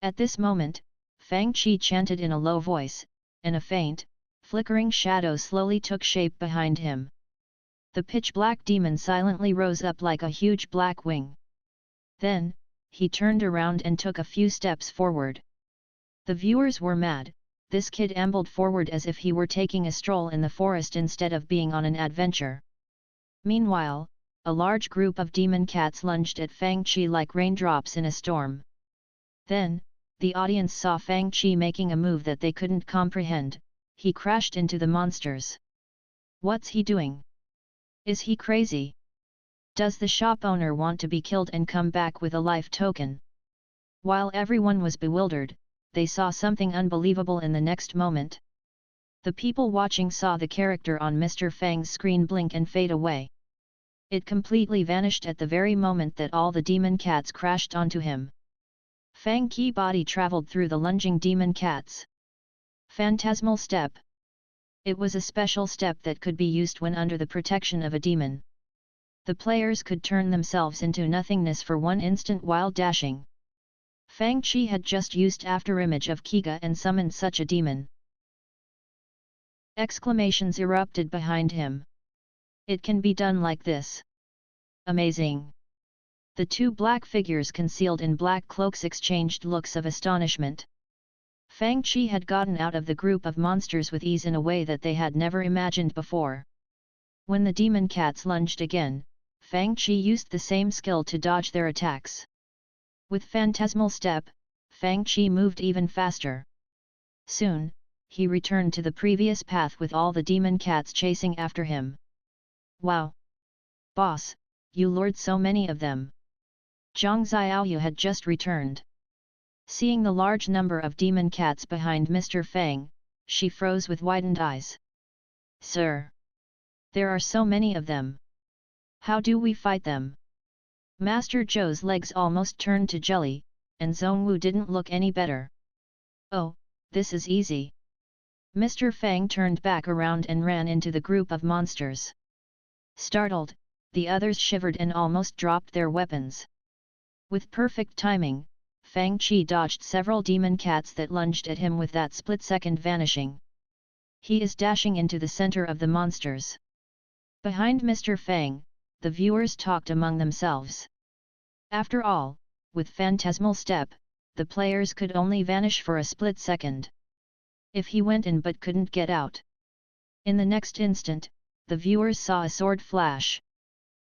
At this moment, Fang Qi chanted in a low voice, and a faint, flickering shadow slowly took shape behind him. The pitch-black demon silently rose up like a huge black wing. Then, he turned around and took a few steps forward. The viewers were mad. This kid ambled forward as if he were taking a stroll in the forest instead of being on an adventure. Meanwhile, a large group of demon cats lunged at Fang Qi like raindrops in a storm. Then, the audience saw Fang Qi making a move that they couldn't comprehend. He crashed into the monsters. What's he doing? Is he crazy? Does the shop owner want to be killed and come back with a life token? While everyone was bewildered, they saw something unbelievable in the next moment. The people watching saw the character on Mr. Fang's screen blink and fade away. It completely vanished at the very moment that all the demon cats crashed onto him. Fang Qi body traveled through the lunging demon cats. Phantasmal step. It was a special step that could be used when under the protection of a demon. The players could turn themselves into nothingness for one instant while dashing. Fang Qi had just used afterimage of Kiga and summoned such a demon. Exclamations erupted behind him. It can be done like this. Amazing! The two black figures concealed in black cloaks exchanged looks of astonishment. Fang Qi had gotten out of the group of monsters with ease in a way that they had never imagined before. When the demon cats lunged again, Fang Qi used the same skill to dodge their attacks. With Phantasmal Step, Fang Qi moved even faster. Soon, he returned to the previous path with all the demon cats chasing after him. Wow! Boss, you lured so many of them. Zhang Xiaoyu had just returned. Seeing the large number of demon cats behind Mr. Fang, she froze with widened eyes. Sir! There are so many of them. How do we fight them? Master Zhou's legs almost turned to jelly, and Zhongwu didn't look any better. Oh, this is easy. Mr. Fang turned back around and ran into the group of monsters. Startled, the others shivered and almost dropped their weapons. With perfect timing, Fang Qi dodged several demon cats that lunged at him with that split-second vanishing. He is dashing into the center of the monsters. Behind Mr. Fang, the viewers talked among themselves. After all, with Phantasmal Step, the players could only vanish for a split second. If he went in but couldn't get out. In the next instant, the viewers saw a sword flash.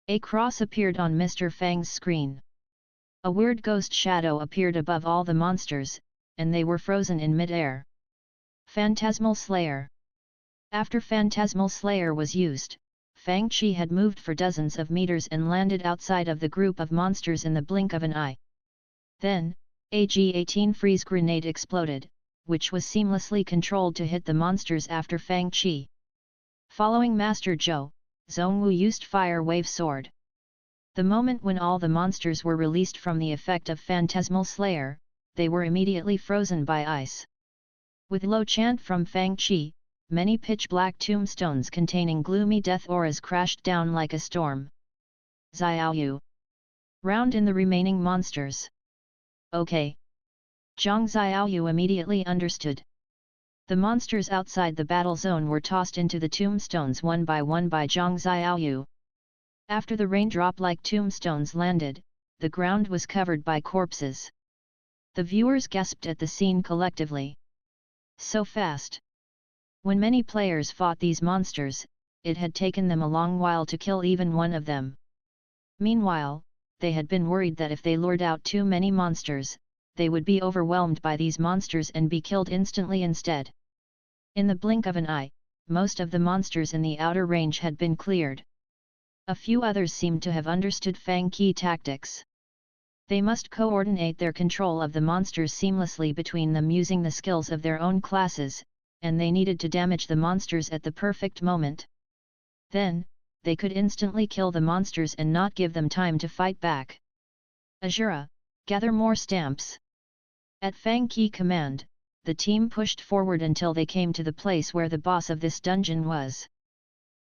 A cross appeared on Mr. Fang's screen. A weird ghost shadow appeared above all the monsters, and they were frozen in mid-air. Phantasmal Slayer. After Phantasmal Slayer was used, Fang Qi had moved for dozens of meters and landed outside of the group of monsters in the blink of an eye. Then, a G-18 freeze grenade exploded, which was seamlessly controlled to hit the monsters after Fang Qi. Following Master Zhou, Zhongwu used Fire Wave Sword. The moment when all the monsters were released from the effect of Phantasmal Slayer, they were immediately frozen by ice. With low chant from Fang Qi, many pitch-black tombstones containing gloomy death auras crashed down like a storm. Xiaoyu. Round in the remaining monsters. Okay. Zhang Xiaoyu immediately understood. The monsters outside the battle zone were tossed into the tombstones one by Zhang Xiaoyu. After the raindrop-like tombstones landed, the ground was covered by corpses. The viewers gasped at the scene collectively. So fast! When many players fought these monsters, it had taken them a long while to kill even one of them. Meanwhile, they had been worried that if they lured out too many monsters, they would be overwhelmed by these monsters and be killed instantly instead. In the blink of an eye, most of the monsters in the outer range had been cleared. A few others seemed to have understood Fang Qi tactics. They must coordinate their control of the monsters seamlessly between them using the skills of their own classes, and they needed to damage the monsters at the perfect moment. Then, they could instantly kill the monsters and not give them time to fight back. Azura, gather more stamps. At Fang Qi command, the team pushed forward until they came to the place where the boss of this dungeon was.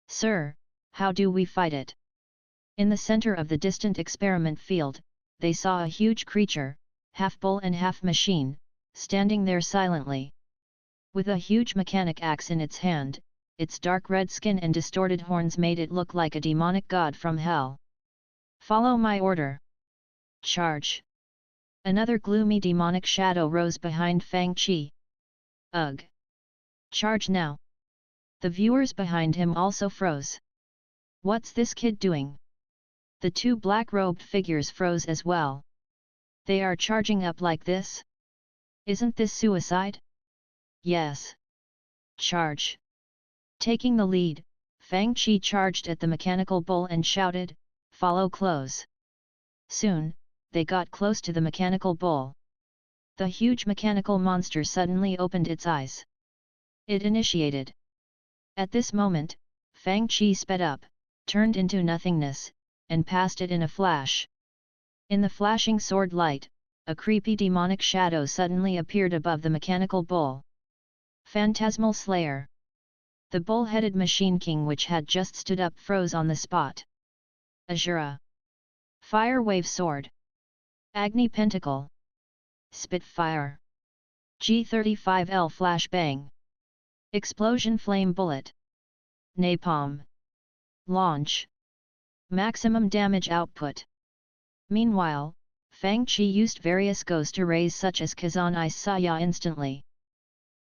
Sir, how do we fight it? In the center of the distant experiment field, they saw a huge creature, half bull and half machine, standing there silently. With a huge mechanic axe in its hand, its dark red skin and distorted horns made it look like a demonic god from hell. Follow my order. Charge! Another gloomy demonic shadow rose behind Fang Qi. Ugh! Charge now! The viewers behind him also froze. What's this kid doing? The two black-robed figures froze as well. They are charging up like this? Isn't this suicide? Yes. Charge! Taking the lead, Fang Qi charged at the mechanical bull and shouted, "Follow close!" Soon, they got close to the mechanical bull. The huge mechanical monster suddenly opened its eyes. It initiated. At this moment, Fang Qi sped up, turned into nothingness, and passed it in a flash. In the flashing sword light, a creepy demonic shadow suddenly appeared above the mechanical bull. Phantasmal Slayer. The bull-headed Machine King which had just stood up froze on the spot. Azura. Fire Wave Sword. Agni Pentacle. Spitfire. G35L Flashbang. Explosion Flame Bullet. Napalm. Launch. Maximum damage output. Meanwhile, Fang Qi used various ghost arrays such as Kazan Ice Saya instantly.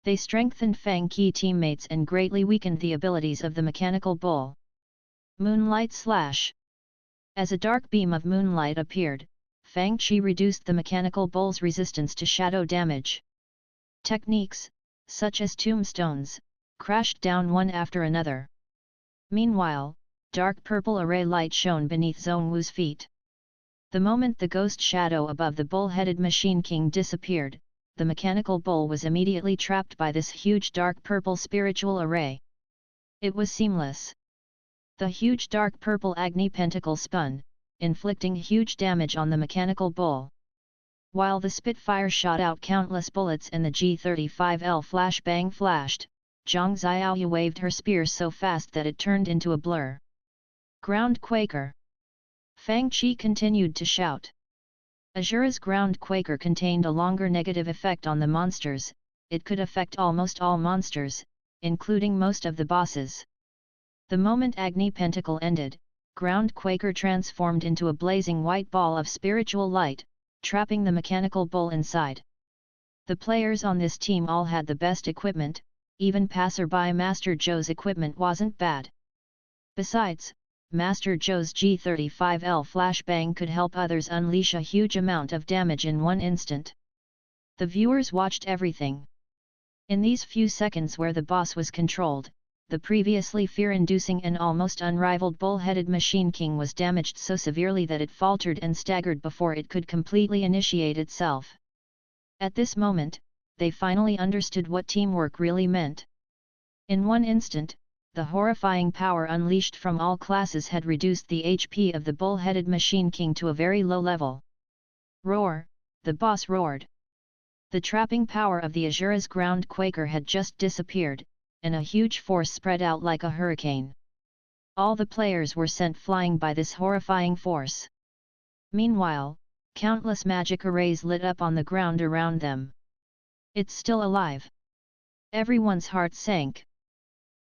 They strengthened Fang Qi teammates and greatly weakened the abilities of the mechanical bull. Moonlight Slash. As a dark beam of moonlight appeared, Fang Qi reduced the mechanical bull's resistance to shadow damage. Techniques, such as tombstones, crashed down one after another. Meanwhile, dark purple array light shone beneath Zhongwu's feet. The moment the ghost shadow above the bull-headed Machine King disappeared, the mechanical bull was immediately trapped by this huge dark purple spiritual array. It was seamless. The huge dark purple Agni Pentacle spun, inflicting huge damage on the mechanical bull. While the Spitfire shot out countless bullets and the G35L flashbang flashed, Zhang Xiaoyu waved her spear so fast that it turned into a blur. Ground Quaker. Fang Qi continued to shout. Azura's Ground Quaker contained a longer negative effect on the monsters. It could affect almost all monsters, including most of the bosses. The moment Agni Pentacle ended, Ground Quaker transformed into a blazing white ball of spiritual light, trapping the mechanical bull inside. The players on this team all had the best equipment, even passerby Master Zhou's equipment wasn't bad. Besides, Master Zhou's G35L flashbang could help others unleash a huge amount of damage in one instant. The viewers watched everything. In these few seconds where the boss was controlled, the previously fear-inducing and almost unrivaled bull-headed Machine King was damaged so severely that it faltered and staggered before it could completely initiate itself. At this moment, they finally understood what teamwork really meant. In one instant, the horrifying power unleashed from all classes had reduced the HP of the bull-headed Machine King to a very low level. Roar, the boss roared. The trapping power of the Azura's ground quaker had just disappeared, and a huge force spread out like a hurricane. All the players were sent flying by this horrifying force. Meanwhile, countless magic arrays lit up on the ground around them. It's still alive. Everyone's heart sank.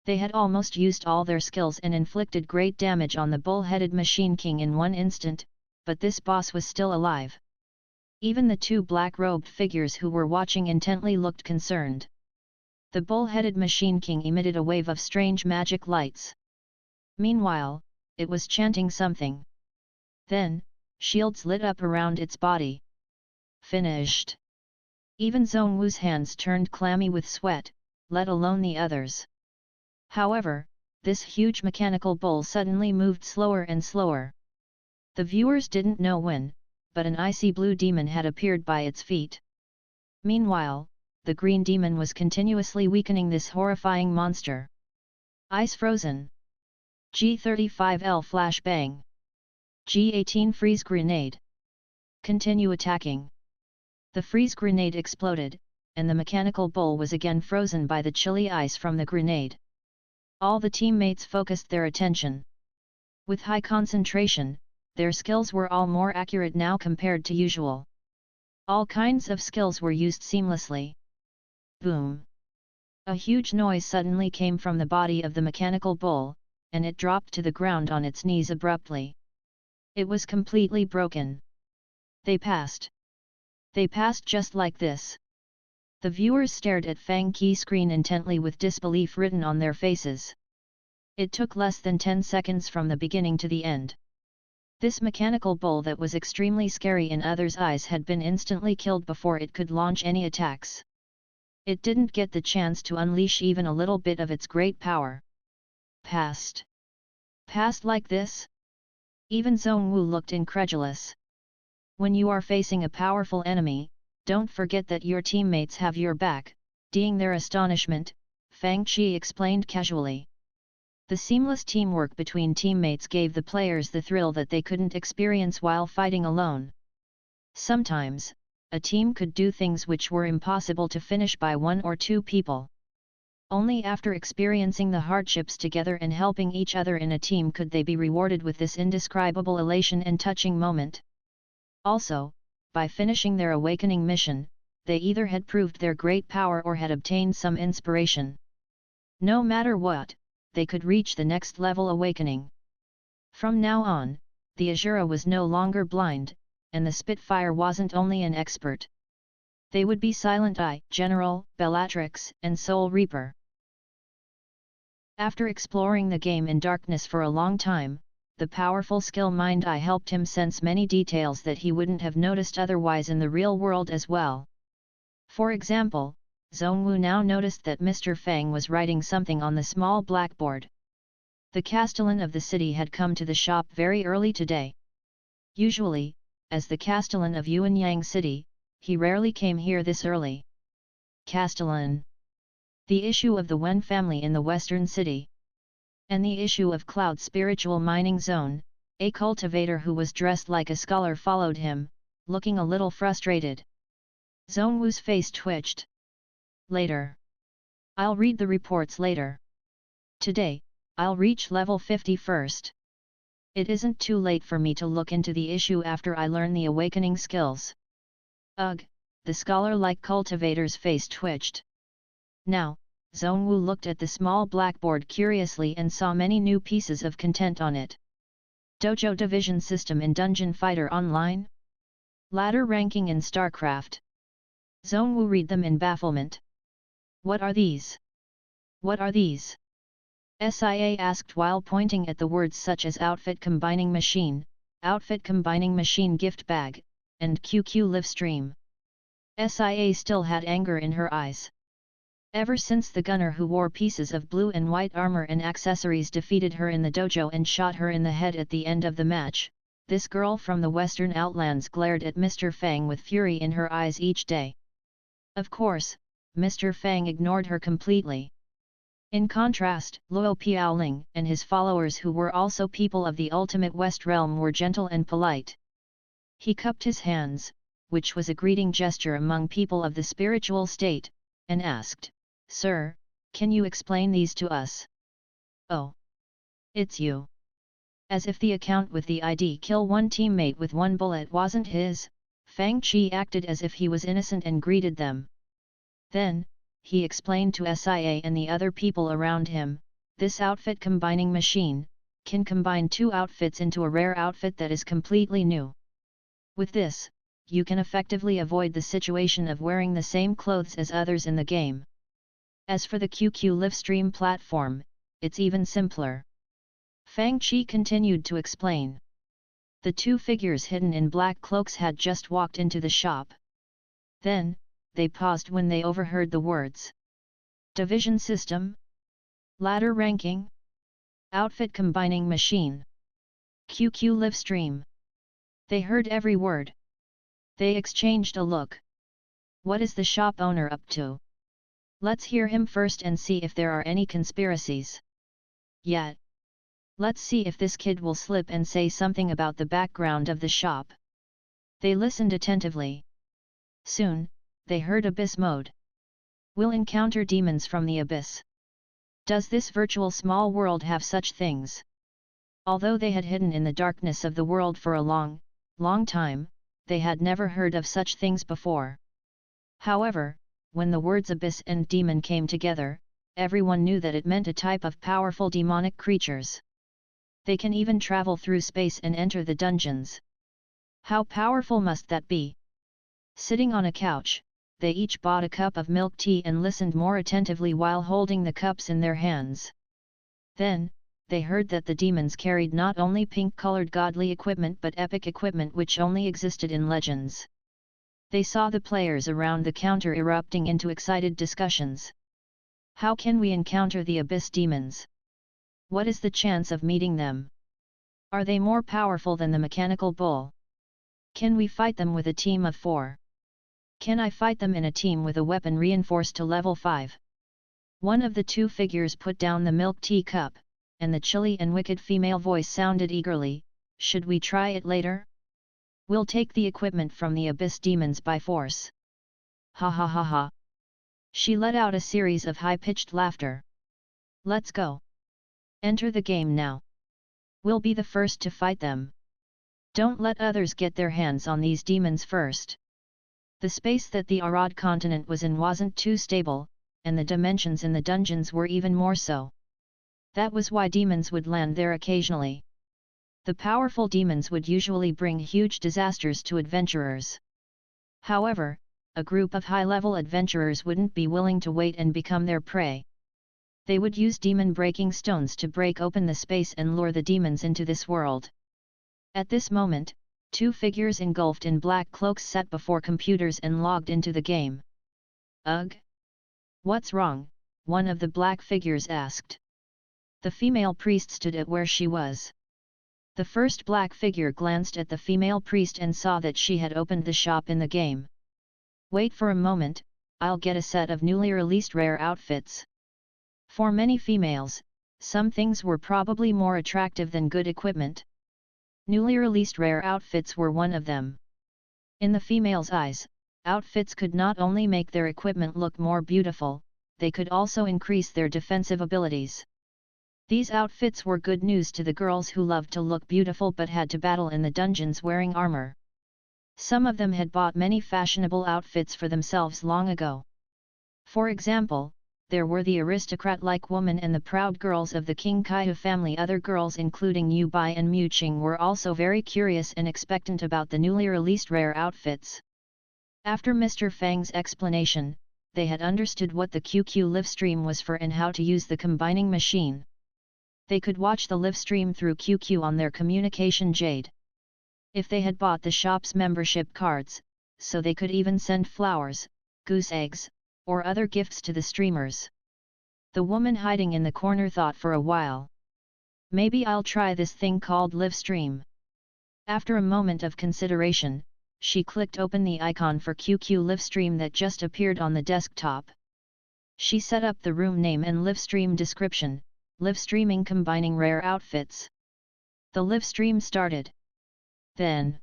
They had almost used all their skills and inflicted great damage on the bull-headed Machine King in one instant, but this boss was still alive. Even the two black-robed figures who were watching intently looked concerned. The bull-headed Machine King emitted a wave of strange magic lights. Meanwhile, it was chanting something. Then, shields lit up around its body. Finished. Even Zhongwu's hands turned clammy with sweat, let alone the others. However, this huge mechanical bull suddenly moved slower and slower. The viewers didn't know when, but an icy blue demon had appeared by its feet. Meanwhile, the green demon was continuously weakening this horrifying monster. Ice frozen. G35L flashbang. G18 freeze grenade. Continue attacking. The freeze grenade exploded, and the mechanical bull was again frozen by the chilly ice from the grenade. All the teammates focused their attention. With high concentration, their skills were all more accurate now compared to usual. All kinds of skills were used seamlessly. Boom! A huge noise suddenly came from the body of the mechanical bull, and it dropped to the ground on its knees abruptly. It was completely broken. They passed. They passed just like this. The viewers stared at Fang Qi screen intently with disbelief written on their faces. It took less than 10 seconds from the beginning to the end. This mechanical bull that was extremely scary in others' eyes had been instantly killed before it could launch any attacks. It didn't get the chance to unleash even a little bit of its great power. Passed. Passed like this? Even Zhongwu looked incredulous. When you are facing a powerful enemy, don't forget that your teammates have your back. Seeing their astonishment, Fang Qi explained casually. The seamless teamwork between teammates gave the players the thrill that they couldn't experience while fighting alone. Sometimes, a team could do things which were impossible to finish by one or two people. Only after experiencing the hardships together and helping each other in a team could they be rewarded with this indescribable elation and touching moment. Also, by finishing their awakening mission, they either had proved their great power or had obtained some inspiration. No matter what, they could reach the next level awakening. From now on, the Azura was no longer blind, and the Spitfire wasn't only an expert. They would be Silent Eye, General, Bellatrix, and Soul Reaper. After exploring the game in darkness for a long time, the powerful skill Mind Eye helped him sense many details that he wouldn't have noticed otherwise in the real world as well. For example, Zhongwu now noticed that Mr. Fang was writing something on the small blackboard. The castellan of the city had come to the shop very early today. Usually, as the castellan of Yuanyang City, he rarely came here this early. Castellan. The issue of the Wen family in the western city. And the issue of Cloud Spiritual Mining Zone, a cultivator who was dressed like a scholar followed him, looking a little frustrated. Zhongwu's face twitched. Later. I'll read the reports later. Today, I'll reach level 50 first. It isn't too late for me to look into the issue after I learn the awakening skills. Ugh, the scholar-like cultivator's face twitched. Now, Zhongwu looked at the small blackboard curiously and saw many new pieces of content on it. Dojo Division System in Dungeon Fighter Online? Ladder ranking in StarCraft. Zhongwu read them in bafflement. What are these? What are these? SIA asked while pointing at the words such as Outfit Combining Machine, Outfit Combining Machine Gift Bag, and QQ Live Stream. SIA still had anger in her eyes. Ever since the gunner who wore pieces of blue and white armor and accessories defeated her in the dojo and shot her in the head at the end of the match, this girl from the western outlands glared at Mr. Fang with fury in her eyes each day. Of course, Mr. Fang ignored her completely. In contrast, Luo Piaoling and his followers, who were also people of the ultimate West realm, were gentle and polite. He cupped his hands, which was a greeting gesture among people of the spiritual state, and asked, "Sir, can you explain these to us?" "Oh. It's you." As if the account with the ID kill one teammate with one bullet wasn't his, Fang Qi acted as if he was innocent and greeted them. Then, he explained to SIA and the other people around him, "This outfit combining machine can combine two outfits into a rare outfit that is completely new. With this, you can effectively avoid the situation of wearing the same clothes as others in the game. As for the QQ livestream platform, it's even simpler." Fang Qi continued to explain. The two figures hidden in black cloaks had just walked into the shop. Then, they paused when they overheard the words. Division system? Ladder ranking? Outfit combining machine? QQ livestream? They heard every word. They exchanged a look. What is the shop owner up to? Let's hear him first and see if there are any conspiracies. Yet. Let's see if this kid will slip and say something about the background of the shop. They listened attentively. Soon, they heard Abyss mode. Will encounter demons from the abyss. Does this virtual small world have such things? Although they had hidden in the darkness of the world for a long, long time, they had never heard of such things before. However, when the words abyss and demon came together, everyone knew that it meant a type of powerful demonic creatures. They can even travel through space and enter the dungeons. How powerful must that be? Sitting on a couch, they each bought a cup of milk tea and listened more attentively while holding the cups in their hands. Then, they heard that the demons carried not only pink-colored godly equipment but epic equipment which only existed in legends. They saw the players around the counter erupting into excited discussions. How can we encounter the abyss demons? What is the chance of meeting them? Are they more powerful than the mechanical bull? Can we fight them with a team of 4? Can I fight them in a team with a weapon reinforced to level 5? One of the two figures put down the milk tea cup, and the chilly and wicked female voice sounded eagerly, "Should we try it later? We'll take the equipment from the abyss demons by force." Ha ha ha ha. She let out a series of high-pitched laughter. "Let's go. Enter the game now. We'll be the first to fight them. Don't let others get their hands on these demons first." The space that the Arad continent was in wasn't too stable, and the dimensions in the dungeons were even more so. That was why demons would land there occasionally. The powerful demons would usually bring huge disasters to adventurers. However, a group of high-level adventurers wouldn't be willing to wait and become their prey. They would use demon-breaking stones to break open the space and lure the demons into this world. At this moment, two figures engulfed in black cloaks sat before computers and logged into the game. "Ugh! What's wrong?" one of the black figures asked. The female priest stood at where she was. The first black figure glanced at the female priest and saw that she had opened the shop in the game. "Wait for a moment, I'll get a set of newly released rare outfits." For many females, some things were probably more attractive than good equipment. Newly released rare outfits were one of them. In the female's eyes, outfits could not only make their equipment look more beautiful, they could also increase their defensive abilities. These outfits were good news to the girls who loved to look beautiful but had to battle in the dungeons wearing armor. Some of them had bought many fashionable outfits for themselves long ago. For example, there were the aristocrat-like woman and the proud girls of the King Kaihu family. Other girls including Yu Bai and Mu Qing were also very curious and expectant about the newly released rare outfits. After Mr. Fang's explanation, they had understood what the QQ livestream was for and how to use the combining machine. They could watch the livestream through QQ on their communication jade. If they had bought the shop's membership cards, so they could even send flowers, goose eggs, or other gifts to the streamers. The woman hiding in the corner thought for a while. Maybe I'll try this thing called live stream. After a moment of consideration, she clicked open the icon for QQ Livestream that just appeared on the desktop. She set up the room name and livestream description, live streaming combining rare outfits. The live stream started. Then,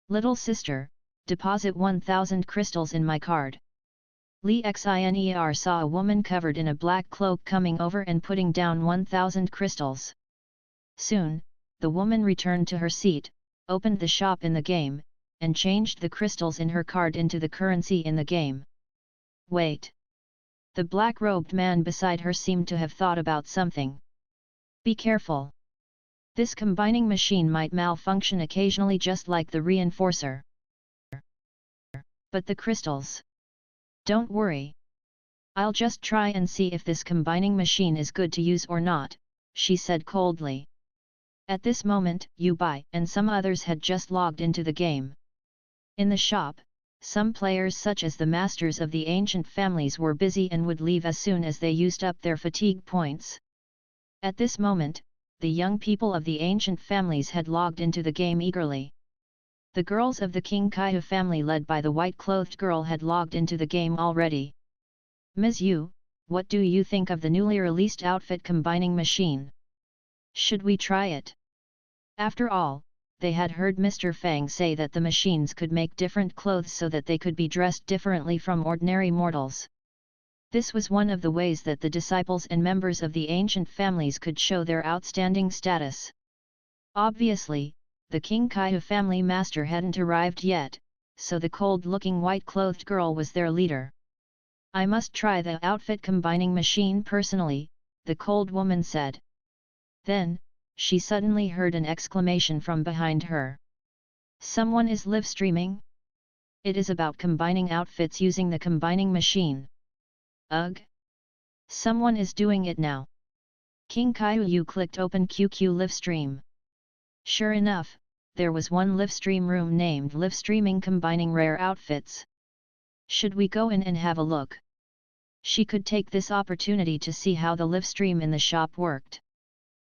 little sister, deposit 1000 crystals in my card. Li Xiner saw a woman covered in a black cloak coming over and putting down 1000 crystals. Soon, the woman returned to her seat, opened the shop in the game, and changed the crystals in her card into the currency in the game. Wait! The black-robed man beside her seemed to have thought about something. Be careful! This combining machine might malfunction occasionally just like the reinforcer. But the crystals? Don't worry. I'll just try and see if this combining machine is good to use or not, she said coldly. At this moment, Yubai and some others had just logged into the game. In the shop, some players such as the masters of the ancient families were busy and would leave as soon as they used up their fatigue points. At this moment, the young people of the ancient families had logged into the game eagerly. The girls of the King Kaihu family led by the white-clothed girl had logged into the game already. Ms. Yu, what do you think of the newly released outfit combining machine? Should we try it? After all, they had heard Mr. Fang say that the machines could make different clothes so that they could be dressed differently from ordinary mortals. This was one of the ways that the disciples and members of the ancient families could show their outstanding status. Obviously, the King Kaihu family master hadn't arrived yet, so the cold-looking white-clothed girl was their leader. I must try the outfit combining machine personally, the cold woman said. Then, she suddenly heard an exclamation from behind her. Someone is live streaming? It is about combining outfits using the combining machine. Ugh! Someone is doing it now. King Kaiyu clicked open QQ Livestream. Sure enough, there was one livestream room named Live Streaming Combining Rare Outfits. Should we go in and have a look? She could take this opportunity to see how the live stream in the shop worked.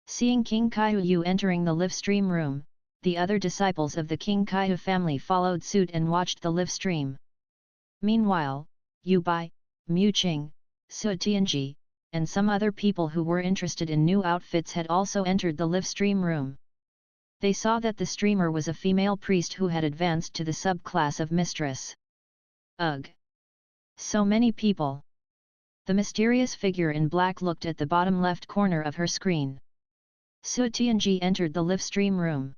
Seeing King Kaiyu entering the live stream room, the other disciples of the King Kaihu family followed suit and watched the live stream. Meanwhile, Yu Bai, Mu Qing, Su Tianji, and some other people who were interested in new outfits had also entered the live stream room. They saw that the streamer was a female priest who had advanced to the subclass of mistress. Ugh! So many people! The mysterious figure in black looked at the bottom left corner of her screen. Su Tianji entered the live stream room.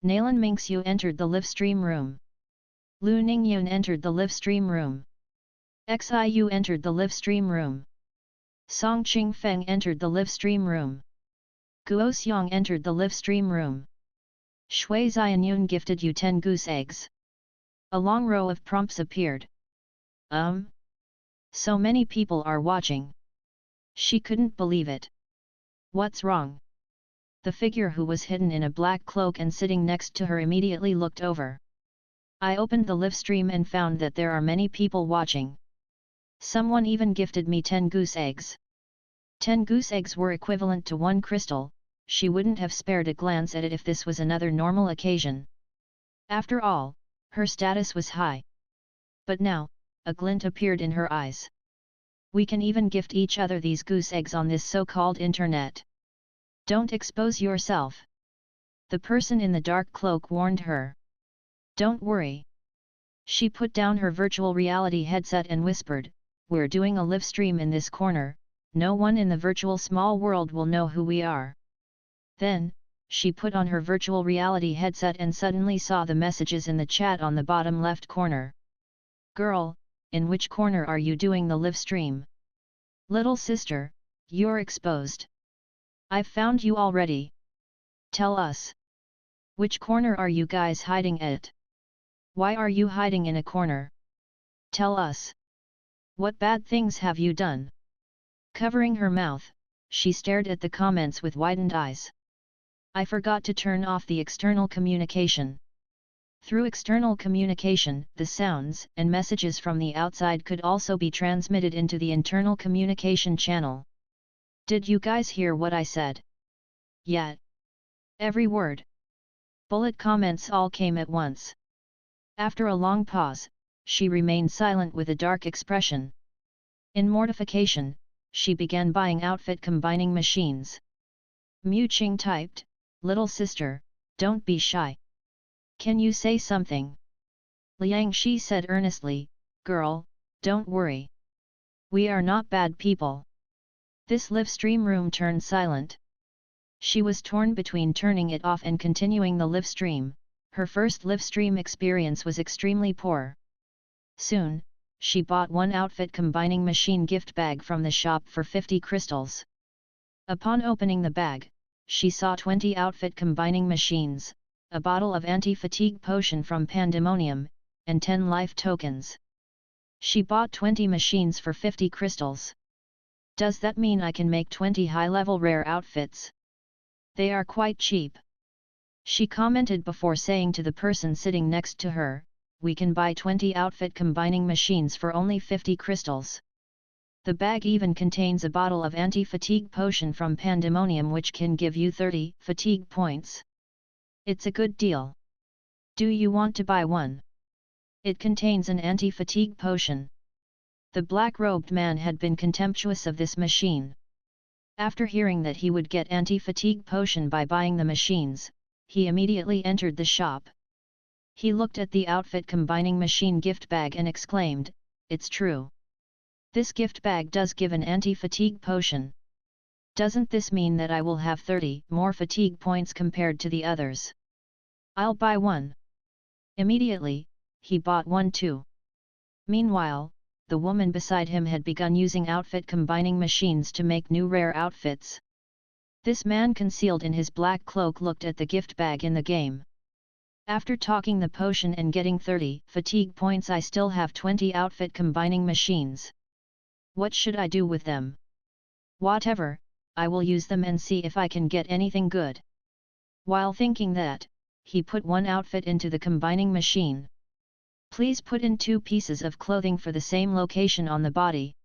Nalan Mingxiu entered the live stream room. Lu Ningyun entered the live stream room. Xiu entered the live stream room. Song Qingfeng entered the live stream room. Guo Xiong entered the live stream room. Shui Xianyun gifted you 10 goose eggs. A long row of prompts appeared. So many people are watching. She couldn't believe it. What's wrong? The figure who was hidden in a black cloak and sitting next to her immediately looked over. I opened the live stream and found that there are many people watching. Someone even gifted me 10 goose eggs. 10 goose eggs were equivalent to 1 crystal. She wouldn't have spared a glance at it if this was another normal occasion. After all, her status was high. But now, a glint appeared in her eyes. We can even gift each other these goose eggs on this so-called internet. Don't expose yourself. The person in the dark cloak warned her. Don't worry. She put down her virtual reality headset and whispered, we're doing a live stream in this corner, no one in the virtual small world will know who we are. Then, she put on her virtual reality headset and suddenly saw the messages in the chat on the bottom left corner. Girl, in which corner are you doing the live stream? Little sister, you're exposed. I've found you already. Tell us. Which corner are you guys hiding at? Why are you hiding in a corner? Tell us. What bad things have you done? Covering her mouth, she stared at the comments with widened eyes. I forgot to turn off the external communication. Through external communication, the sounds and messages from the outside could also be transmitted into the internal communication channel. Did you guys hear what I said? Yeah. Every word. Bullet comments all came at once. After a long pause, she remained silent with a dark expression. In mortification, she began buying outfit combining machines. Mu Qing typed, "Little sister, don't be shy. Can you say something?" Liang Shi said earnestly, "Girl, don't worry. We are not bad people." This live stream room turned silent. She was torn between turning it off and continuing the live stream. Her first live stream experience was extremely poor. Soon, she bought one outfit combining machine gift bag from the shop for 50 crystals. Upon opening the bag, she saw 20 outfit combining machines, a bottle of anti-fatigue potion from Pandemonium, and 10 life tokens. She bought 20 machines for 50 crystals. Does that mean I can make 20 high-level rare outfits? They are quite cheap. She commented before saying to the person sitting next to her, "We can buy 20 outfit combining machines for only 50 crystals. The bag even contains a bottle of anti-fatigue potion from Pandemonium which can give you 30 fatigue points. It's a good deal. Do you want to buy one? It contains an anti-fatigue potion." The black-robed man had been contemptuous of this machine. After hearing that he would get anti-fatigue potion by buying the machines, he immediately entered the shop. He looked at the outfit combining machine gift bag and exclaimed, "It's true. This gift bag does give an anti-fatigue potion. Doesn't this mean that I will have 30 more fatigue points compared to the others? I'll buy one." Immediately, he bought one too. Meanwhile, the woman beside him had begun using outfit combining machines to make new rare outfits. This man concealed in his black cloak looked at the gift bag in the game. "After talking the potion and getting 30 fatigue points, I still have 20 outfit combining machines. What should I do with them? Whatever, I will use them and see if I can get anything good." While thinking that, he put one outfit into the combining machine. "Please put in 2 pieces of clothing for the same location on the body.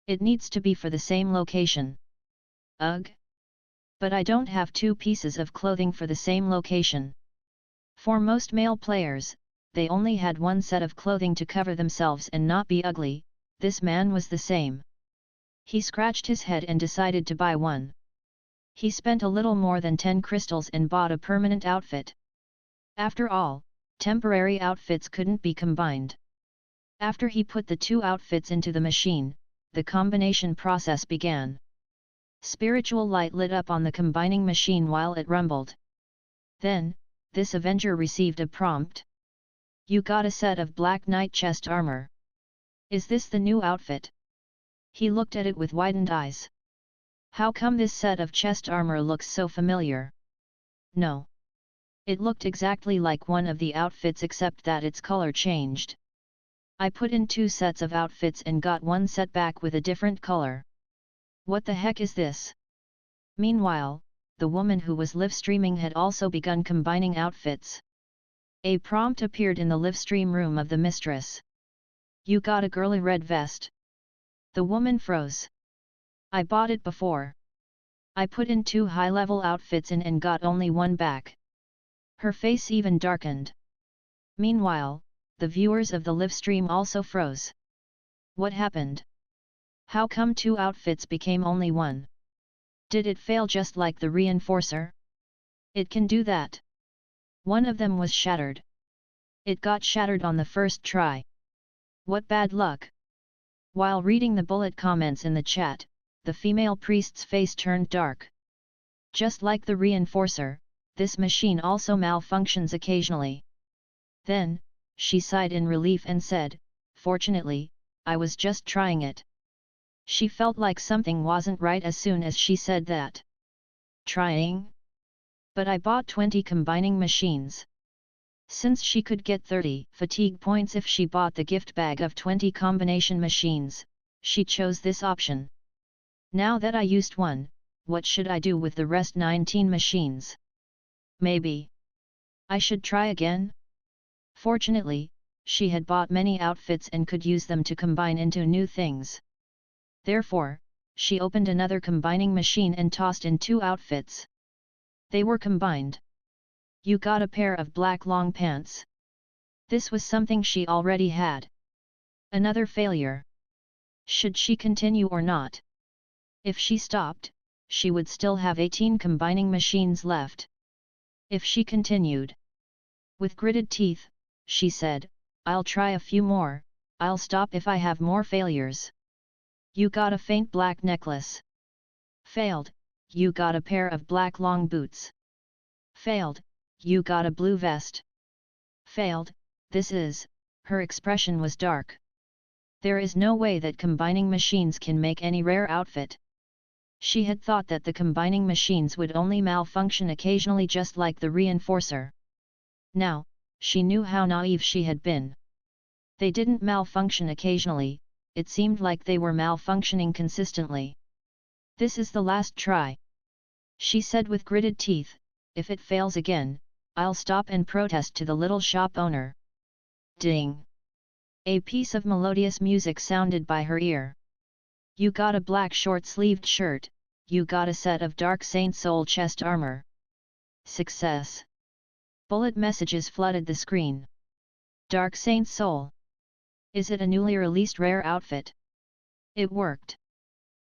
It needs to be for the same location." "Ugh! But I don't have 2 pieces of clothing for the same location." For most male players, they only had one set of clothing to cover themselves and not be ugly. This man was the same. He scratched his head and decided to buy one. He spent a little more than 10 crystals and bought a permanent outfit. After all, temporary outfits couldn't be combined. After he put the 2 outfits into the machine, the combination process began. Spiritual light lit up on the combining machine while it rumbled. Then, this Avenger received a prompt. "You got a set of Black Knight chest armor. Is this the new outfit?" He looked at it with widened eyes. "How come this set of chest armor looks so familiar?" No. It looked exactly like one of the outfits except that its color changed. "I put in 2 sets of outfits and got one set back with a different color. What the heck is this?" Meanwhile, the woman who was live streaming had also begun combining outfits. A prompt appeared in the live stream room of the mistress. "You got a girly red vest." The woman froze. "I bought it before. I put in 2 high-level outfits in and got only one back." Her face even darkened. Meanwhile, the viewers of the live stream also froze. What happened? How come 2 outfits became only one? Did it fail just like the reinforcer? It can do that. One of them was shattered. It got shattered on the first try. What bad luck! While reading the bullet comments in the chat, the female priest's face turned dark. Just like the reinforcer, this machine also malfunctions occasionally. Then, she sighed in relief and said, "Fortunately, I was just trying it." She felt like something wasn't right as soon as she said that. "Trying? But I bought 20 combining machines." Since she could get 30 fatigue points if she bought the gift bag of 20 combination machines, she chose this option. "Now that I used one, what should I do with the rest 19 machines? Maybe I should try again?" Fortunately, she had bought many outfits and could use them to combine into new things. Therefore, she opened another combining machine and tossed in 2 outfits. They were combined. You got a pair of black long pants. This was something she already had. Another failure. Should she continue or not? If she stopped, she would still have 18 combining machines left. If she continued. With gritted teeth, she said, I'll try a few more, I'll stop if I have more failures. You got a faint black necklace. Failed, you got a pair of black long boots. Failed, you got a blue vest. Failed, her expression was dark. There is no way that combining machines can make any rare outfit. She had thought that the combining machines would only malfunction occasionally just like the reinforcer. Now, she knew how naive she had been. They didn't malfunction occasionally, it seemed like they were malfunctioning consistently. This is the last try. She said with gritted teeth, if it fails again, I'll stop and protest to the little shop owner. Ding! A piece of melodious music sounded by her ear. You got a black short-sleeved shirt, you got a set of dark Saint Soul chest armor. Success! Bullet messages flooded the screen. Dark Saint Soul. Is it a newly released rare outfit? It worked.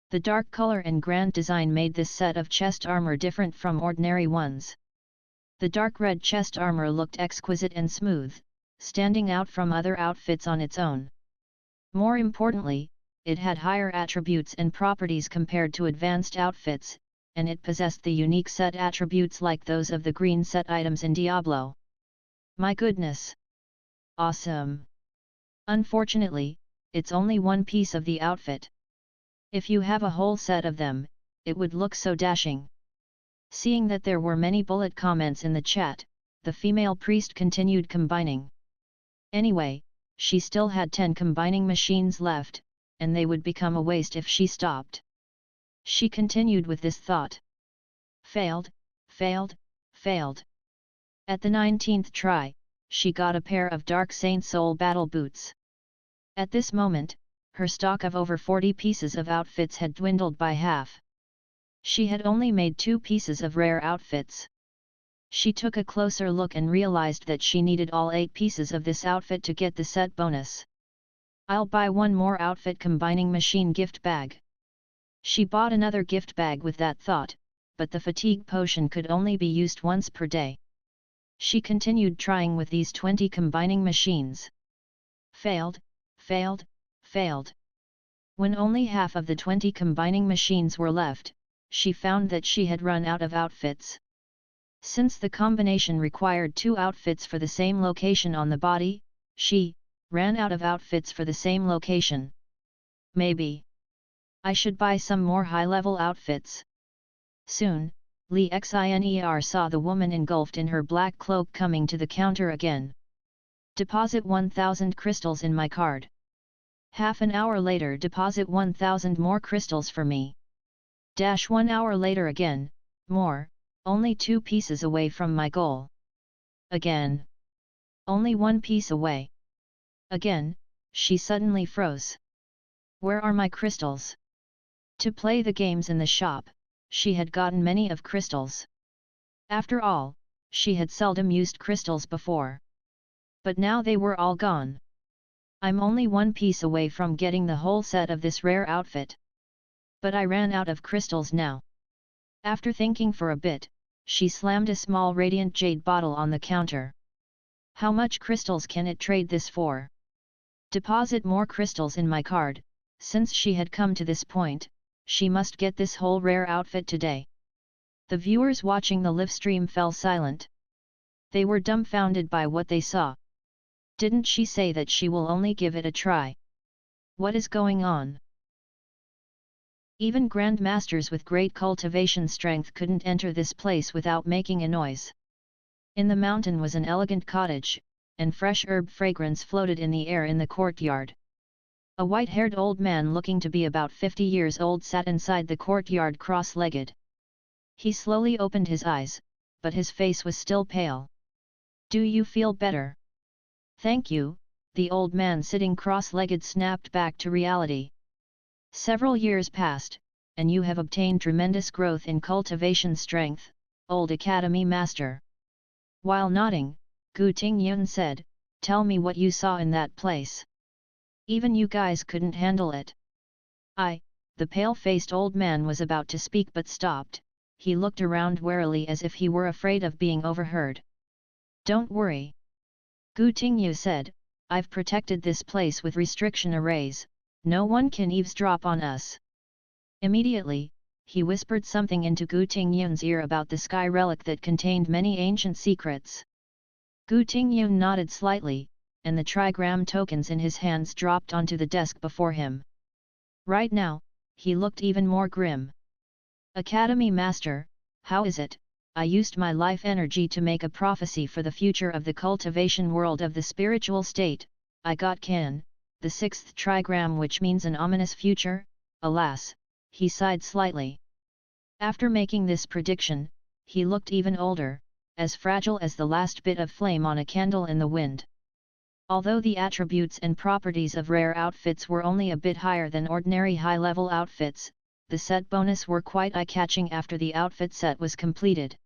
The dark color and grand design made this set of chest armor different from ordinary ones. The dark red chest armor looked exquisite and smooth, standing out from other outfits on its own. More importantly, it had higher attributes and properties compared to advanced outfits, and it possessed the unique set attributes like those of the green set items in Diablo. My goodness! Awesome! Unfortunately, it's only one piece of the outfit. If you have a whole set of them, it would look so dashing. Seeing that there were many bullet comments in the chat, the female priest continued combining. Anyway, she still had 10 combining machines left, and they would become a waste if she stopped. She continued with this thought. Failed, failed, failed. At the 19th try, she got a pair of Dark Saint Soul battle boots. At this moment, her stock of over 40 pieces of outfits had dwindled by half. She had only made 2 pieces of rare outfits. She took a closer look and realized that she needed all 8 pieces of this outfit to get the set bonus. I'll buy one more outfit combining machine gift bag. She bought another gift bag with that thought, but the fatigue potion could only be used once per day. She continued trying with these 20 combining machines. Failed, failed, failed. When only half of the 20 combining machines were left, she found that she had run out of outfits. Since the combination required 2 outfits for the same location on the body, she ran out of outfits for the same location. Maybe I should buy some more high-level outfits. Soon, Li Xiner saw the woman engulfed in her black cloak coming to the counter again. Deposit 1,000 crystals in my card. Half an hour later, deposit 1,000 more crystals for me. 1 hour later again, more, only 2 pieces away from my goal. Again. Only 1 piece away. Again, she suddenly froze. Where are my crystals? To play the games in the shop, she had gotten many of crystals. After all, she had seldom used crystals before. But now they were all gone. I'm only 1 piece away from getting the whole set of this rare outfit. But I ran out of crystals now. After thinking for a bit, she slammed a small radiant jade bottle on the counter. How much crystals can it trade this for? Deposit more crystals in my card. Since she had come to this point, she must get this whole rare outfit today. The viewers watching the live stream fell silent. They were dumbfounded by what they saw. Didn't she say that she will only give it a try? What is going on? Even grandmasters with great cultivation strength couldn't enter this place without making a noise. In the mountain was an elegant cottage, and fresh herb fragrance floated in the air in the courtyard. A white-haired old man looking to be about 50 years old sat inside the courtyard cross-legged. He slowly opened his eyes, but his face was still pale. Do you feel better? Thank you, the old man sitting cross-legged snapped back to reality. Several years passed, and you have obtained tremendous growth in cultivation strength, old academy master. While nodding, Gu Tingyun said, tell me what you saw in that place. Even you guys couldn't handle it. The pale-faced old man was about to speak but stopped. He looked around warily as if he were afraid of being overheard. Don't worry. Gu Tingyu said, I've protected this place with restriction arrays, no one can eavesdrop on us. Immediately, he whispered something into Gu Tingyun's ear about the sky relic that contained many ancient secrets. Gu Tingyun nodded slightly, and the trigram tokens in his hands dropped onto the desk before him. Right now, he looked even more grim. Academy Master, how is it? I used my life energy to make a prophecy for the future of the cultivation world of the spiritual state. I got Kan, the sixth trigram, which means an ominous future. Alas, he sighed slightly. After making this prediction, he looked even older, as fragile as the last bit of flame on a candle in the wind. Although the attributes and properties of rare outfits were only a bit higher than ordinary high-level outfits, the set bonus were quite eye-catching after the outfit set was completed.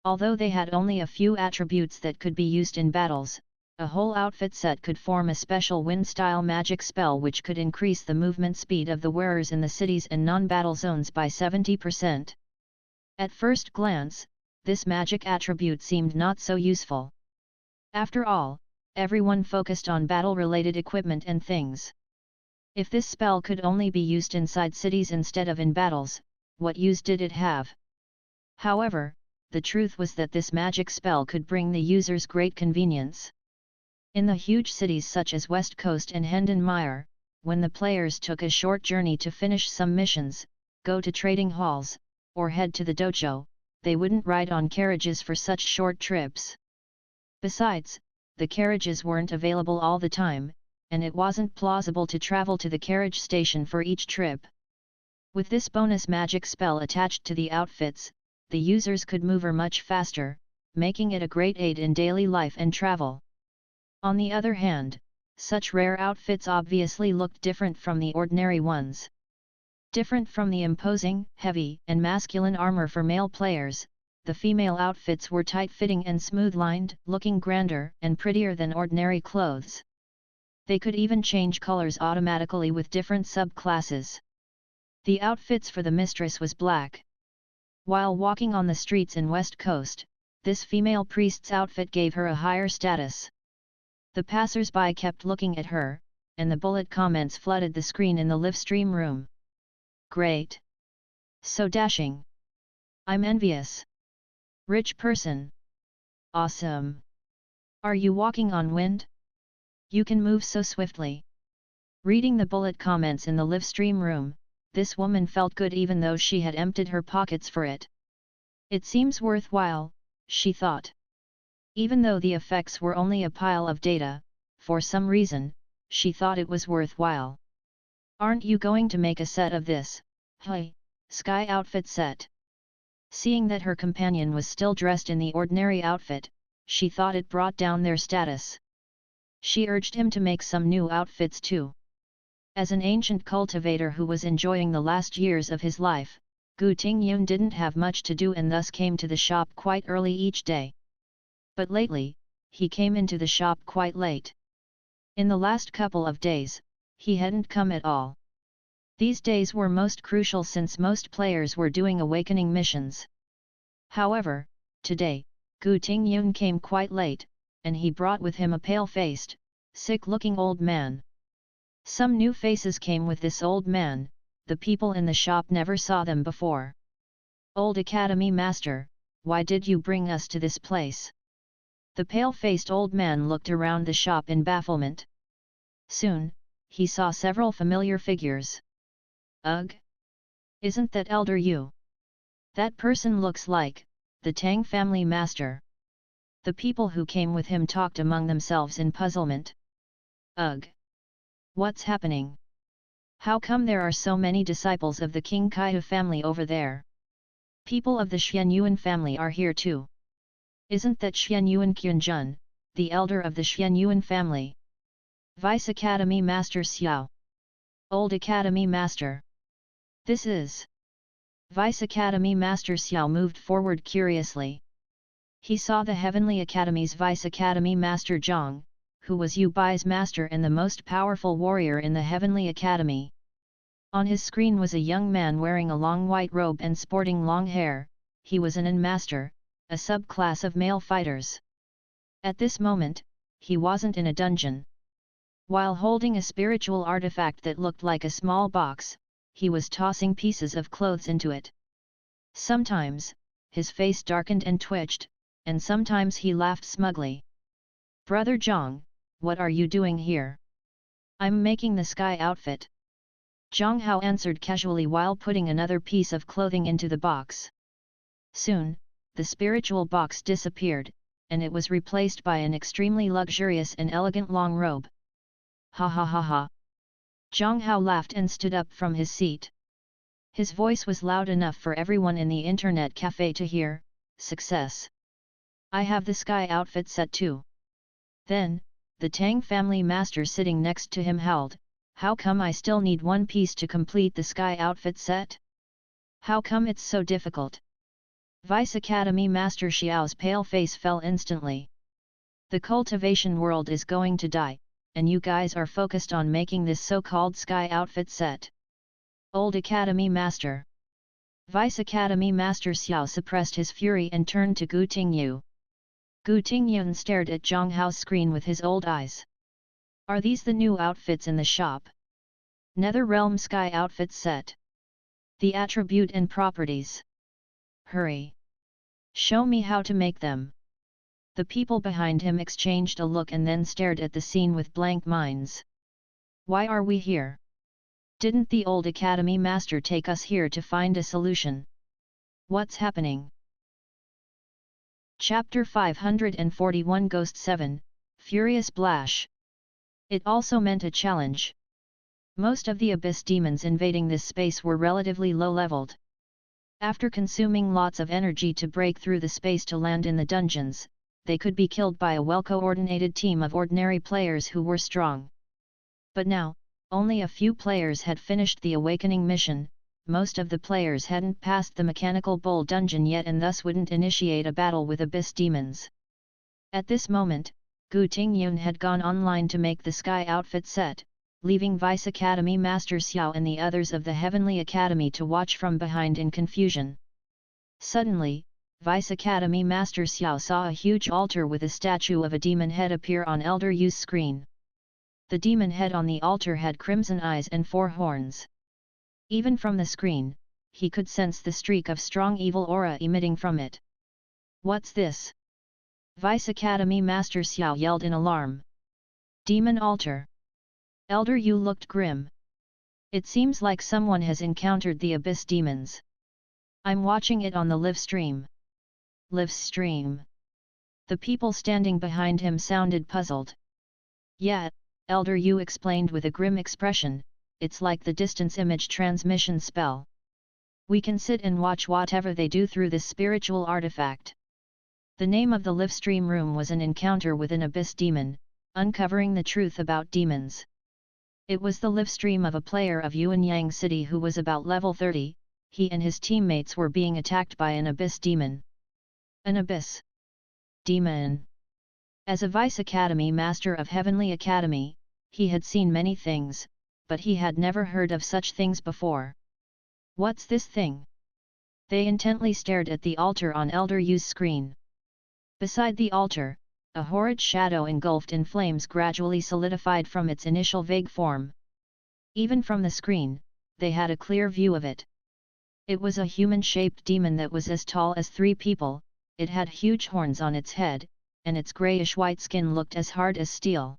Although they had only a few attributes that could be used in battles, a whole outfit set could form a special wind-style magic spell which could increase the movement speed of the wearers in the cities and non-battle zones by 70%. At first glance, this magic attribute seemed not so useful. After all, everyone focused on battle-related equipment and things. If this spell could only be used inside cities instead of in battles, what use did it have? However, the truth was that this magic spell could bring the users great convenience. In the huge cities such as West Coast and Hendon Mire, when the players took a short journey to finish some missions, go to trading halls, or head to the dojo, they wouldn't ride on carriages for such short trips. Besides, the carriages weren't available all the time, and it wasn't plausible to travel to the carriage station for each trip. With this bonus magic spell attached to the outfits, the users could move much faster, making it a great aid in daily life and travel. On the other hand, such rare outfits obviously looked different from the ordinary ones. Different from the imposing, heavy, and masculine armor for male players, the female outfits were tight-fitting and smooth-lined, looking grander and prettier than ordinary clothes. They could even change colors automatically with different subclasses. The outfits for the mistress was black. While walking on the streets in West Coast, this female priest's outfit gave her a higher status. The passers-by kept looking at her, and the bullet comments flooded the screen in the live stream room. Great! So dashing! I'm envious! Rich person! Awesome! Are you walking on wind? You can move so swiftly. Reading the bullet comments in the live stream room, this woman felt good even though she had emptied her pockets for it. It seems worthwhile, she thought. Even though the effects were only a pile of data, for some reason, she thought it was worthwhile. Aren't you going to make a set of this, sky outfit set? Seeing that her companion was still dressed in the ordinary outfit, she thought it brought down their status. She urged him to make some new outfits too. As an ancient cultivator who was enjoying the last years of his life, Gu Tingyun didn't have much to do and thus came to the shop quite early each day. But lately, he came into the shop quite late. In the last couple of days, he hadn't come at all. These days were most crucial since most players were doing awakening missions. However, today, Gu Tingyun came quite late, and he brought with him a pale-faced, sick-looking old man. Some new faces came with this old man, the people in the shop never saw them before. Old Academy Master, why did you bring us to this place? The pale-faced old man looked around the shop in bafflement. Soon, he saw several familiar figures. Ugh! Isn't that Elder Yu? That person looks like the Tang family master. The people who came with him talked among themselves in puzzlement. Ugh! What's happening? How come there are so many disciples of the King Kaihu family over there? People of the Xian Yuan family are here too. Isn't that Xian Yuan Qianjun, the elder of the Xianyuan family. Vice Academy Master Xiao. Old Academy Master. This is... Vice Academy Master Xiao moved forward curiously. He saw the Heavenly Academy's Vice Academy Master Zhang, who was Yu Bai's master and the most powerful warrior in the Heavenly Academy. On his screen was a young man wearing a long white robe and sporting long hair. He was an master, a subclass of male fighters. At this moment, he wasn't in a dungeon. While holding a spiritual artifact that looked like a small box, he was tossing pieces of clothes into it. Sometimes, his face darkened and twitched, and sometimes he laughed smugly. "Brother Zhang, what are you doing here?" "I'm making the sky outfit." Zhang Hao answered casually while putting another piece of clothing into the box. Soon, the spiritual box disappeared, and it was replaced by an extremely luxurious and elegant long robe. "Ha ha ha ha!" Zhang Hao laughed and stood up from his seat. His voice was loud enough for everyone in the internet cafe to hear. "Success! I have the sky outfit set too." Then, the Tang family master sitting next to him howled, "How come I still need one piece to complete the sky outfit set? How come it's so difficult?" Vice Academy Master Xiao's pale face fell instantly. "The cultivation world is going to die, and you guys are focused on making this so-called sky outfit set." Old Academy Master. Vice Academy Master Xiao suppressed his fury and turned to Gu Tingyu. Gu Tingyun stared at Zhang Hao's screen with his old eyes. "Are these the new outfits in the shop? Nether Realm Sky Outfit Set. The attribute and properties. Hurry! Show me how to make them." The people behind him exchanged a look and then stared at the scene with blank minds. "Why are we here? Didn't the old Academy Master take us here to find a solution? What's happening?" Chapter 541 Ghost 7, Furious Blash. It also meant a challenge. Most of the abyss demons invading this space were relatively low-leveled. After consuming lots of energy to break through the space to land in the dungeons, they could be killed by a well-coordinated team of ordinary players who were strong. But now, only a few players had finished the awakening mission. Most of the players hadn't passed the mechanical bowl dungeon yet and thus wouldn't initiate a battle with abyss demons. At this moment, Gu Tingyun had gone online to make the sky outfit set, leaving Vice Academy Master Xiao and the others of the Heavenly Academy to watch from behind in confusion. Suddenly, Vice Academy Master Xiao saw a huge altar with a statue of a demon head appear on Elder Yu's screen. The demon head on the altar had crimson eyes and 4 horns. Even from the screen, he could sense the streak of strong evil aura emitting from it. "What's this?" Vice Academy Master Xiao yelled in alarm. "Demon altar." Elder Yu looked grim. "It seems like someone has encountered the abyss demons. I'm watching it on the live stream." Live stream? The people standing behind him sounded puzzled. "Yeah," Elder Yu explained with a grim expression, "it's like the distance image transmission spell. We can sit and watch whatever they do through this spiritual artifact." The name of the live stream room was an encounter with an abyss demon, uncovering the truth about demons. It was the live stream of a player of Yuanyang City who was about level 30, he and his teammates were being attacked by an abyss demon. An abyss demon. As a Vice Academy Master of Heavenly Academy, he had seen many things, but he had never heard of such things before. "What's this thing?" They intently stared at the altar on Elder Yu's screen. Beside the altar, a horrid shadow engulfed in flames gradually solidified from its initial vague form. Even from the screen, they had a clear view of it. It was a human-shaped demon that was as tall as 3 people, it had huge horns on its head, and its grayish-white skin looked as hard as steel.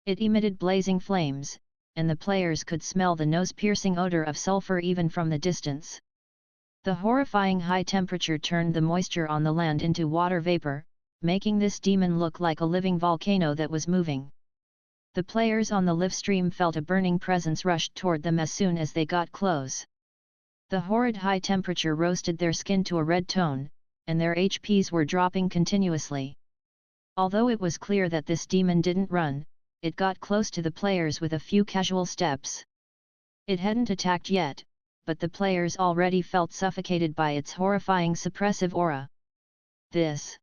It emitted blazing flames, and the players could smell the nose-piercing odor of sulfur even from the distance. The horrifying high temperature turned the moisture on the land into water vapor, making this demon look like a living volcano that was moving. The players on the live stream felt a burning presence rush toward them as soon as they got close. The horrid high temperature roasted their skin to a red tone, and their HPs were dropping continuously. Although it was clear that this demon didn't run, it got close to the players with a few casual steps. It hadn't attacked yet, but the players already felt suffocated by its horrifying suppressive aura. This,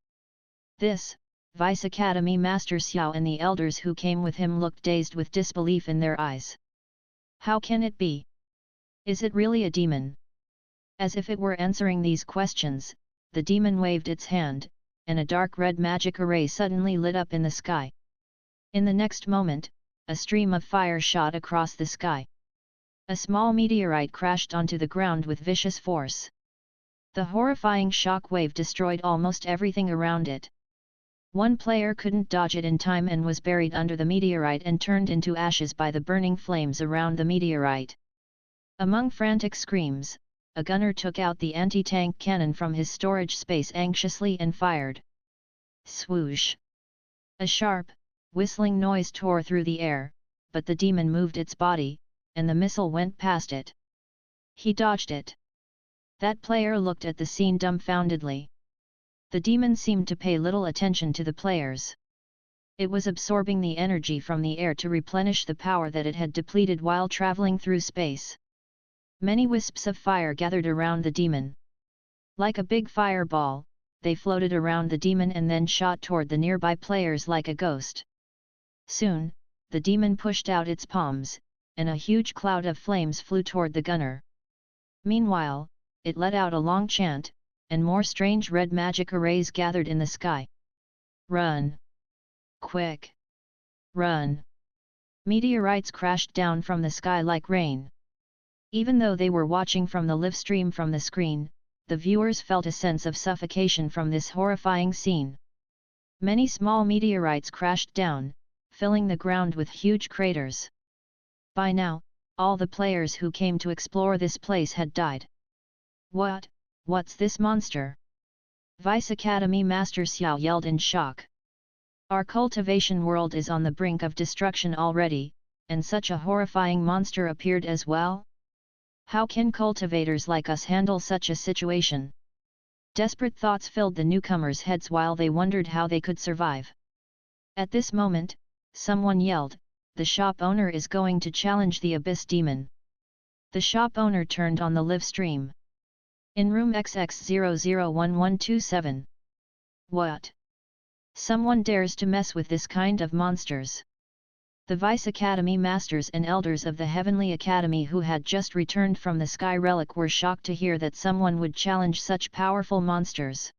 Vice Academy Master Xiao and the elders who came with him looked dazed with disbelief in their eyes. How can it be? Is it really a demon? As if it were answering these questions, the demon waved its hand, and a dark red magic array suddenly lit up in the sky. In the next moment, a stream of fire shot across the sky. A small meteorite crashed onto the ground with vicious force. The horrifying shock wave destroyed almost everything around it. One player couldn't dodge it in time and was buried under the meteorite and turned into ashes by the burning flames around the meteorite. Among frantic screams, a gunner took out the anti-tank cannon from his storage space anxiously and fired. Swoosh! A sharp, whistling noise tore through the air, but the demon moved its body, and the missile went past it. He dodged it. That player looked at the scene dumbfoundedly. The demon seemed to pay little attention to the players. It was absorbing the energy from the air to replenish the power that it had depleted while traveling through space. Many wisps of fire gathered around the demon. Like a big fireball, they floated around the demon and then shot toward the nearby players like a ghost. Soon, the demon pushed out its palms, and a huge cloud of flames flew toward the gunner. Meanwhile, it let out a long chant, and more strange red magic arrays gathered in the sky. Run! Quick! Run! Meteorites crashed down from the sky like rain. Even though they were watching from the live stream from the screen, the viewers felt a sense of suffocation from this horrifying scene. Many small meteorites crashed down, filling the ground with huge craters. By now, all the players who came to explore this place had died. What's this monster? Vice Academy Master Xiao yelled in shock. Our cultivation world is on the brink of destruction already, and such a horrifying monster appeared as well? How can cultivators like us handle such a situation? Desperate thoughts filled the newcomers' heads while they wondered how they could survive. At this moment, someone yelled, "The shop owner is going to challenge the Abyss Demon." The shop owner turned on the live stream. In room XX001127. What? Someone dares to mess with this kind of monsters. The Vice Academy Masters and Elders of the Heavenly Academy who had just returned from the Sky Relic were shocked to hear that someone would challenge such powerful monsters.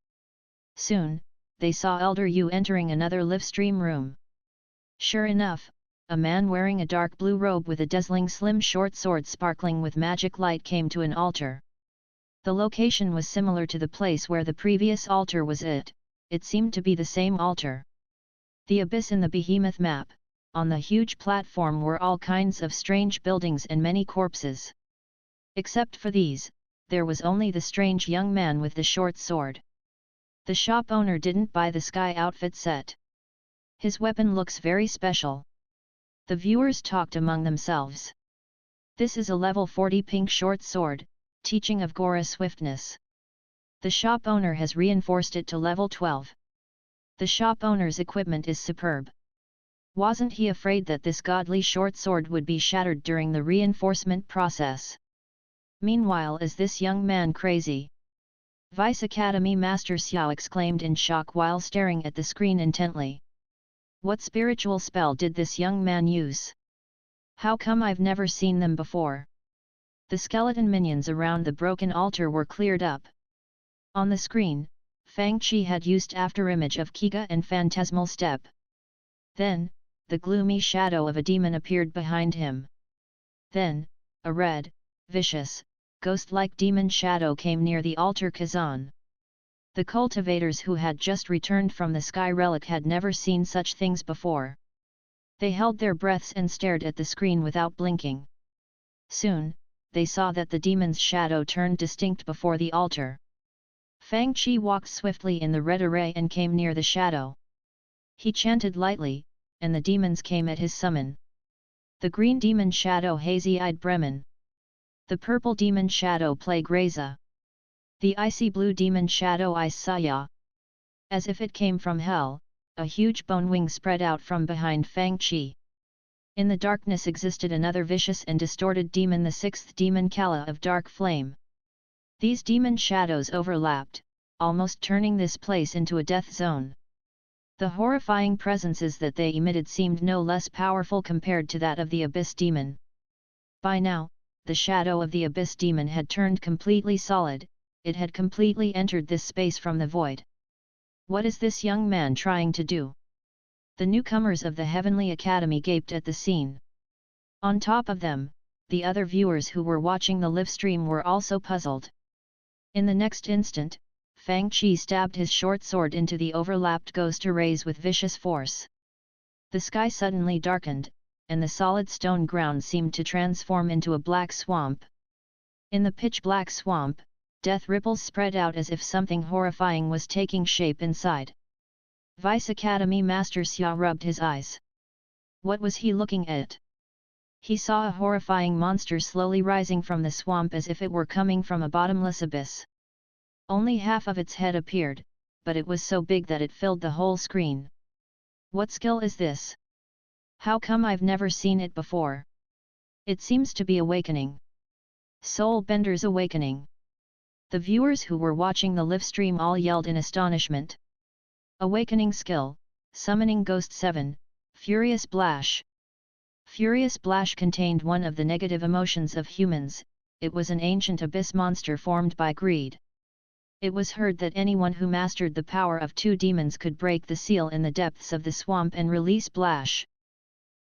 Soon, they saw Elder Yu entering another live stream room. Sure enough, a man wearing a dark blue robe with a dazzling slim short sword sparkling with magic light came to an altar. The location was similar to the place where the previous altar was it seemed to be the same altar. The abyss in the behemoth map. On the huge platform were all kinds of strange buildings and many corpses. Except for these, there was only the strange young man with the short sword. The shop owner didn't buy the sky outfit set. His weapon looks very special. The viewers talked among themselves. This is a level 40 pink short sword, teaching of Gora swiftness. The shop owner has reinforced it to level 12. The shop owner's equipment is superb. Wasn't he afraid that this godly short sword would be shattered during the reinforcement process? Meanwhile, is this young man crazy? Vice Academy Master Xiao exclaimed in shock while staring at the screen intently. What spiritual spell did this young man use? How come I've never seen them before? The skeleton minions around the broken altar were cleared up. On the screen, Fang Qi had used afterimage of Kiga and Phantasmal Step. Then, the gloomy shadow of a demon appeared behind him. Then, a red, vicious, ghost-like demon shadow came near the altar Kazan. The cultivators who had just returned from the Sky Relic had never seen such things before. They held their breaths and stared at the screen without blinking. Soon, they saw that the demon's shadow turned distinct before the altar. Fang Qi walked swiftly in the red array and came near the shadow. He chanted lightly, and the demons came at his summon. The green demon shadow Hazy-eyed Bremen. The purple demon shadow Plague Reza. The icy blue demon shadow Ice Saya. As if it came from hell, a huge bone wing spread out from behind Fang Qi. In the darkness existed another vicious and distorted demon, the sixth demon Kala of dark flame. These demon shadows overlapped, almost turning this place into a death zone. The horrifying presences that they emitted seemed no less powerful compared to that of the Abyss Demon. By now, the shadow of the Abyss Demon had turned completely solid, it had completely entered this space from the void. What is this young man trying to do? The newcomers of the Heavenly Academy gaped at the scene. On top of them, the other viewers who were watching the live stream were also puzzled. In the next instant, Fang Qi stabbed his short sword into the overlapped ghost arrays with vicious force. The sky suddenly darkened, and the solid stone ground seemed to transform into a black swamp. In the pitch-black swamp, death ripples spread out as if something horrifying was taking shape inside. Vice Academy Master Xia rubbed his eyes. What was he looking at? He saw a horrifying monster slowly rising from the swamp as if it were coming from a bottomless abyss. Only half of its head appeared, but it was so big that it filled the whole screen. What skill is this? How come I've never seen it before? It seems to be awakening. Soul Bender's awakening. The viewers who were watching the live stream all yelled in astonishment. Awakening skill, Summoning Ghost 7, Furious Blash. Furious Blash contained one of the negative emotions of humans, it was an ancient abyss monster formed by greed. It was heard that anyone who mastered the power of two demons could break the seal in the depths of the swamp and release Blash.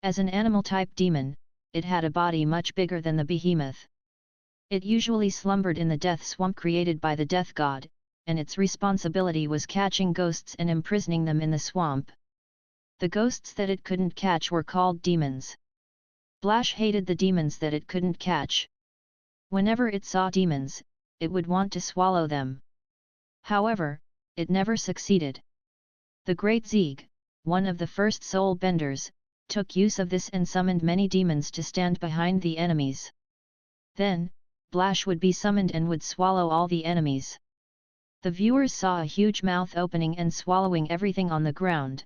As an animal-type demon, it had a body much bigger than the behemoth. It usually slumbered in the death swamp created by the death god, and its responsibility was catching ghosts and imprisoning them in the swamp. The ghosts that it couldn't catch were called demons. Blash hated the demons that it couldn't catch. Whenever it saw demons, it would want to swallow them. However, it never succeeded. The Great Zeeg, one of the first soul benders, took use of this and summoned many demons to stand behind the enemies. Then, Blash would be summoned and would swallow all the enemies. The viewers saw a huge mouth opening and swallowing everything on the ground.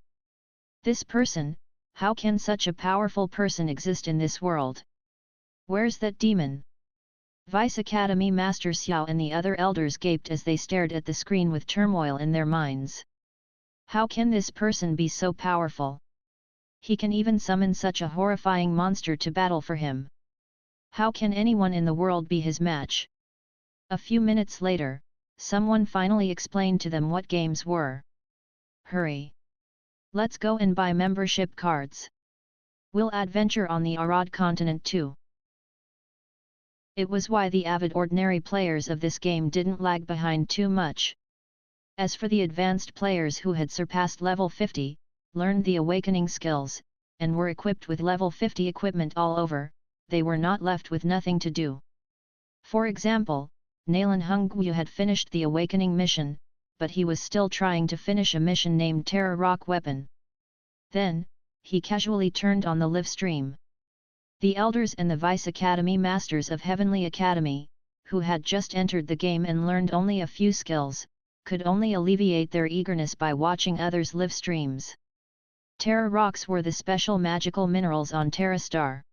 This person, how can such a powerful person exist in this world? Where's that demon? Vice Academy Master Xiao and the other elders gaped as they stared at the screen with turmoil in their minds. How can this person be so powerful? He can even summon such a horrifying monster to battle for him. How can anyone in the world be his match? A few minutes later, someone finally explained to them what games were. Hurry! Let's go and buy membership cards. We'll adventure on the Arad continent too. It was why the avid ordinary players of this game didn't lag behind too much. As for the advanced players who had surpassed level 50, learned the awakening skills, and were equipped with level 50 equipment all over, they were not left with nothing to do. For example, Nalan Hungwu had finished the awakening mission, but he was still trying to finish a mission named Terror Rock Weapon. Then, he casually turned on the live stream. The elders and the Vice Academy Masters of Heavenly Academy, who had just entered the game and learned only a few skills, could only alleviate their eagerness by watching others' live streams. Terra rocks were the special magical minerals on Terra Star.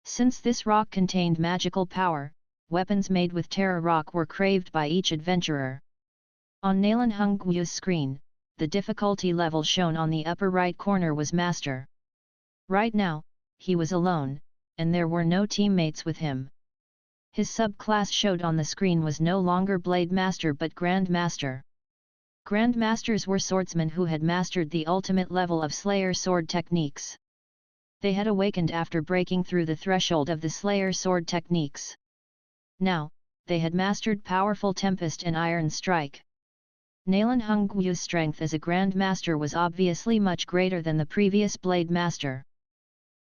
Since this rock contained magical power, weapons made with Terra rock were craved by each adventurer. On Nalan Hungwu's screen, the difficulty level shown on the upper right corner was Master. Right now, he was alone, and there were no teammates with him. His subclass showed on the screen was no longer Blade Master but Grand Master. Grand Masters were swordsmen who had mastered the ultimate level of Slayer sword techniques. They had awakened after breaking through the threshold of the Slayer sword techniques. Now, they had mastered powerful Tempest and Iron Strike. Nalan Hungwu's strength as a Grand Master was obviously much greater than the previous Blade Master.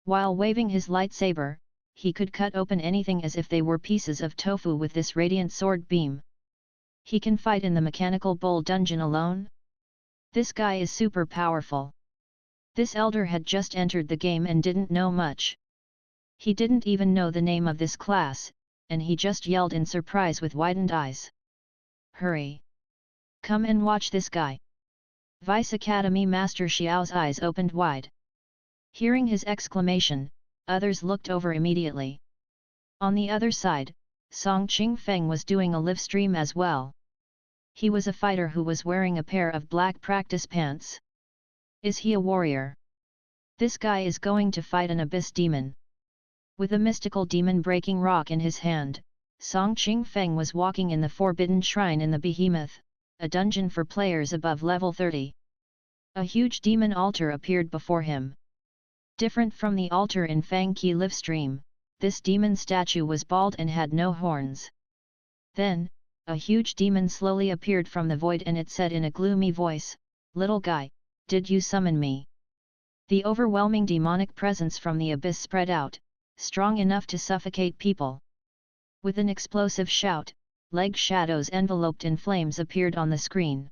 While waving his lightsaber, he could cut open anything as if they were pieces of tofu with this radiant sword beam. He can fight in the mechanical bowl dungeon alone? This guy is super powerful. This elder had just entered the game and didn't know much. He didn't even know the name of this class, and he just yelled in surprise with widened eyes. Hurry! Come and watch this guy! Vice Academy Master Xiao's eyes opened wide. Hearing his exclamation, others looked over immediately. On the other side, Song Qingfeng was doing a live stream as well. He was a fighter who was wearing a pair of black practice pants. Is he a warrior? This guy is going to fight an abyss demon. With a mystical demon breaking rock in his hand, Song Qingfeng was walking in the Forbidden Shrine in the Behemoth, a dungeon for players above level 30. A huge demon altar appeared before him. Different from the altar in Fang Qi livestream, this demon statue was bald and had no horns. Then, a huge demon slowly appeared from the void and it said in a gloomy voice, "Little guy, did you summon me?" The overwhelming demonic presence from the abyss spread out, strong enough to suffocate people. With an explosive shout, leg shadows enveloped in flames appeared on the screen.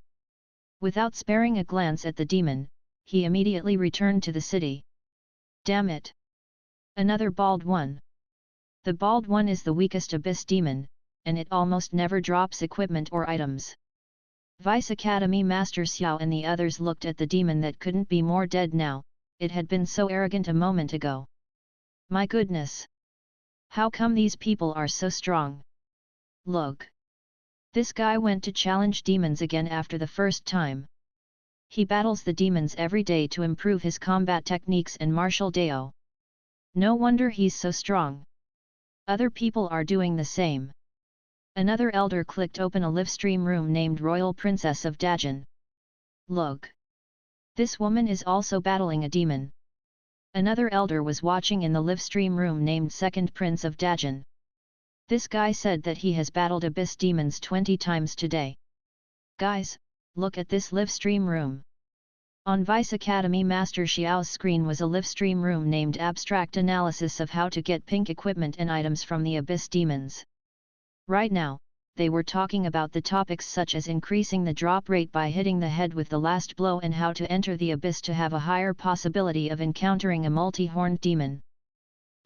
Without sparing a glance at the demon, he immediately returned to the city. Damn it! Another bald one. The bald one is the weakest abyss demon, and it almost never drops equipment or items. Vice Academy Master Xiao and the others looked at the demon that couldn't be more dead now, it had been so arrogant a moment ago. My goodness! How come these people are so strong? Look! This guy went to challenge demons again after the first time. He battles the demons every day to improve his combat techniques and martial deo. No wonder he's so strong. Other people are doing the same. Another elder clicked open a livestream room named Royal Princess of Dajin. Look! This woman is also battling a demon. Another elder was watching in the livestream room named Second Prince of Dajin. This guy said that he has battled abyss demons 20 times today. Guys, look at this livestream room. On Vice Academy Master Xiao's screen was a livestream room named Abstract Analysis of how to get pink equipment and items from the abyss demons. Right now, they were talking about the topics such as increasing the drop rate by hitting the head with the last blow and how to enter the abyss to have a higher possibility of encountering a multi-horned demon.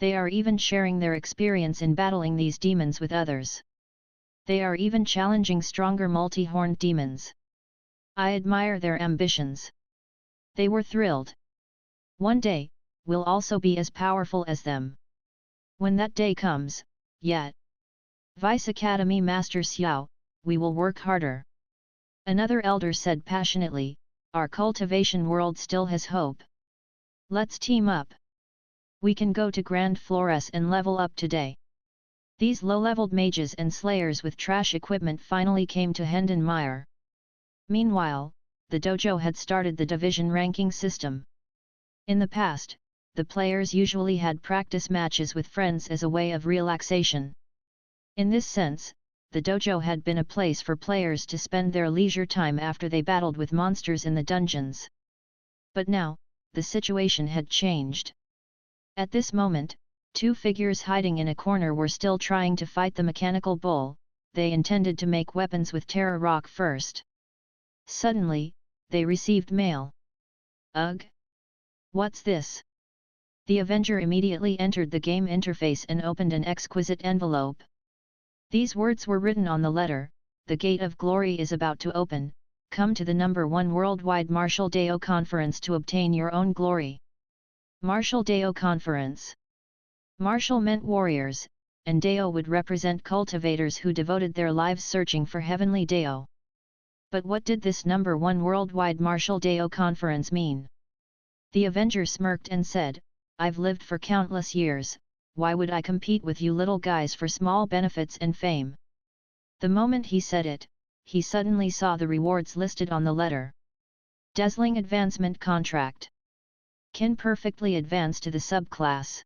They are even sharing their experience in battling these demons with others. They are even challenging stronger multi-horned demons. I admire their ambitions. They were thrilled. One day, we'll also be as powerful as them. When that day comes, yet. Vice Academy Master Xiao, we will work harder. Another elder said passionately, our cultivation world still has hope. Let's team up. We can go to Grand Flores and level up today. These low-leveled mages and slayers with trash equipment finally came to Hendenmeyer. Meanwhile, the dojo had started the division ranking system. In the past, the players usually had practice matches with friends as a way of relaxation. In this sense, the dojo had been a place for players to spend their leisure time after they battled with monsters in the dungeons. But now, the situation had changed. At this moment, two figures hiding in a corner were still trying to fight the mechanical bull. They intended to make weapons with Terra Rock first. Suddenly, they received mail. Ugh! What's this? The Avenger immediately entered the game interface and opened an exquisite envelope. These words were written on the letter, the gate of glory is about to open, come to the #1 worldwide Martial Deo Conference to obtain your own glory. Martial Deo Conference. Martial meant warriors, and Deo would represent cultivators who devoted their lives searching for heavenly Deo. But what did this #1 worldwide Martial Deo Conference mean? The Avenger smirked and said, I've lived for countless years, why would I compete with you little guys for small benefits and fame? The moment he said it, he suddenly saw the rewards listed on the letter. Dazzling advancement contract. Can perfectly advance to the subclass.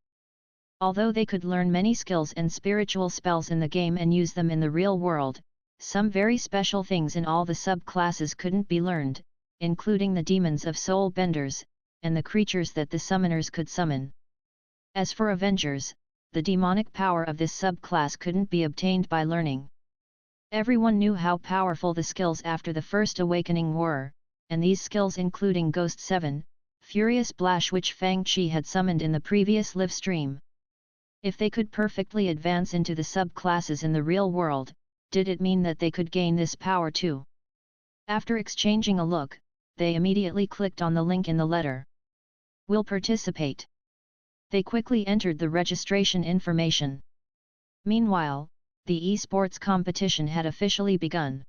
Although they could learn many skills and spiritual spells in the game and use them in the real world, some very special things in all the subclasses couldn't be learned, including the demons of soul benders, and the creatures that the summoners could summon. As for Avengers, the demonic power of this subclass couldn't be obtained by learning. Everyone knew how powerful the skills after the first awakening were, and these skills including Ghost 7, Furious Blash which Fang Qi had summoned in the previous live stream. If they could perfectly advance into the subclasses in the real world, did it mean that they could gain this power too? After exchanging a look, they immediately clicked on the link in the letter. Will participate. They quickly entered the registration information. Meanwhile, the esports competition had officially begun.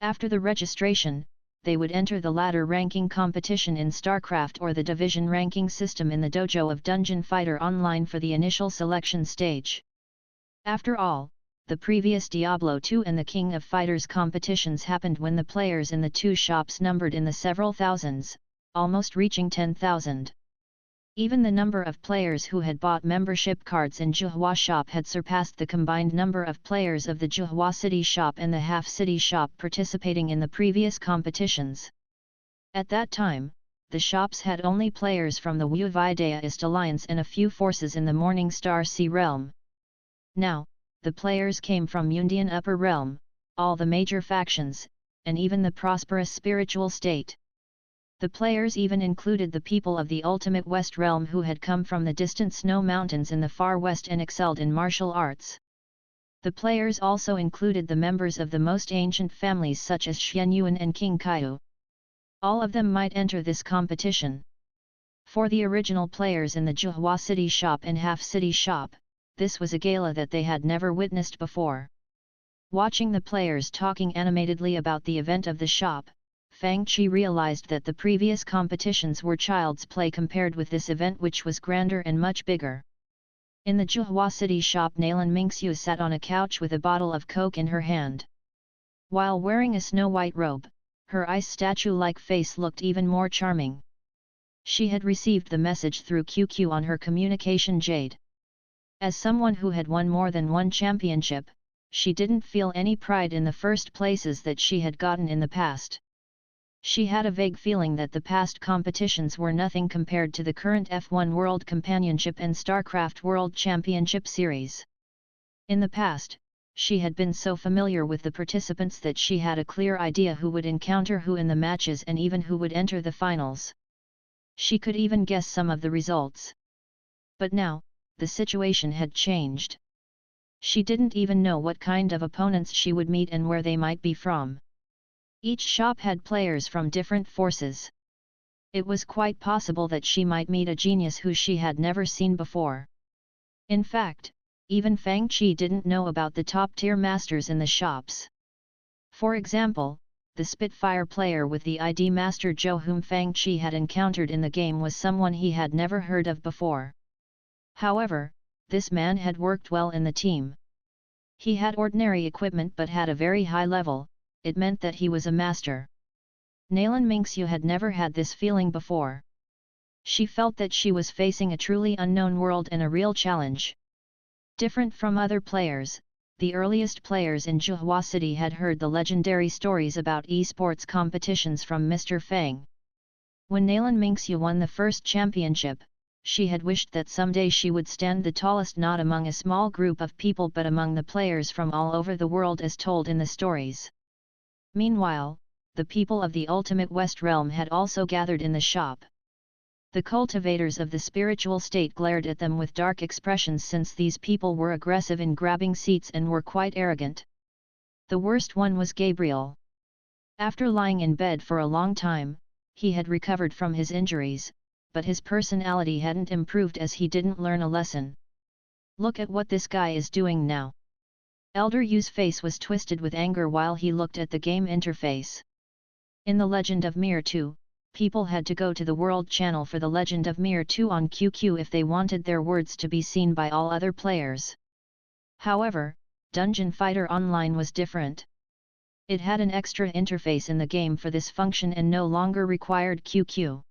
After the registration, they would enter the ladder ranking competition in StarCraft or the division ranking system in the dojo of Dungeon Fighter Online for the initial selection stage. After all, the previous Diablo 2 and the King of Fighters competitions happened when the players in the two shops numbered in the several thousands, almost reaching 10,000. Even the number of players who had bought membership cards in Zhuhua shop had surpassed the combined number of players of the Zhuhua City shop and the Half City shop participating in the previous competitions. At that time, the shops had only players from the Wu Vidaist Alliance and a few forces in the Morning Star Sea realm. Now, the players came from Yundian Upper Realm, all the major factions, and even the prosperous spiritual state. The players even included the people of the Ultimate West Realm who had come from the distant snow mountains in the far west and excelled in martial arts. The players also included the members of the most ancient families such as Xian Yuan and King Kaiyu. All of them might enter this competition. For the original players in the Zhuhua City shop and Half City shop, this was a gala that they had never witnessed before. Watching the players talking animatedly about the event of the shop, Fang Qi realized that the previous competitions were child's play compared with this event which was grander and much bigger. In the Zhuhua City shop, Nalan Mingxiu sat on a couch with a bottle of Coke in her hand. While wearing a snow-white robe, her ice statue-like face looked even more charming. She had received the message through QQ on her communication jade. As someone who had won more than one championship, she didn't feel any pride in the first places that she had gotten in the past. She had a vague feeling that the past competitions were nothing compared to the current F1 World Companionship and StarCraft World Championship Series. In the past, she had been so familiar with the participants that she had a clear idea who would encounter who in the matches and even who would enter the finals. She could even guess some of the results. But now, the situation had changed. She didn't even know what kind of opponents she would meet and where they might be from. Each shop had players from different forces. It was quite possible that she might meet a genius who she had never seen before. In fact, even Fang Qi didn't know about the top-tier masters in the shops. For example, the Spitfire player with the ID Master Zhou whom Fang Qi had encountered in the game was someone he had never heard of before. However, this man had worked well in the team. He had ordinary equipment but had a very high level. It meant that he was a master. Nalan Mingxiu had never had this feeling before. She felt that she was facing a truly unknown world and a real challenge. Different from other players, the earliest players in Zhuhua City had heard the legendary stories about esports competitions from Mr. Fang. When Nalan Mingxiu won the first championship, she had wished that someday she would stand the tallest not among a small group of people but among the players from all over the world as told in the stories. Meanwhile, the people of the Ultimate West Realm had also gathered in the shop. The cultivators of the spiritual state glared at them with dark expressions since these people were aggressive in grabbing seats and were quite arrogant. The worst one was Gabriel. After lying in bed for a long time, he had recovered from his injuries, but his personality hadn't improved as he didn't learn a lesson. Look at what this guy is doing now. Elder Yu's face was twisted with anger while he looked at the game interface. In The Legend of Mir 2, people had to go to the World Channel for The Legend of Mir 2 on QQ if they wanted their words to be seen by all other players. However, Dungeon Fighter Online was different. It had an extra interface in the game for this function and no longer required QQ.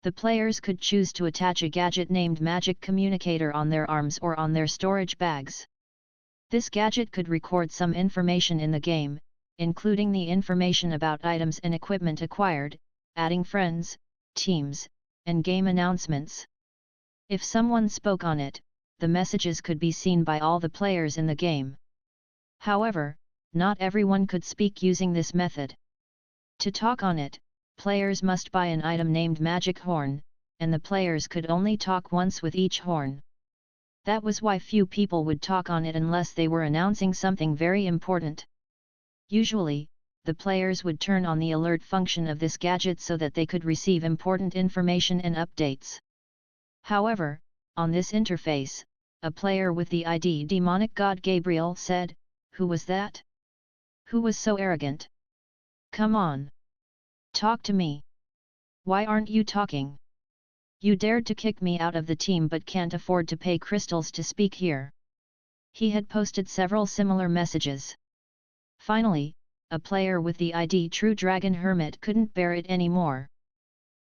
The players could choose to attach a gadget named Magic Communicator on their arms or on their storage bags. This gadget could record some information in the game, including the information about items and equipment acquired, adding friends, teams, and game announcements. If someone spoke on it, the messages could be seen by all the players in the game. However, not everyone could speak using this method. To talk on it, players must buy an item named Magic Horn, and the players could only talk once with each horn. That was why few people would talk on it unless they were announcing something very important. Usually, the players would turn on the alert function of this gadget so that they could receive important information and updates. However, on this interface, a player with the ID Demonic God Gabriel said, "Who was that? Who was so arrogant? Come on! Talk to me! Why aren't you talking? You dared to kick me out of the team but can't afford to pay crystals to speak here." He had posted several similar messages. Finally, a player with the ID True Dragon Hermit couldn't bear it anymore.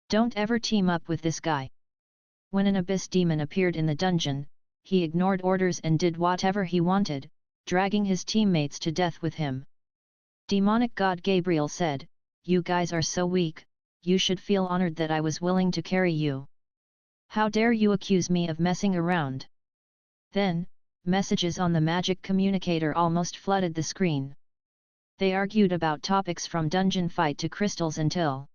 "Don't ever team up with this guy." When an abyss demon appeared in the dungeon, he ignored orders and did whatever he wanted, dragging his teammates to death with him. Demonic God Gabriel said, "You guys are so weak, you should feel honored that I was willing to carry you. How dare you accuse me of messing around?" Then, messages on the magic communicator almost flooded the screen. They argued about topics from dungeon fight to crystals until,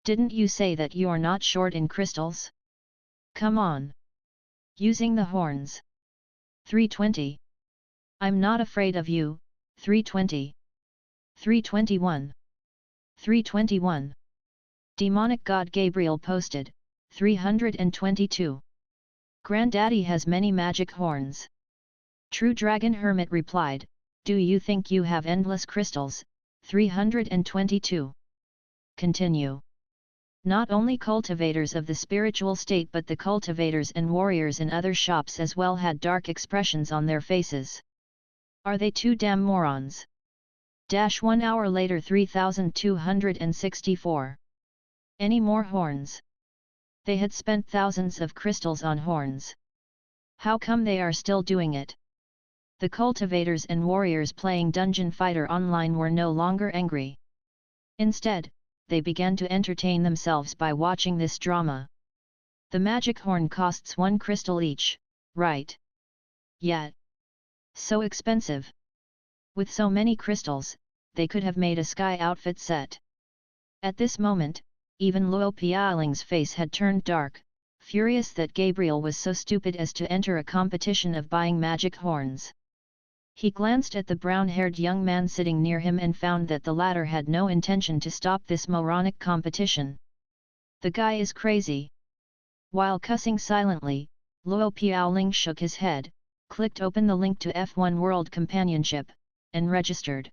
"Didn't you say that you're not short in crystals? Come on! Using the horns. 320. I'm not afraid of you, 320. 321. 321. Demonic God Gabriel posted, 322. Granddaddy has many magic horns. True Dragon Hermit replied, "Do you think you have endless crystals?" 322. Continue. Not only cultivators of the spiritual state but the cultivators and warriors in other shops as well had dark expressions on their faces. Are they too damn morons? 1 hour later 3264. Any more horns? They had spent thousands of crystals on horns. How come they are still doing it? The cultivators and warriors playing Dungeon Fighter Online were no longer angry. Instead, they began to entertain themselves by watching this drama. The magic horn costs 1 crystal each, right? Yet, so expensive. With so many crystals, they could have made a sky outfit set. At this moment, even Luo Pialing's face had turned dark, furious that Gabriel was so stupid as to enter a competition of buying magic horns. He glanced at the brown-haired young man sitting near him and found that the latter had no intention to stop this moronic competition. The guy is crazy. While cussing silently, Luo Pialing shook his head, clicked open the link to F1 World Companionship, and registered.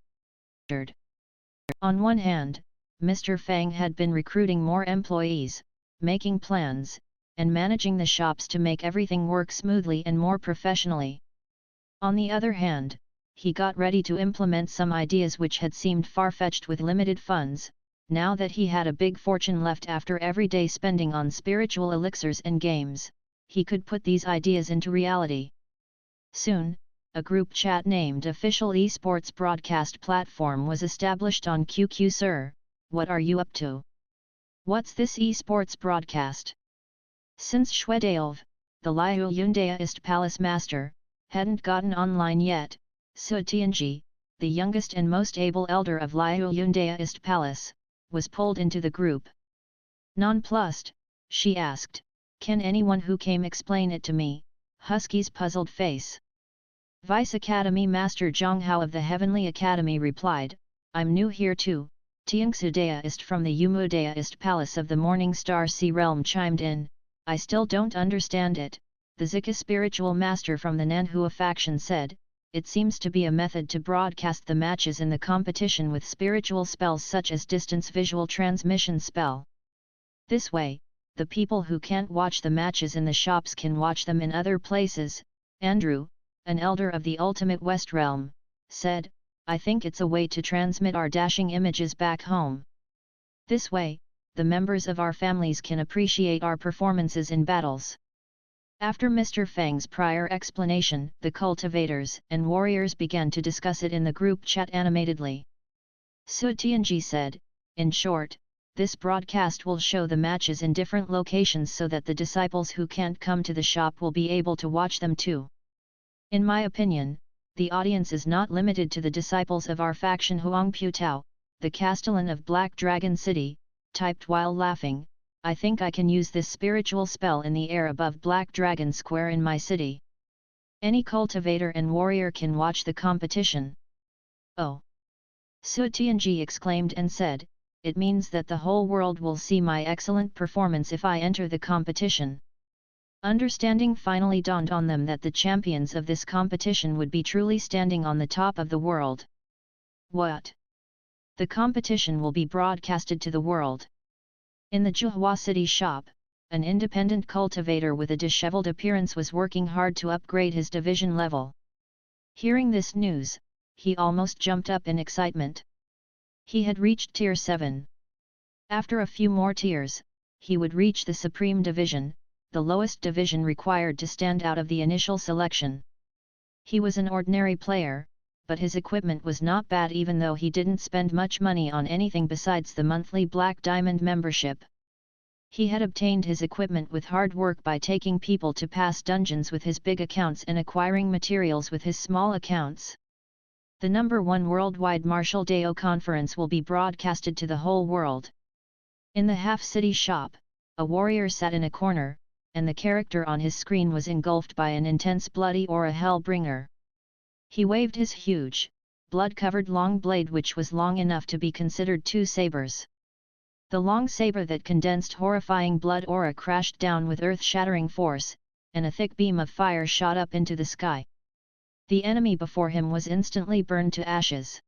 On one hand, Mr. Fang had been recruiting more employees, making plans, and managing the shops to make everything work smoothly and more professionally. On the other hand, he got ready to implement some ideas which had seemed far-fetched with limited funds, now that he had a big fortune left after everyday spending on spiritual elixirs and games, he could put these ideas into reality. Soon, a group chat named Official Esports Broadcast Platform was established on QQ. "Sir, what are you up to? What's this esports broadcast?" Since Shwedaov, the Liu Yundaist Palace Master, hadn't gotten online yet, Su Tianji, the youngest and most able elder of Liu Yundaist Palace, was pulled into the group. Nonplussed, she asked, "Can anyone who came explain it to me?" Husky's puzzled face. Vice Academy Master Zhang Hao of the Heavenly Academy replied, "I'm new here too." Tiangsu Daist from the Yumu Daist Palace of the Morning Star Sea Realm chimed in, "I still don't understand it." The Zika Spiritual Master from the Nanhua faction said, "It seems to be a method to broadcast the matches in the competition with spiritual spells such as distance visual transmission spell. This way, the people who can't watch the matches in the shops can watch them in other places." Andrew, an elder of the Ultimate West Realm, said, "I think it's a way to transmit our dashing images back home. This way, the members of our families can appreciate our performances in battles." After Mr. Fang's prior explanation, the cultivators and warriors began to discuss it in the group chat animatedly. Su Tianji said, "In short, this broadcast will show the matches in different locations so that the disciples who can't come to the shop will be able to watch them too. In my opinion, the audience is not limited to the disciples of our faction." Huang Putao, the Castellan of Black Dragon City, typed while laughing, "I think I can use this spiritual spell in the air above Black Dragon Square in my city. Any cultivator and warrior can watch the competition." "Oh! Su Tianji exclaimed and said, "It means that the whole world will see my excellent performance if I enter the competition." Understanding finally dawned on them that the champions of this competition would be truly standing on the top of the world. What? The competition will be broadcasted to the world. In the Zhuhua City shop, an independent cultivator with a disheveled appearance was working hard to upgrade his division level. Hearing this news, he almost jumped up in excitement. He had reached Tier 7. After a few more tiers, he would reach the Supreme Division, the lowest division required to stand out of the initial selection. He was an ordinary player, but his equipment was not bad even though he didn't spend much money on anything besides the monthly Black Diamond membership. He had obtained his equipment with hard work by taking people to pass dungeons with his big accounts and acquiring materials with his small accounts. The #1 worldwide Martial Dao conference will be broadcasted to the whole world. In the half-city shop, a warrior sat in a corner, and the character on his screen was engulfed by an intense bloody aura Hellbringer. He waved his huge, blood-covered long blade which was long enough to be considered 2 sabers. The long saber that condensed horrifying blood aura crashed down with earth-shattering force, and a thick beam of fire shot up into the sky. The enemy before him was instantly burned to ashes.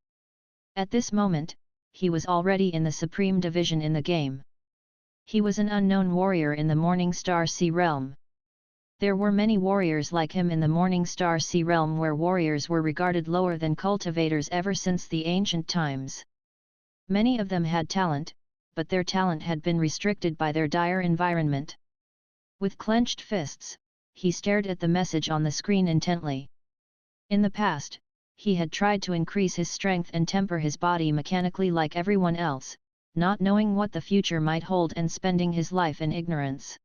At this moment, he was already in the Supreme Division in the game. He was an unknown warrior in the Morning Star Sea realm. There were many warriors like him in the Morning Star Sea realm where warriors were regarded lower than cultivators ever since the ancient times. Many of them had talent, but their talent had been restricted by their dire environment. With clenched fists, he stared at the message on the screen intently. In the past, he had tried to increase his strength and temper his body mechanically like everyone else, not knowing what the future might hold and spending his life in ignorance.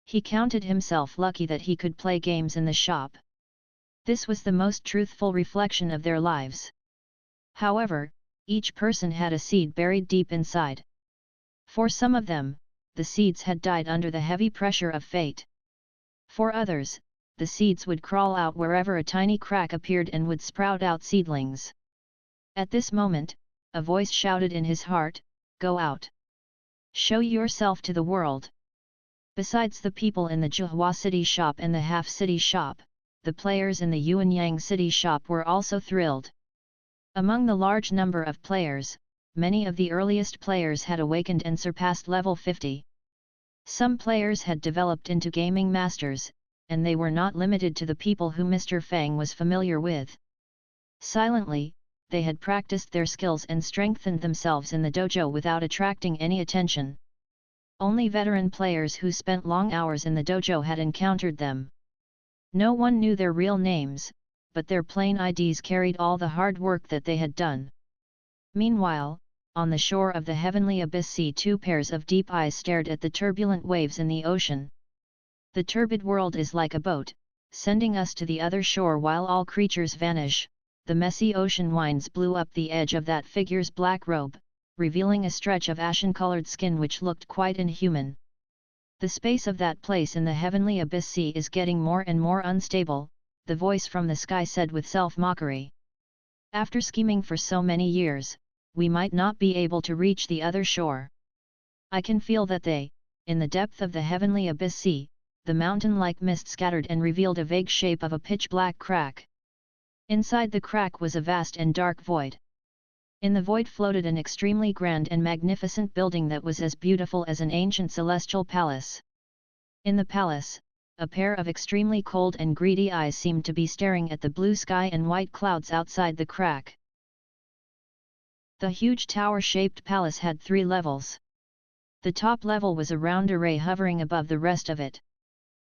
He counted himself lucky that he could play games in the shop. This was the most truthful reflection of their lives. However, each person had a seed buried deep inside. For some of them, the seeds had died under the heavy pressure of fate. For others, the seeds would crawl out wherever a tiny crack appeared and would sprout out seedlings. At this moment, a voice shouted in his heart, "Go out! Show yourself to the world!" Besides the people in the Zhuhua City shop and the half-city shop, the players in the Yuanyang City shop were also thrilled. Among the large number of players, many of the earliest players had awakened and surpassed level 50. Some players had developed into gaming masters, and they were not limited to the people who Mr. Fang was familiar with. Silently, they had practiced their skills and strengthened themselves in the dojo without attracting any attention. Only veteran players who spent long hours in the dojo had encountered them. No one knew their real names, but their plain IDs carried all the hard work that they had done. Meanwhile, on the shore of the heavenly abyss sea 2 pairs of deep eyes stared at the turbulent waves in the ocean. The turbid world is like a boat, sending us to the other shore while all creatures vanish. The messy ocean winds blew up the edge of that figure's black robe, revealing a stretch of ashen-colored skin which looked quite inhuman. The space of that place in the heavenly abyss sea is getting more and more unstable, the voice from the sky said with self-mockery. After scheming for so many years, we might not be able to reach the other shore. I can feel that in the depth of the heavenly abyss sea, the mountain-like mist scattered and revealed a vague shape of a pitch-black crack. Inside the crack was a vast and dark void. In the void floated an extremely grand and magnificent building that was as beautiful as an ancient celestial palace. In the palace, a pair of extremely cold and greedy eyes seemed to be staring at the blue sky and white clouds outside the crack. The huge tower-shaped palace had 3 levels. The top level was a round array hovering above the rest of it.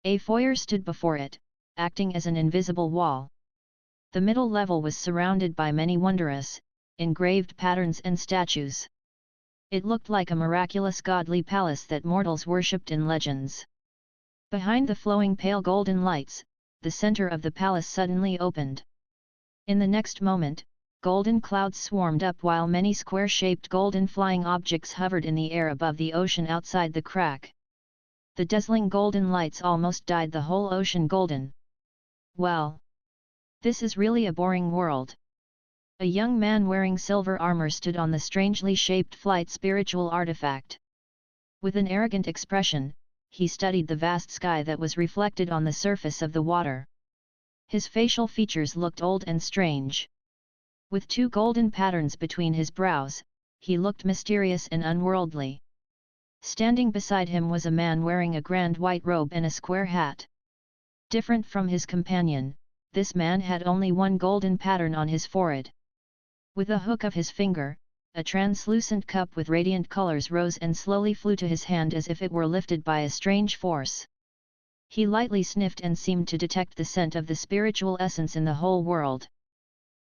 A foyer stood before it, acting as an invisible wall. The middle level was surrounded by many wondrous, engraved patterns and statues. It looked like a miraculous godly palace that mortals worshipped in legends. Behind the flowing pale golden lights, the center of the palace suddenly opened. In the next moment, golden clouds swarmed up while many square-shaped golden flying objects hovered in the air above the ocean outside the crack. The dazzling golden lights almost dyed the whole ocean golden. Well, this is really a boring world. A young man wearing silver armor stood on the strangely shaped flight spiritual artifact. With an arrogant expression, he studied the vast sky that was reflected on the surface of the water. His facial features looked old and strange. With two golden patterns between his brows, he looked mysterious and unworldly. Standing beside him was a man wearing a grand white robe and a square hat. Different from his companion, this man had only one golden pattern on his forehead. With a hook of his finger, a translucent cup with radiant colors rose and slowly flew to his hand as if it were lifted by a strange force. He lightly sniffed and seemed to detect the scent of the spiritual essence in the whole world.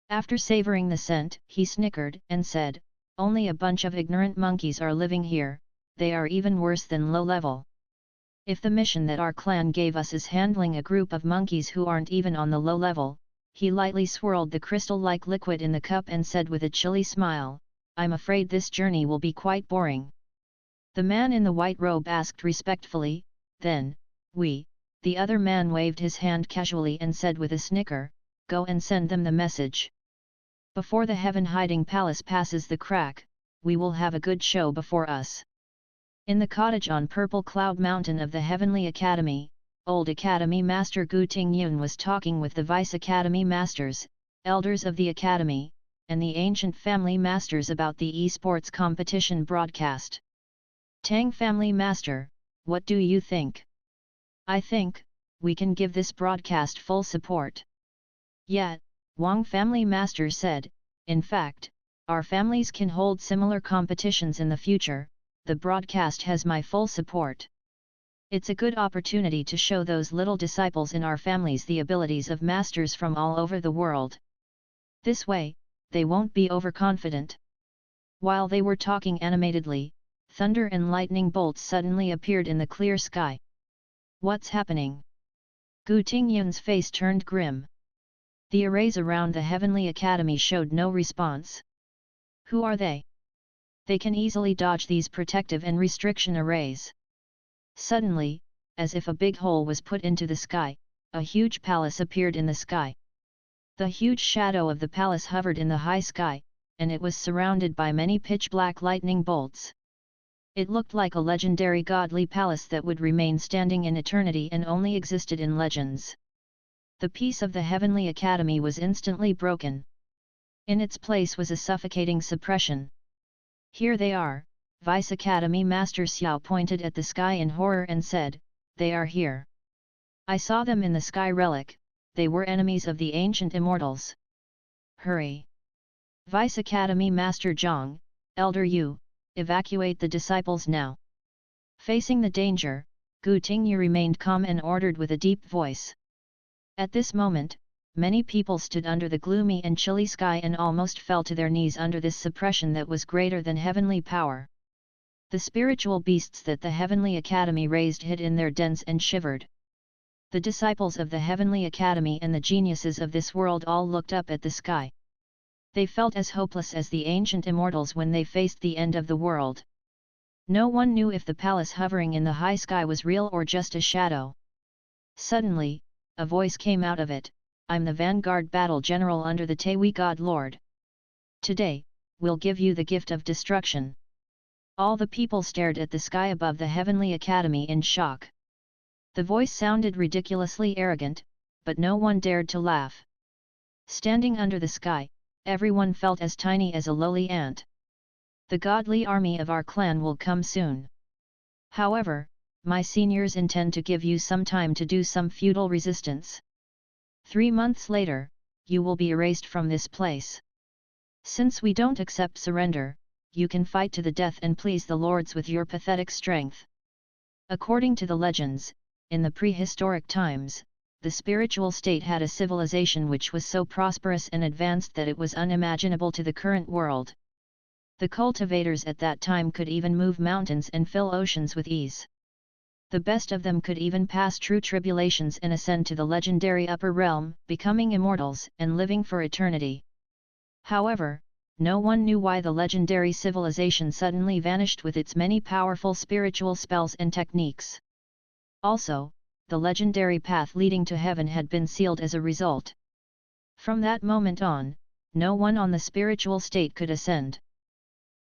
After savoring the scent, he snickered and said, "Only a bunch of ignorant monkeys are living here, they are even worse than low level. If the mission that our clan gave us is handling a group of monkeys who aren't even on the low level," he lightly swirled the crystal-like liquid in the cup and said with a chilly smile, "I'm afraid this journey will be quite boring." The man in the white robe asked respectfully, "Then, the other man waved his hand casually and said with a snicker, "Go and send them the message. Before the heaven-hiding palace passes the crack, we will have a good show before us." In the cottage on Purple Cloud Mountain of the Heavenly Academy, Old Academy Master Gu Tingyun was talking with the Vice Academy Masters, elders of the Academy, and the ancient family masters about the esports competition broadcast. "Tang Family Master, what do you think?" "I think, we can give this broadcast full support." "Yet," Wang Family Master said, "in fact, our families can hold similar competitions in the future, the broadcast has my full support. It's a good opportunity to show those little disciples in our families the abilities of masters from all over the world. This way, they won't be overconfident." While they were talking animatedly, thunder and lightning bolts suddenly appeared in the clear sky. "What's happening?" Gu Tingyun's face turned grim. The arrays around the Heavenly Academy showed no response. "Who are they? They can easily dodge these protective and restriction arrays." Suddenly, as if a big hole was put into the sky, a huge palace appeared in the sky. The huge shadow of the palace hovered in the high sky, and it was surrounded by many pitch-black lightning bolts. It looked like a legendary godly palace that would remain standing in eternity and only existed in legends. The peace of the Heavenly Academy was instantly broken. In its place was a suffocating suppression. "Here they are," Vice Academy Master Xiao pointed at the sky in horror and said, "They are here. I saw them in the sky relic, they were enemies of the ancient immortals. Hurry! Vice Academy Master Zhang, Elder Yu, evacuate the disciples now." Facing the danger, Gu Tingyu remained calm and ordered with a deep voice. At this moment, many people stood under the gloomy and chilly sky and almost fell to their knees under this suppression that was greater than heavenly power. The spiritual beasts that the Heavenly Academy raised hid in their dens and shivered. The disciples of the Heavenly Academy and the geniuses of this world all looked up at the sky. They felt as hopeless as the ancient immortals when they faced the end of the world. No one knew if the palace hovering in the high sky was real or just a shadow. Suddenly, a voice came out of it, "I'm the Vanguard Battle General under the Tewi God Lord. Today, we'll give you the gift of destruction." All the people stared at the sky above the Heavenly Academy in shock. The voice sounded ridiculously arrogant, but no one dared to laugh. Standing under the sky, everyone felt as tiny as a lowly ant. "The godly army of our clan will come soon. However, my seniors intend to give you some time to do some feudal resistance. 3 months later, you will be erased from this place. Since we don't accept surrender, you can fight to the death and please the lords with your pathetic strength." According to the legends, in the prehistoric times, the spiritual state had a civilization which was so prosperous and advanced that it was unimaginable to the current world. The cultivators at that time could even move mountains and fill oceans with ease. The best of them could even pass true tribulations and ascend to the legendary upper realm, becoming immortals and living for eternity. However, no one knew why the legendary civilization suddenly vanished with its many powerful spiritual spells and techniques. Also, the legendary path leading to heaven had been sealed as a result. From that moment on, no one on the spiritual state could ascend.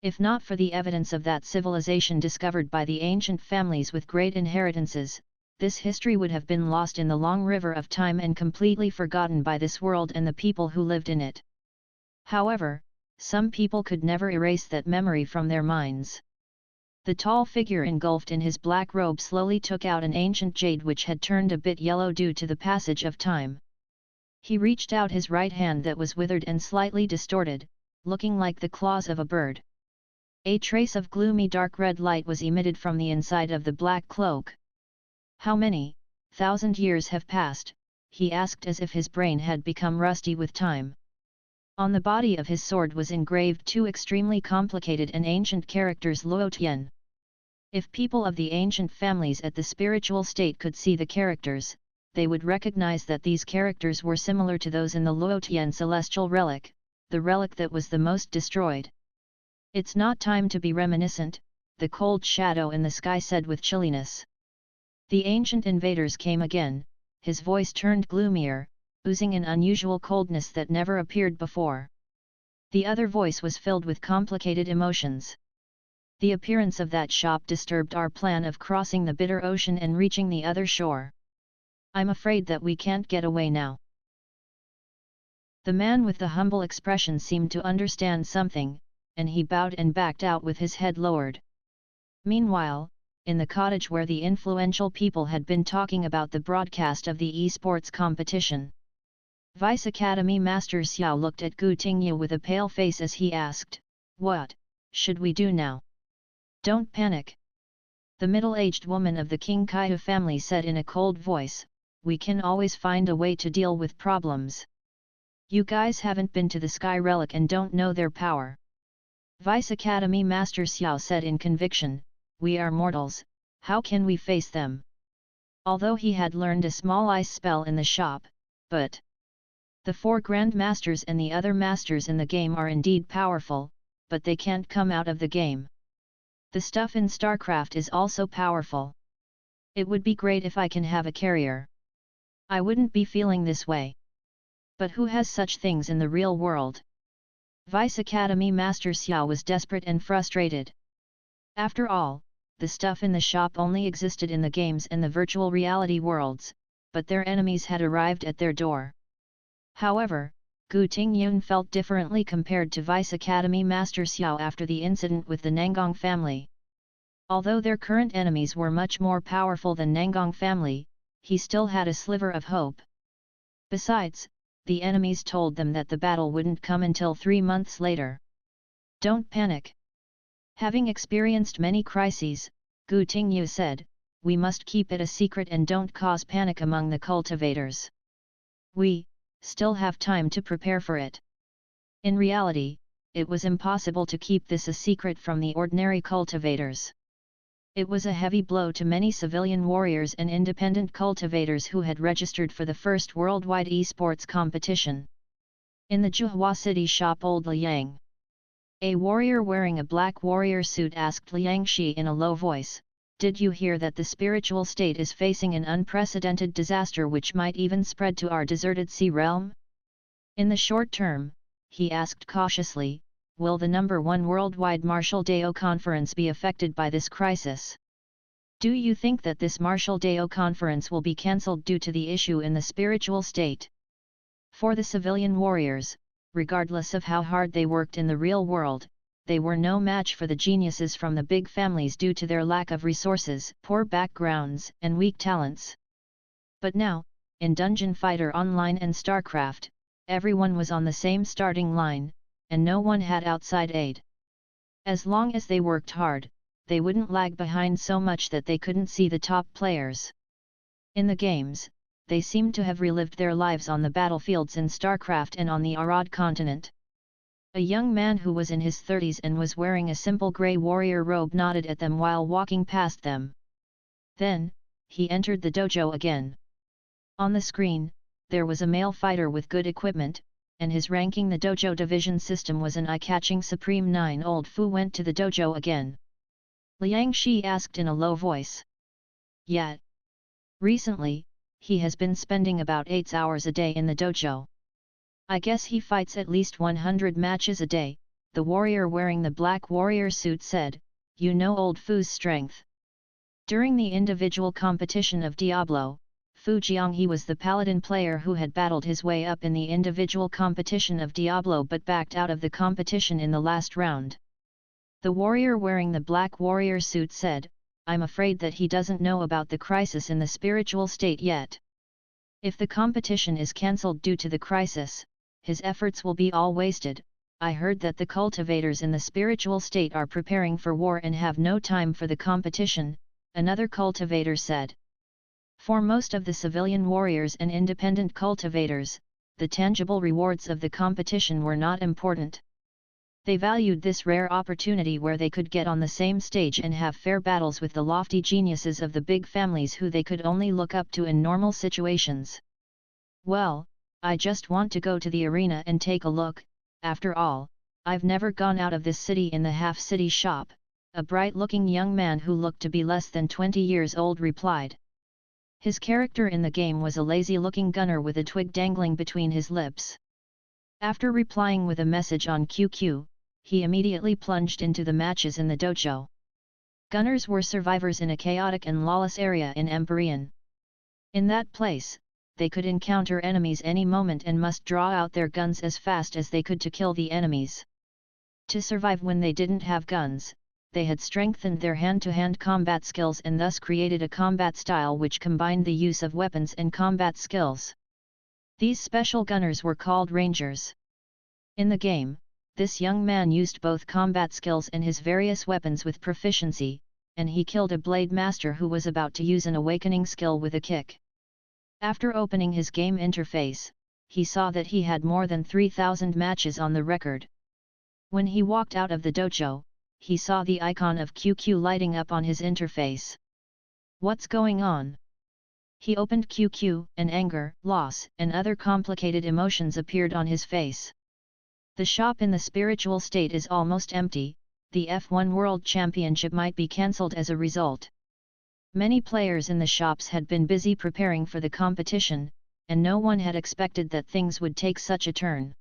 If not for the evidence of that civilization discovered by the ancient families with great inheritances, this history would have been lost in the long river of time and completely forgotten by this world and the people who lived in it. However, some people could never erase that memory from their minds. The tall figure engulfed in his black robe slowly took out an ancient jade which had turned a bit yellow due to the passage of time. He reached out his right hand that was withered and slightly distorted, looking like the claws of a bird. A trace of gloomy dark red light was emitted from the inside of the black cloak. "How many thousand years have passed?" he asked as if his brain had become rusty with time. On the body of his sword was engraved two extremely complicated and ancient characters Luo Tian. If people of the ancient families at the spiritual state could see the characters, they would recognize that these characters were similar to those in the Luo Tian celestial relic, the relic that was the most destroyed. "It's not time to be reminiscent," the cold shadow in the sky said with chilliness. The ancient invaders came again, his voice turned gloomier, oozing an unusual coldness that never appeared before. The other voice was filled with complicated emotions. "The appearance of that shop disturbed our plan of crossing the bitter ocean and reaching the other shore. I'm afraid that we can't get away now." The man with the humble expression seemed to understand something, and he bowed and backed out with his head lowered. Meanwhile, in the cottage where the influential people had been talking about the broadcast of the esports competition, Vice Academy Master Xiao looked at Gu Tingyu with a pale face as he asked, "What should we do now?" "Don't panic," the middle-aged woman of the King Kaihu family said in a cold voice, "we can always find a way to deal with problems. You guys haven't been to the Sky Relic and don't know their power." Vice Academy Master Xiao said in conviction, "We are mortals, how can we face them?" Although he had learned a small ice spell in the shop, but the four Grand Masters and the other masters in the game are indeed powerful, but they can't come out of the game. The stuff in StarCraft is also powerful. It would be great if I can have a carrier. I wouldn't be feeling this way. But who has such things in the real world? Vice Academy Master Xiao was desperate and frustrated. After all, the stuff in the shop only existed in the games and the virtual reality worlds, but their enemies had arrived at their door. However, Gu Tingyun felt differently compared to Vice Academy Master Xiao after the incident with the Nangong family. Although their current enemies were much more powerful than Nangong family, he still had a sliver of hope. Besides, the enemies told them that the battle wouldn't come until 3 months later. "Don't panic." Having experienced many crises, Gu Tingyu said, "We must keep it a secret and don't cause panic among the cultivators. We still have time to prepare for it." In reality, it was impossible to keep this a secret from the ordinary cultivators. It was a heavy blow to many civilian warriors and independent cultivators who had registered for the first worldwide esports competition. In the Zhuhua city shop, old Liang, a warrior wearing a black warrior suit, asked Liang Qi in a low voice, "Did you hear that the spiritual state is facing an unprecedented disaster which might even spread to our deserted sea realm?" In the short term, he asked cautiously, will the #1 worldwide Martial Dao conference be affected by this crisis? Do you think that this Martial Dao conference will be cancelled due to the issue in the spiritual state? For the civilian warriors, regardless of how hard they worked in the real world, they were no match for the geniuses from the big families due to their lack of resources, poor backgrounds, and weak talents. But now, in Dungeon Fighter Online and StarCraft, everyone was on the same starting line, and no one had outside aid. As long as they worked hard, they wouldn't lag behind so much that they couldn't see the top players. In the games, they seemed to have relived their lives on the battlefields in StarCraft and on the Arad continent. A young man who was in his 30s and was wearing a simple grey warrior robe nodded at them while walking past them. Then, he entered the dojo again. On the screen, there was a male fighter with good equipment, and his ranking the dojo division system was an eye-catching Supreme 9. Old Fu went to the dojo again. Liang Qi asked in a low voice. Yet, recently, he has been spending about 8 hours a day in the dojo. I guess he fights at least 100 matches a day, the warrior wearing the black warrior suit said, you know old Fu's strength. During the individual competition of Diablo, Fu Jianghe was the paladin player who had battled his way up in the individual competition of Diablo but backed out of the competition in the last round. The warrior wearing the black warrior suit said, I'm afraid that he doesn't know about the crisis in the spiritual state yet. If the competition is cancelled due to the crisis, his efforts will be all wasted. I heard that the cultivators in the spiritual state are preparing for war and have no time for the competition, another cultivator said. For most of the civilian warriors and independent cultivators, the tangible rewards of the competition were not important. They valued this rare opportunity where they could get on the same stage and have fair battles with the lofty geniuses of the big families who they could only look up to in normal situations. Well, I just want to go to the arena and take a look. After all, I've never gone out of this city in the half-city shop, a bright-looking young man who looked to be less than 20 years old replied. His character in the game was a lazy-looking gunner with a twig dangling between his lips. After replying with a message on QQ, he immediately plunged into the matches in the dojo. Gunners were survivors in a chaotic and lawless area in Empyrean. In that place, they could encounter enemies any moment and must draw out their guns as fast as they could to kill the enemies. To survive when they didn't have guns, they had strengthened their hand-to-hand combat skills and thus created a combat style which combined the use of weapons and combat skills. These special gunners were called rangers. In the game, this young man used both combat skills and his various weapons with proficiency, and he killed a blade master who was about to use an awakening skill with a kick. After opening his game interface, he saw that he had more than 3,000 matches on the record. When he walked out of the dojo, he saw the icon of QQ lighting up on his interface. What's going on? He opened QQ, and anger, loss, and other complicated emotions appeared on his face. The shop in the spiritual state is almost empty, the F1 World Championship might be cancelled as a result. Many players in the shops had been busy preparing for the competition, and no one had expected that things would take such a turn.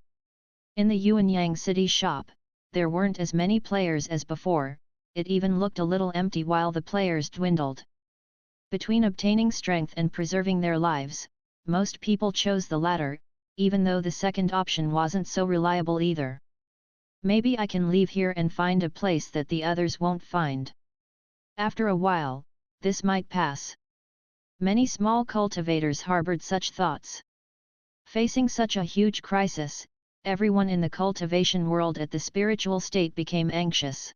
In the Yuanyang City shop, there weren't as many players as before, it even looked a little empty while the players dwindled. Between obtaining strength and preserving their lives, most people chose the latter, even though the second option wasn't so reliable either. Maybe I can leave here and find a place that the others won't find. After a while, this might pass. Many small cultivators harbored such thoughts. Facing such a huge crisis, everyone in the cultivation world at the spiritual state became anxious.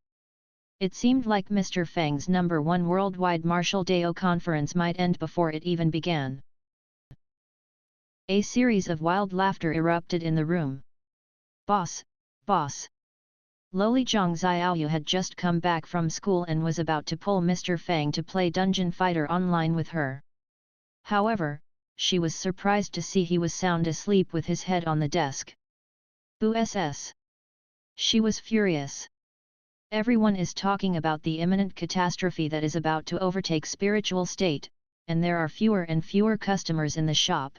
It seemed like Mr. Fang's #1 worldwide Martial Dao conference might end before it even began. A series of wild laughter erupted in the room. Boss, boss! Loli Zhang Xiaoyu had just come back from school and was about to pull Mr. Fang to play Dungeon Fighter online with her. However, she was surprised to see he was sound asleep with his head on the desk. Boo-ss! She was furious. Everyone is talking about the imminent catastrophe that is about to overtake spiritual state, and there are fewer and fewer customers in the shop.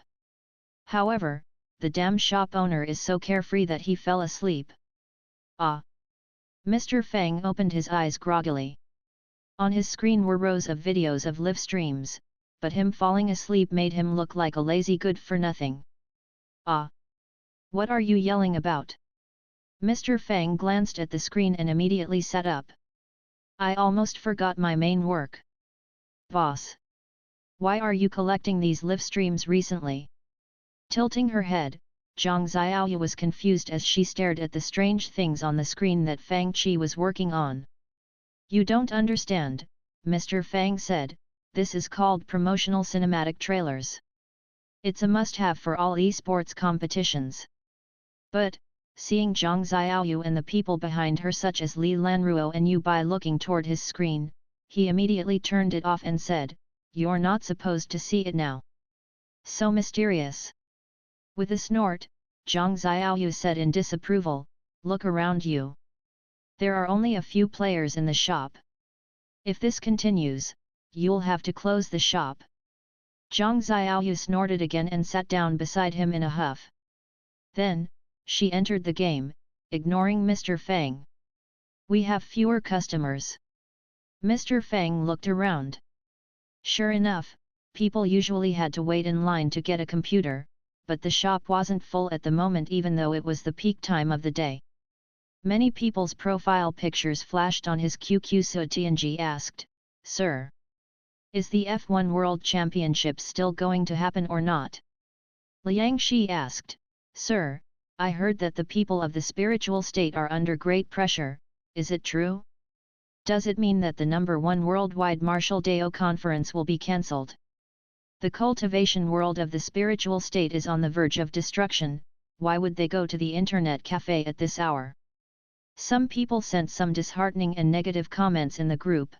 However, the damn shop owner is so carefree that he fell asleep. Ah! Mr. Fang opened his eyes groggily. On his screen were rows of videos of live streams, but him falling asleep made him look like a lazy good-for-nothing. Ah! What are you yelling about? Mr. Fang glanced at the screen and immediately sat up. I almost forgot my main work. Boss! Why are you collecting these live streams recently? Tilting her head, Zhang Xiaoyu was confused as she stared at the strange things on the screen that Fang Qi was working on. You don't understand, Mr. Fang said, this is called promotional cinematic trailers. It's a must-have for all esports competitions. But, seeing Zhang Xiaoyu and the people behind her such as Li Lanruo and Yu Bai looking toward his screen, he immediately turned it off and said, you're not supposed to see it now. So mysterious. With a snort, Zhang Xiaoyu said in disapproval, look around you. There are only a few players in the shop. If this continues, you'll have to close the shop. Zhang Xiaoyu snorted again and sat down beside him in a huff. Then, she entered the game, ignoring Mr. Fang. We have fewer customers. Mr. Fang looked around. Sure enough, people usually had to wait in line to get a computer, but the shop wasn't full at the moment even though it was the peak time of the day. Many people's profile pictures flashed on his QQ, so Tianji asked, "Sir, is the F1 World Championship still going to happen or not?" Liang Shi asked, "Sir, I heard that the people of the spiritual state are under great pressure, is it true? Does it mean that the #1 worldwide Martial Dao conference will be cancelled? The cultivation world of the spiritual state is on the verge of destruction, why would they go to the internet cafe at this hour?" Some people sent some disheartening and negative comments in the group.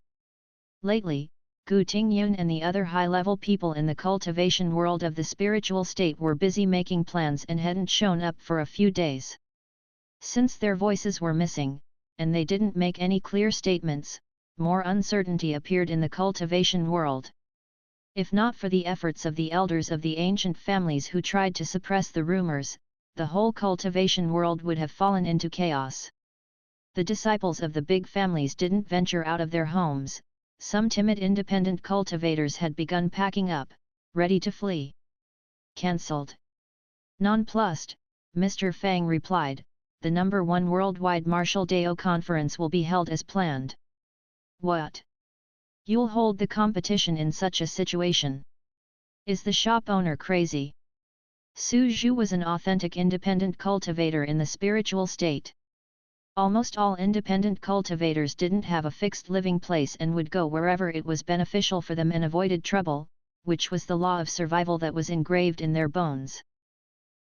Lately, Gu Tingyun and the other high-level people in the cultivation world of the spiritual state were busy making plans and hadn't shown up for a few days. Since their voices were missing, and they didn't make any clear statements, more uncertainty appeared in the cultivation world. If not for the efforts of the elders of the ancient families who tried to suppress the rumors, the whole cultivation world would have fallen into chaos. The disciples of the big families didn't venture out of their homes. Some timid independent cultivators had begun packing up, ready to flee. Cancelled. Nonplussed, Mr. Fang replied, "The #1 worldwide Martial Dao conference will be held as planned." What? You'll hold the competition in such a situation? Is the shop owner crazy? Su Zhu was an authentic independent cultivator in the spiritual state. Almost all independent cultivators didn't have a fixed living place and would go wherever it was beneficial for them and avoided trouble, which was the law of survival that was engraved in their bones.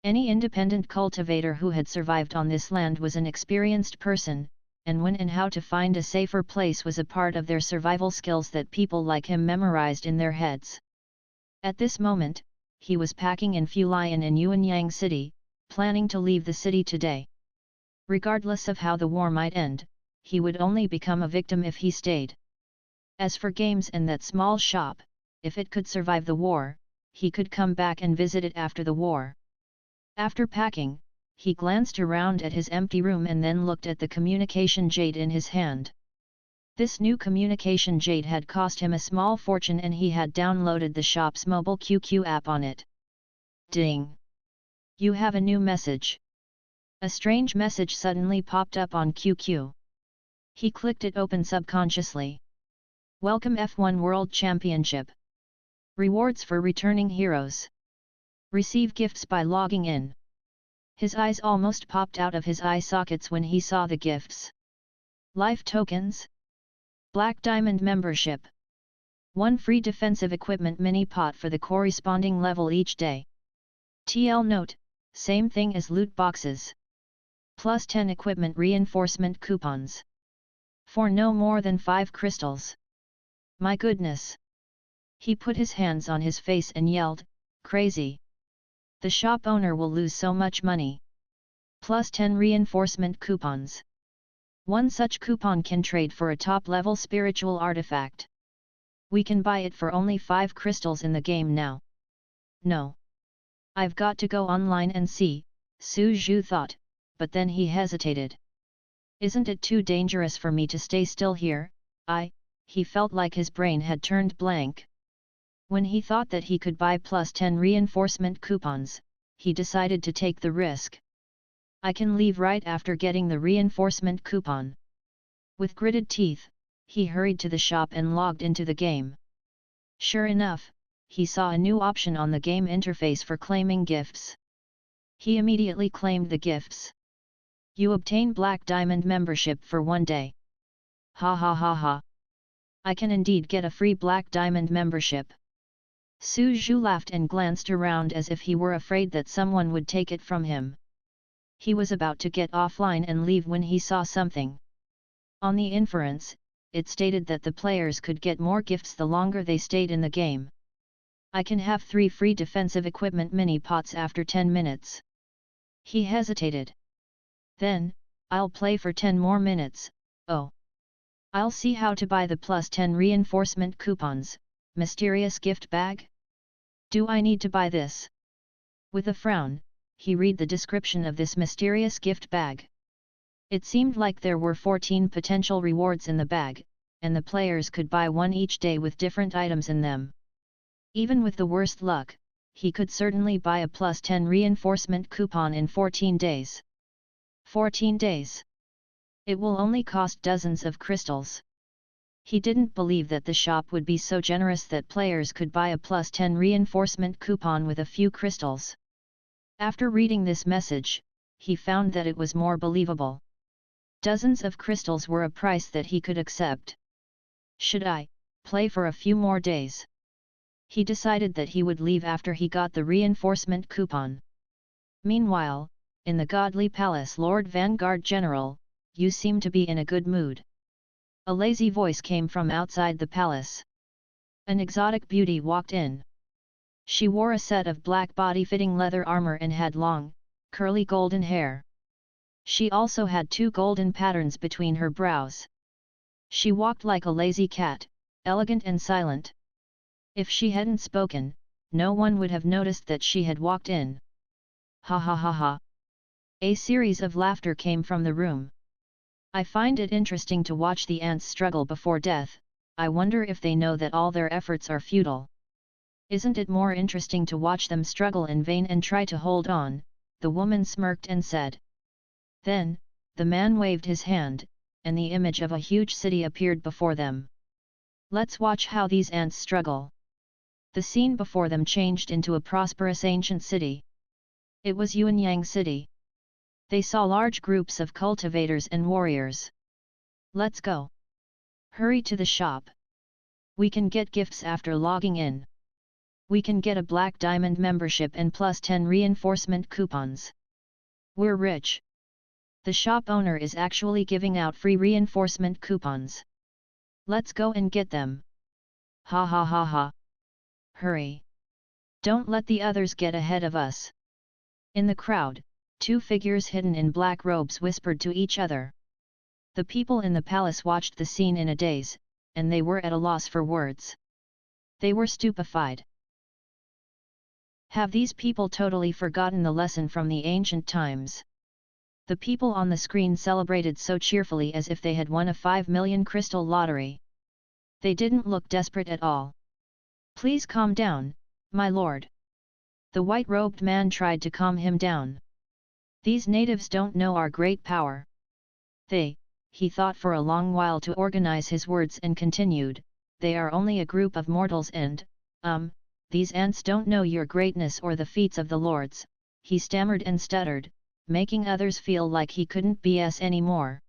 Any independent cultivator who had survived on this land was an experienced person, and when and how to find a safer place was a part of their survival skills that people like him memorized in their heads. At this moment, he was packing in Fulian in Yuanyang City, planning to leave the city today. Regardless of how the war might end, he would only become a victim if he stayed. As for games and that small shop, if it could survive the war, he could come back and visit it after the war. After packing, he glanced around at his empty room and then looked at the communication jade in his hand. This new communication jade had cost him a small fortune and he had downloaded the shop's mobile QQ app on it. Ding! You have a new message. A strange message suddenly popped up on QQ. He clicked it open subconsciously. Welcome F1 World Championship. Rewards for returning heroes. Receive gifts by logging in. His eyes almost popped out of his eye sockets when he saw the gifts. Life tokens. Black Diamond membership. 1 free defensive equipment mini pot for the corresponding level each day. TL note, same thing as loot boxes. Plus 10 equipment reinforcement coupons. For no more than 5 crystals. My goodness! He put his hands on his face and yelled, "Crazy! The shop owner will lose so much money. Plus 10 reinforcement coupons. One such coupon can trade for a top-level spiritual artifact. We can buy it for only 5 crystals in the game now. No. I've got to go online and see," Su Zhu thought, but then he hesitated. "Isn't it too dangerous for me to stay still here?" He felt like his brain had turned blank. When he thought that he could buy plus 10 reinforcement coupons, he decided to take the risk. "I can leave right after getting the reinforcement coupon." With gritted teeth, he hurried to the shop and logged into the game. Sure enough, he saw a new option on the game interface for claiming gifts. He immediately claimed the gifts. You obtain Black Diamond membership for 1 day. Ha ha ha ha. I can indeed get a free Black Diamond membership. Su Zhu laughed and glanced around as if he were afraid that someone would take it from him. He was about to get offline and leave when he saw something. On the inference, it stated that the players could get more gifts the longer they stayed in the game. I can have 3 free defensive equipment mini pots after 10 minutes. He hesitated. Then, I'll play for 10 more minutes. Oh. I'll see how to buy the plus 10 reinforcement coupons. Mysterious gift bag? Do I need to buy this? With a frown, he read the description of this mysterious gift bag. It seemed like there were 14 potential rewards in the bag, and the players could buy one each day with different items in them. Even with the worst luck, he could certainly buy a plus 10 reinforcement coupon in 14 days. 14 days. It will only cost dozens of crystals. He didn't believe that the shop would be so generous that players could buy a plus 10 reinforcement coupon with a few crystals. After reading this message, he found that it was more believable. Dozens of crystals were a price that he could accept. Should I play for a few more days? He decided that he would leave after he got the reinforcement coupon. Meanwhile, in the Godly Palace, Lord Vanguard General, you seem to be in a good mood. A lazy voice came from outside the palace. An exotic beauty walked in. She wore a set of black body-fitting leather armor and had long, curly golden hair. She also had 2 golden patterns between her brows. She walked like a lazy cat, elegant and silent. If she hadn't spoken, no one would have noticed that she had walked in. Ha ha ha ha. A series of laughter came from the room. I find it interesting to watch the ants struggle before death. I wonder if they know that all their efforts are futile. Isn't it more interesting to watch them struggle in vain and try to hold on? The woman smirked and said. Then, the man waved his hand, and the image of a huge city appeared before them. Let's watch how these ants struggle. The scene before them changed into a prosperous ancient city. It was Yuanyang City. They saw large groups of cultivators and warriors. Let's go. Hurry to the shop. We can get gifts after logging in. We can get a black diamond membership and plus 10 reinforcement coupons. We're rich. The shop owner is actually giving out free reinforcement coupons. Let's go and get them. Ha ha ha ha. Hurry. Don't let the others get ahead of us. In the crowd, 2 figures hidden in black robes whispered to each other. The people in the palace watched the scene in a daze, and they were at a loss for words. They were stupefied. Have these people totally forgotten the lesson from the ancient times? The people on the screen celebrated so cheerfully as if they had won a 5 million crystal lottery. They didn't look desperate at all. Please calm down, my lord. The white-robed man tried to calm him down. These natives don't know our great power. He thought for a long while to organize his words and continued, they are only a group of mortals and, these ants don't know your greatness or the feats of the lords, he stammered and stuttered, making others feel like he couldn't BS anymore.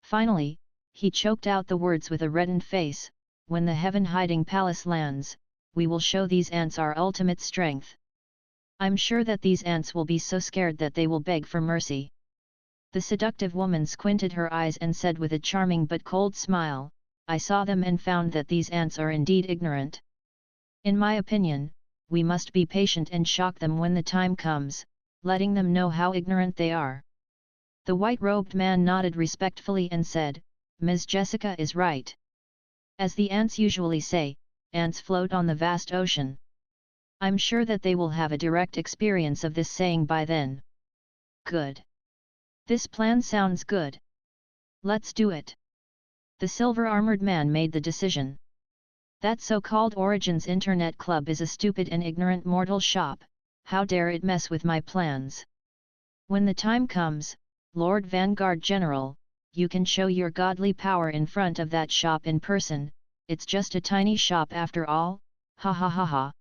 Finally, he choked out the words with a reddened face, when the heaven-hiding palace lands, we will show these ants our ultimate strength. I'm sure that these ants will be so scared that they will beg for mercy. The seductive woman squinted her eyes and said with a charming but cold smile, I saw them and found that these ants are indeed ignorant. In my opinion, we must be patient and shock them when the time comes, letting them know how ignorant they are. The white-robed man nodded respectfully and said, Ms. Jessica is right. As the ants usually say, ants float on the vast ocean. I'm sure that they will have a direct experience of this saying by then. Good. This plan sounds good. Let's do it. The silver-armored man made the decision. That so-called Origins Internet Club is a stupid and ignorant mortal shop, how dare it mess with my plans. When the time comes, Lord Vanguard General, you can show your godly power in front of that shop in person, it's just a tiny shop after all, ha ha ha ha.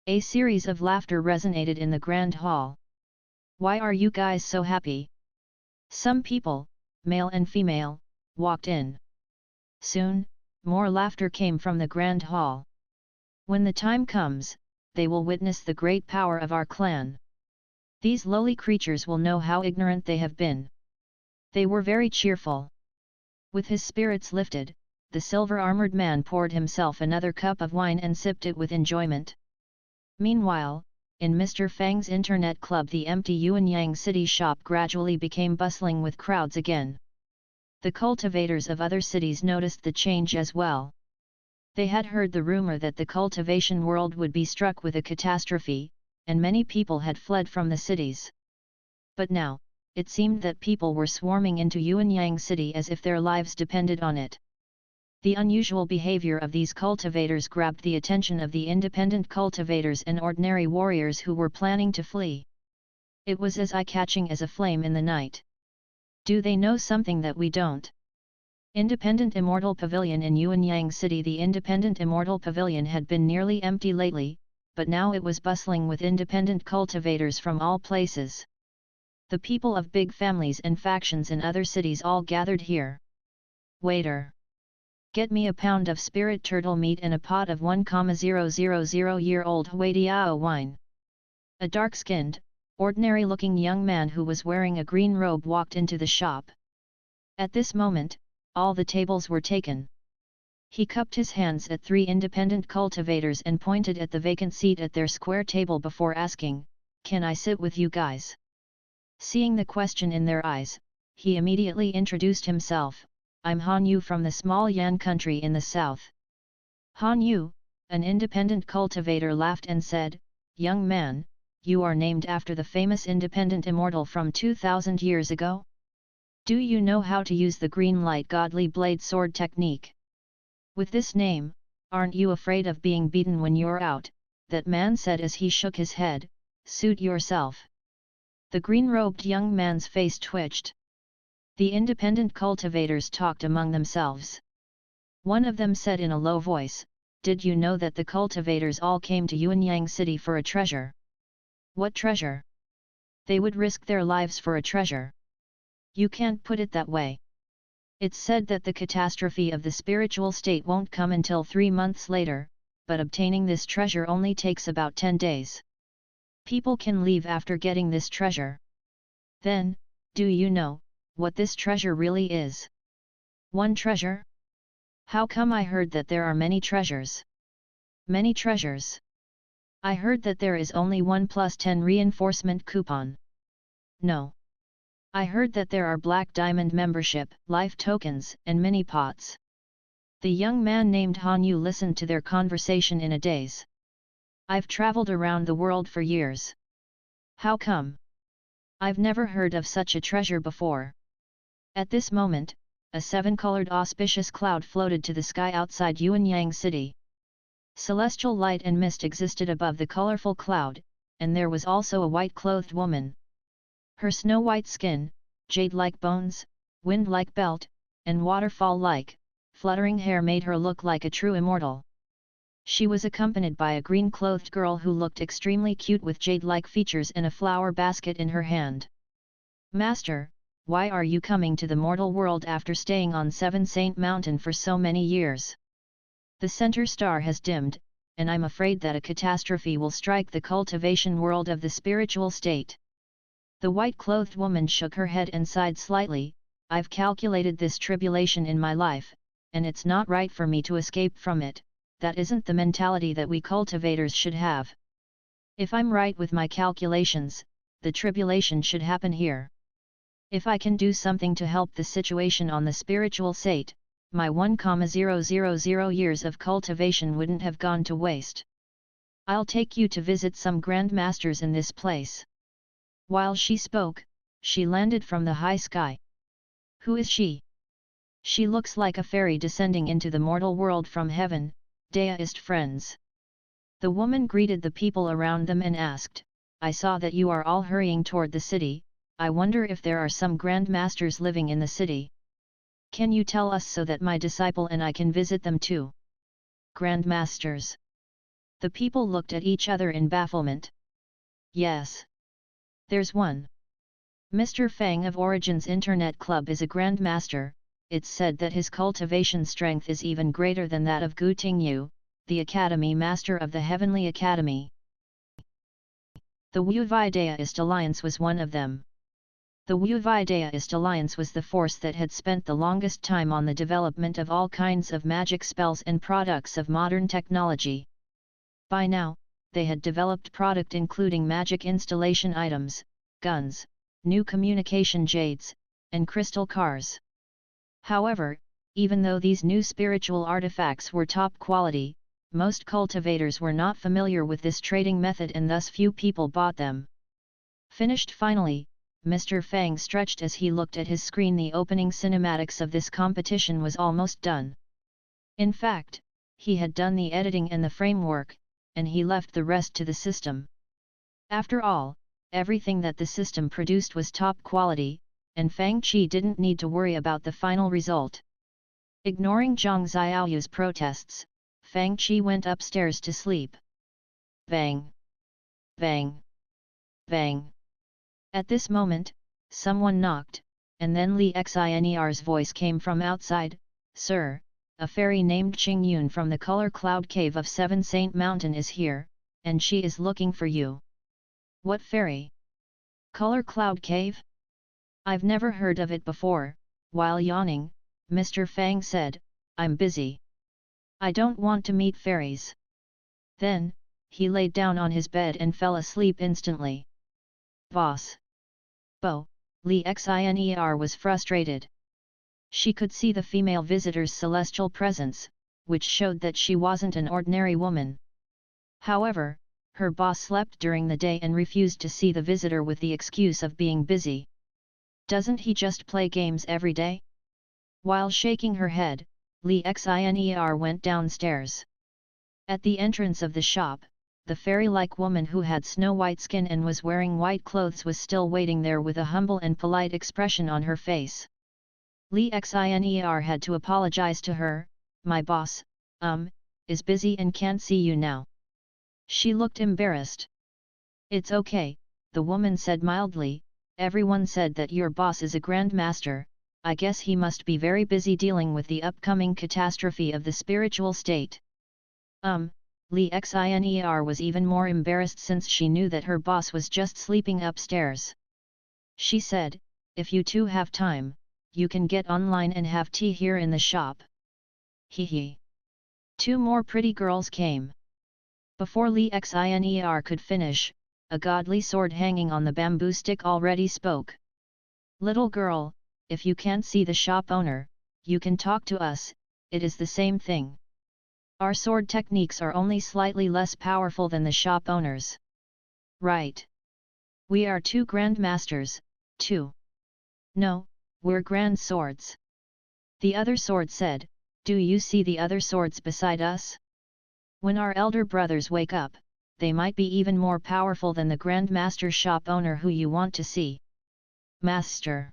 A series of laughter resonated in the grand hall. Why are you guys so happy? Some people, male and female, walked in. Soon, more laughter came from the grand hall. When the time comes, they will witness the great power of our clan. These lowly creatures will know how ignorant they have been. They were very cheerful. With his spirits lifted, the silver-armored man poured himself another cup of wine and sipped it with enjoyment. Meanwhile, in Mr. Fang's Internet Club, the empty Yuanyang City shop gradually became bustling with crowds again. The cultivators of other cities noticed the change as well. They had heard the rumor that the cultivation world would be struck with a catastrophe, and many people had fled from the cities. But now, it seemed that people were swarming into Yuanyang City as if their lives depended on it. The unusual behavior of these cultivators grabbed the attention of the independent cultivators and ordinary warriors who were planning to flee. It was as eye-catching as a flame in the night. Do they know something that we don't? Independent Immortal Pavilion in Yuanyang City. The Independent Immortal Pavilion had been nearly empty lately, but now it was bustling with independent cultivators from all places. The people of big families and factions in other cities all gathered here. Waiter! Get me a pound of spirit turtle meat and a pot of 1,000-year-old Huadiao wine. A dark-skinned, ordinary-looking young man who was wearing a green robe walked into the shop. At this moment, all the tables were taken. He cupped his hands at 3 independent cultivators and pointed at the vacant seat at their square table before asking, "Can I sit with you guys?" Seeing the question in their eyes, he immediately introduced himself. "I'm Han Yu from the small Yan country in the south." Han Yu, an independent cultivator, laughed and said, "Young man, you are named after the famous independent immortal from 2000 years ago? Do you know how to use the green light godly blade sword technique? With this name, aren't you afraid of being beaten when you're out?" that man said as he shook his head. "Suit yourself." The green-robed young man's face twitched. The independent cultivators talked among themselves. One of them said in a low voice, "Did you know that the cultivators all came to Yuanyang City for a treasure?" "What treasure?" "They would risk their lives for a treasure." "You can't put it that way. It's said that the catastrophe of the spiritual state won't come until 3 months later, but obtaining this treasure only takes about 10 days. People can leave after getting this treasure." "Then, do you know what this treasure really is?" "One treasure? How come I heard that there are many treasures?" "Many treasures? I heard that there is only 1 plus 10 reinforcement coupon." "No. I heard that there are black diamond membership, life tokens, and mini pots." The young man named Han Yu listened to their conversation in a daze. "I've traveled around the world for years. How come? I've never heard of such a treasure before." At this moment, a 7-colored auspicious cloud floated to the sky outside Yuanyang City. Celestial light and mist existed above the colorful cloud, and there was also a white-clothed woman. Her snow-white skin, jade-like bones, wind-like belt, and waterfall-like, fluttering hair made her look like a true immortal. She was accompanied by a green-clothed girl who looked extremely cute with jade-like features and a flower basket in her hand. "Master, why are you coming to the mortal world after staying on 7 Saint Mountain for so many years? The center star has dimmed, and I'm afraid that a catastrophe will strike the cultivation world of the spiritual state." The white-clothed woman shook her head and sighed slightly. "I've calculated this tribulation in my life, and it's not right for me to escape from it. That isn't the mentality that we cultivators should have. If I'm right with my calculations, the tribulation should happen here. If I can do something to help the situation on the spiritual state, my 1,000 years of cultivation wouldn't have gone to waste. I'll take you to visit some grand masters in this place." While she spoke, she landed from the high sky. "Who is she?" "She looks like a fairy descending into the mortal world from heaven, deist friends." The woman greeted the people around them and asked, "I saw that you are all hurrying toward the city. I wonder if there are some grand masters living in the city. Can you tell us so that my disciple and I can visit them too?" "Grand masters?" The people looked at each other in bafflement. "Yes. There's one. Mr. Fang of Origins Internet Club is a Grand Master. It's said that his cultivation strength is even greater than that of Gu Tingyu, the Academy Master of the Heavenly Academy. The Wu Vi Daoist Alliance was one of them. The Wu Vi Daoist Alliance was the force that had spent the longest time on the development of all kinds of magic spells and products of modern technology. By now, they had developed product including magic installation items, guns, new communication jades, and crystal cars. However, even though these new spiritual artifacts were top quality, most cultivators were not familiar with this trading method and thus few people bought them. Finished finally, Mr. Fang stretched as he looked at his screen. The opening cinematics of this competition was almost done. In fact, he had done the editing and the framework, and he left the rest to the system. After all, everything that the system produced was top quality, and Fang Qi didn't need to worry about the final result. Ignoring Zhang Xiaoyu's protests, Fang Qi went upstairs to sleep. Bang! Bang! Bang! At this moment, someone knocked, and then Li Xiner's voice came from outside. "Sir, a fairy named Qing Yun from the Color Cloud Cave of Seven Saint Mountain is here, and she is looking for you." "What fairy? Color Cloud Cave? I've never heard of it before." While yawning, Mr. Fang said, "I'm busy. I don't want to meet fairies." Then, he laid down on his bed and fell asleep instantly. "Boss! Bo!" Li Xiner was frustrated. She could see the female visitor's celestial presence, which showed that she wasn't an ordinary woman. However, her boss slept during the day and refused to see the visitor with the excuse of being busy. "Doesn't he just play games every day?" While shaking her head, Li Xiner went downstairs. At the entrance of the shop, the fairy-like woman who had snow-white skin and was wearing white clothes was still waiting there with a humble and polite expression on her face. Li Xiner had to apologize to her. "My boss, is busy and can't see you now." She looked embarrassed. "It's okay," the woman said mildly, "everyone said that your boss is a grandmaster. I guess he must be very busy dealing with the upcoming catastrophe of the spiritual state." Li Xiner was even more embarrassed since she knew that her boss was just sleeping upstairs. She said, "If you two have time, you can get online and have tea here in the shop." Hee hee. Two more pretty girls came. Before Li Xiner could finish, a godly sword hanging on the bamboo stick already spoke. "Little girl, if you can't see the shop owner, you can talk to us, it is the same thing. Our sword techniques are only slightly less powerful than the shop owners." "Right. We are two grandmasters, too." "No, we're grand swords." The other sword said, "Do you see the other swords beside us? When our elder brothers wake up, they might be even more powerful than the grandmaster shop owner who you want to see." "Master!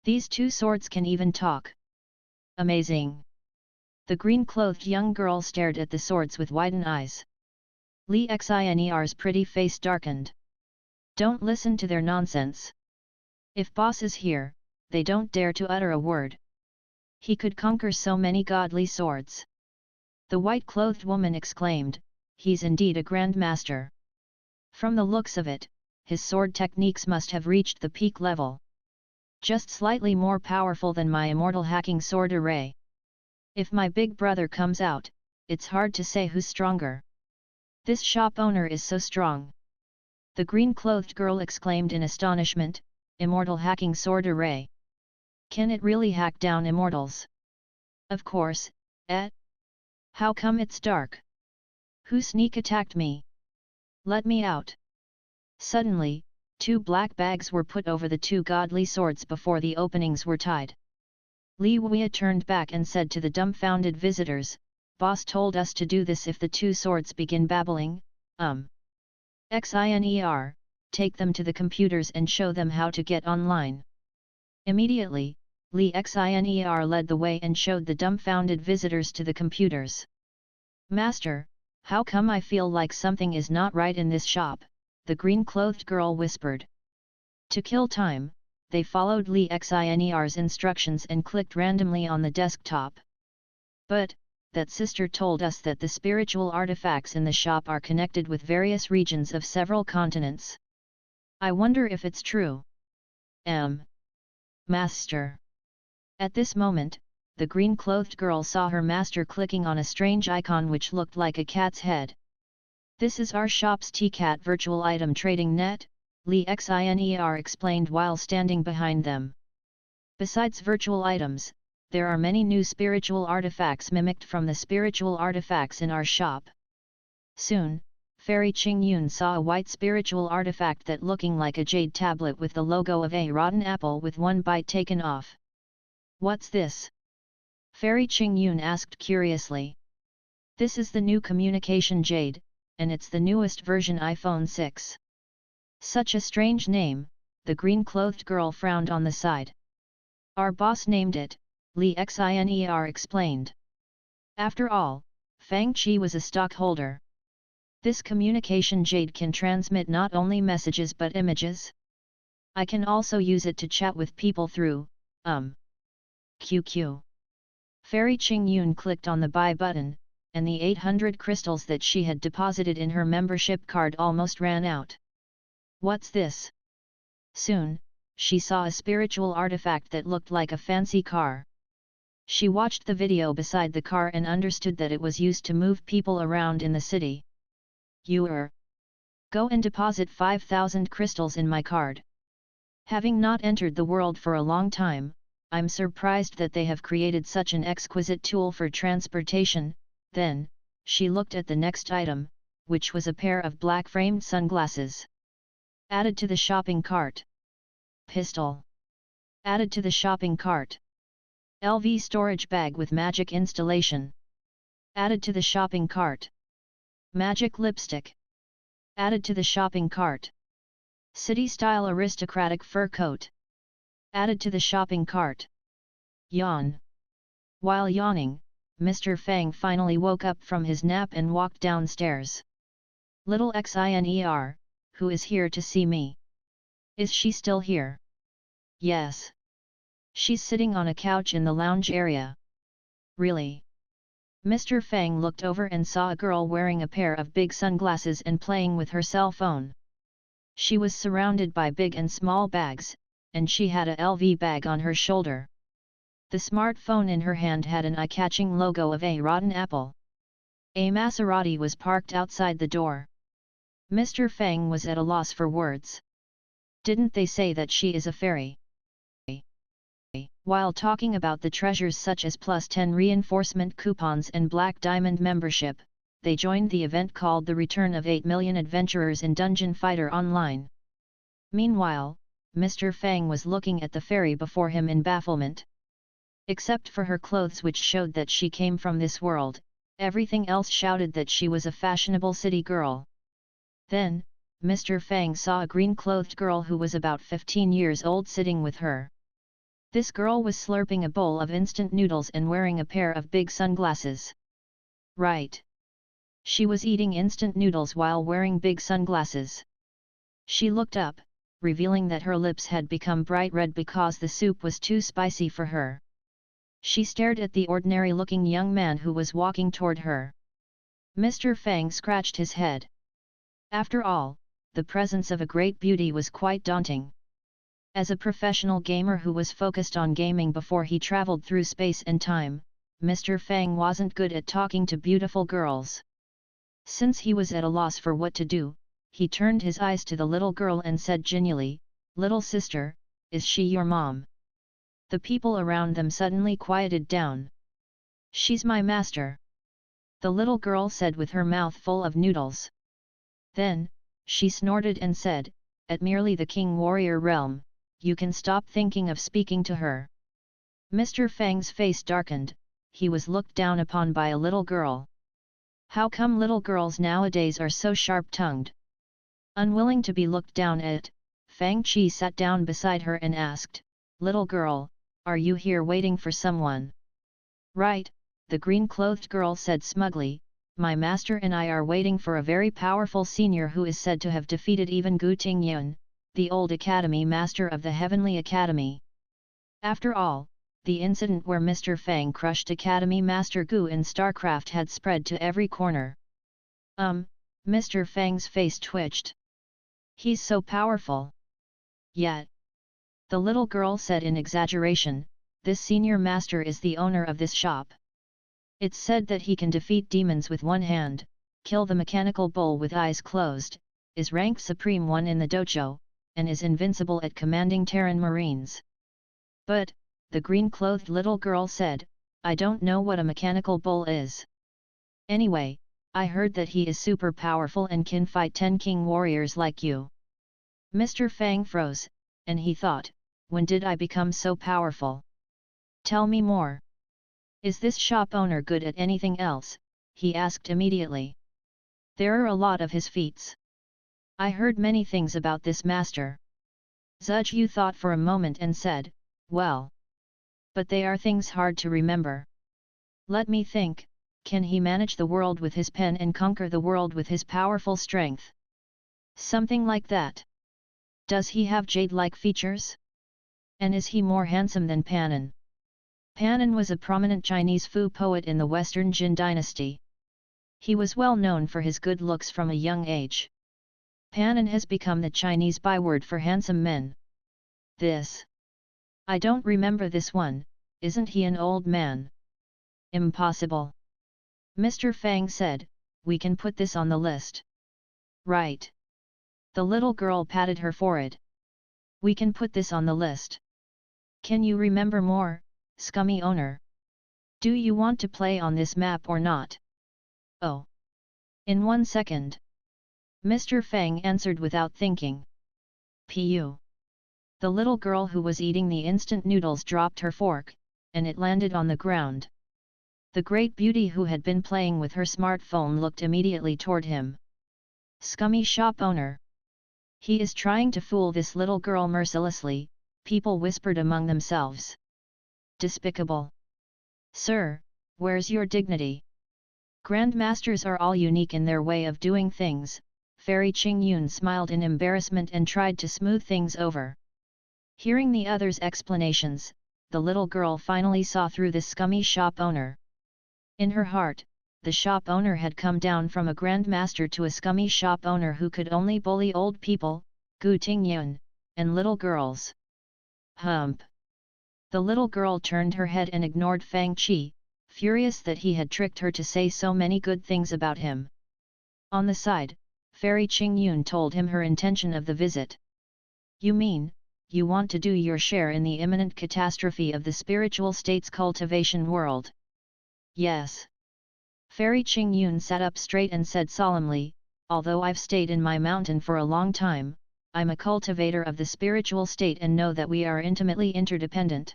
These two swords can even talk. Amazing!" The green-clothed young girl stared at the swords with widened eyes. Li Xiner's pretty face darkened. "Don't listen to their nonsense. If boss is here, they don't dare to utter a word. He could conquer so many godly swords." The white-clothed woman exclaimed, "He's indeed a grandmaster. From the looks of it, his sword techniques must have reached the peak level. Just slightly more powerful than my immortal hacking sword array. If my big brother comes out, it's hard to say who's stronger. This shop owner is so strong." The green-clothed girl exclaimed in astonishment, "Immortal hacking sword array? Can it really hack down immortals?" "Of course, How come it's dark? Who sneak attacked me? Let me out." Suddenly, two black bags were put over the two godly swords before the openings were tied. Li Wei turned back and said to the dumbfounded visitors, "Boss told us to do this if the two swords begin babbling. Xiner, take them to the computers and show them how to get online." Immediately, Li Xiner led the way and showed the dumbfounded visitors to the computers. "Master, how come I feel like something is not right in this shop?" the green-clothed girl whispered. To kill time, they followed Li Xiner's instructions and clicked randomly on the desktop. "But, that sister told us that the spiritual artifacts in the shop are connected with various regions of several continents. I wonder if it's true." Master." At this moment, the green-clothed girl saw her master clicking on a strange icon which looked like a cat's head. "This is our shop's T-Cat virtual item trading net," Li Xiner explained while standing behind them. "Besides virtual items, there are many new spiritual artifacts mimicked from the spiritual artifacts in our shop. Soon, Fairy Qingyun saw a white spiritual artifact that looking like a jade tablet with the logo of a rotten apple with one bite taken off. What's this? Fairy Qingyun asked curiously. This is the new communication jade, and it's the newest version iPhone 6. Such a strange name, the green-clothed girl frowned on the side. Our boss named it, Li Xiner explained. After all, Fang Qi was a stockholder. This communication jade can transmit not only messages but images. I can also use it to chat with people through, QQ. Fairy Qingyun clicked on the buy button, and the 800 crystals that she had deposited in her membership card almost ran out. What's this? Soon, she saw a spiritual artifact that looked like a fancy car. She watched the video beside the car and understood that it was used to move people around in the city. Go and deposit 5,000 crystals in my card. Having not entered the world for a long time, I'm surprised that they have created such an exquisite tool for transportation. Then, she looked at the next item, which was a pair of black-framed sunglasses. Added to the shopping cart. Pistol. Added to the shopping cart. LV storage bag with magic installation. Added to the shopping cart. Magic lipstick. Added to the shopping cart. City-style aristocratic fur coat. Added to the shopping cart. Yawn. While yawning, Mr. Fang finally woke up from his nap and walked downstairs. Little Xiner, who is here to see me? Is she still here? Yes. She's sitting on a couch in the lounge area. Really? Mr. Fang looked over and saw a girl wearing a pair of big sunglasses and playing with her cell phone. She was surrounded by big and small bags, and she had a LV bag on her shoulder. The smartphone in her hand had an eye-catching logo of a rotten apple. A Maserati was parked outside the door. Mr. Fang was at a loss for words. Didn't they say that she is a fairy? While talking about the treasures such as plus 10 reinforcement coupons and Black Diamond membership, they joined the event called The Return of 8 Million Adventurers in Dungeon Fighter Online. Meanwhile, Mr. Fang was looking at the fairy before him in bafflement. Except for her clothes which showed that she came from this world, everything else shouted that she was a fashionable city girl. Then, Mr. Fang saw a green-clothed girl who was about 15 years old sitting with her. This girl was slurping a bowl of instant noodles and wearing a pair of big sunglasses. Right. She was eating instant noodles while wearing big sunglasses. She looked up, revealing that her lips had become bright red because the soup was too spicy for her. She stared at the ordinary-looking young man who was walking toward her. Mr. Fang scratched his head. After all, the presence of a great beauty was quite daunting. As a professional gamer who was focused on gaming before he traveled through space and time, Mr. Fang wasn't good at talking to beautiful girls. Since he was at a loss for what to do, he turned his eyes to the little girl and said genially, "Little sister, is she your mom?" The people around them suddenly quieted down. "She's my master," the little girl said with her mouth full of noodles. Then, she snorted and said, "At merely the King Warrior realm, you can stop thinking of speaking to her." Mr. Fang's face darkened, he was looked down upon by a little girl. How come little girls nowadays are so sharp-tongued? Unwilling to be looked down at, Fang Qi sat down beside her and asked, "Little girl, are you here waiting for someone?" "Right," the green-clothed girl said smugly, "my master and I are waiting for a very powerful senior who is said to have defeated even Gu Tingyun, the old academy master of the Heavenly Academy." After all, the incident where Mr. Fang crushed Academy Master Gu in StarCraft had spread to every corner. Mr. Fang's face twitched. "He's so powerful." "Yet," the little girl said in exaggeration, "this senior master is the owner of this shop. It's said that he can defeat demons with one hand, kill the mechanical bull with eyes closed, is ranked Supreme One in the dojo, and is invincible at commanding Terran Marines. But, the green-clothed little girl said, I don't know what a mechanical bull is. Anyway, I heard that he is super powerful and can fight 10 king warriors like you. Mr. Fang froze, and he thought, when did I become so powerful? Tell me more. Is this shop owner good at anything else? He asked immediately. There are a lot of his feats. I heard many things about this master. Zhu thought for a moment and said, well. But they are things hard to remember. Let me think, can he manage the world with his pen and conquer the world with his powerful strength? Something like that. Does he have jade-like features? And is he more handsome than Pan'an? Pan'an was a prominent Chinese Fu poet in the Western Jin dynasty. He was well known for his good looks from a young age. Pan'an has become the Chinese byword for handsome men. This. I don't remember this one, isn't he an old man? Impossible. Mr. Fang said, we can put this on the list. Right. The little girl patted her forehead. We can put this on the list. Can you remember more, scummy owner? Do you want to play on this map or not? Oh. In 1 second. Mr. Fang answered without thinking. Pu. The little girl who was eating the instant noodles dropped her fork, and it landed on the ground. The great beauty who had been playing with her smartphone looked immediately toward him. Scummy shop owner. He is trying to fool this little girl mercilessly, people whispered among themselves. Despicable. Sir, where's your dignity? Grandmasters are all unique in their way of doing things. Fairy Qingyun smiled in embarrassment and tried to smooth things over. Hearing the others' explanations, the little girl finally saw through the scummy shop owner. In her heart, the shop owner had come down from a grandmaster to a scummy shop owner who could only bully old people, Gu Tingyun, and little girls. Hump! The little girl turned her head and ignored Fang Qi, furious that he had tricked her to say so many good things about him. On the side, Fairy Qingyun told him her intention of the visit. You mean, you want to do your share in the imminent catastrophe of the spiritual state's cultivation world? Yes. Fairy Qingyun sat up straight and said solemnly, although I've stayed in my mountain for a long time, I'm a cultivator of the spiritual state and know that we are intimately interdependent.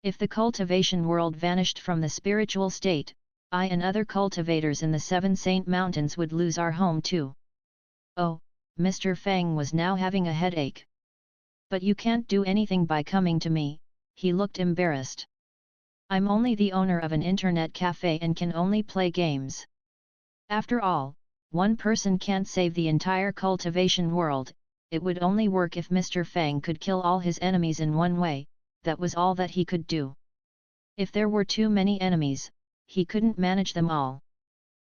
If the cultivation world vanished from the spiritual state, I and other cultivators in the Seven Saint Mountains would lose our home too. Oh, Mr. Fang was now having a headache. But you can't do anything by coming to me, he looked embarrassed. I'm only the owner of an internet cafe and can only play games. After all, one person can't save the entire cultivation world, it would only work if Mr. Fang could kill all his enemies in one way, that was all that he could do. If there were too many enemies, he couldn't manage them all.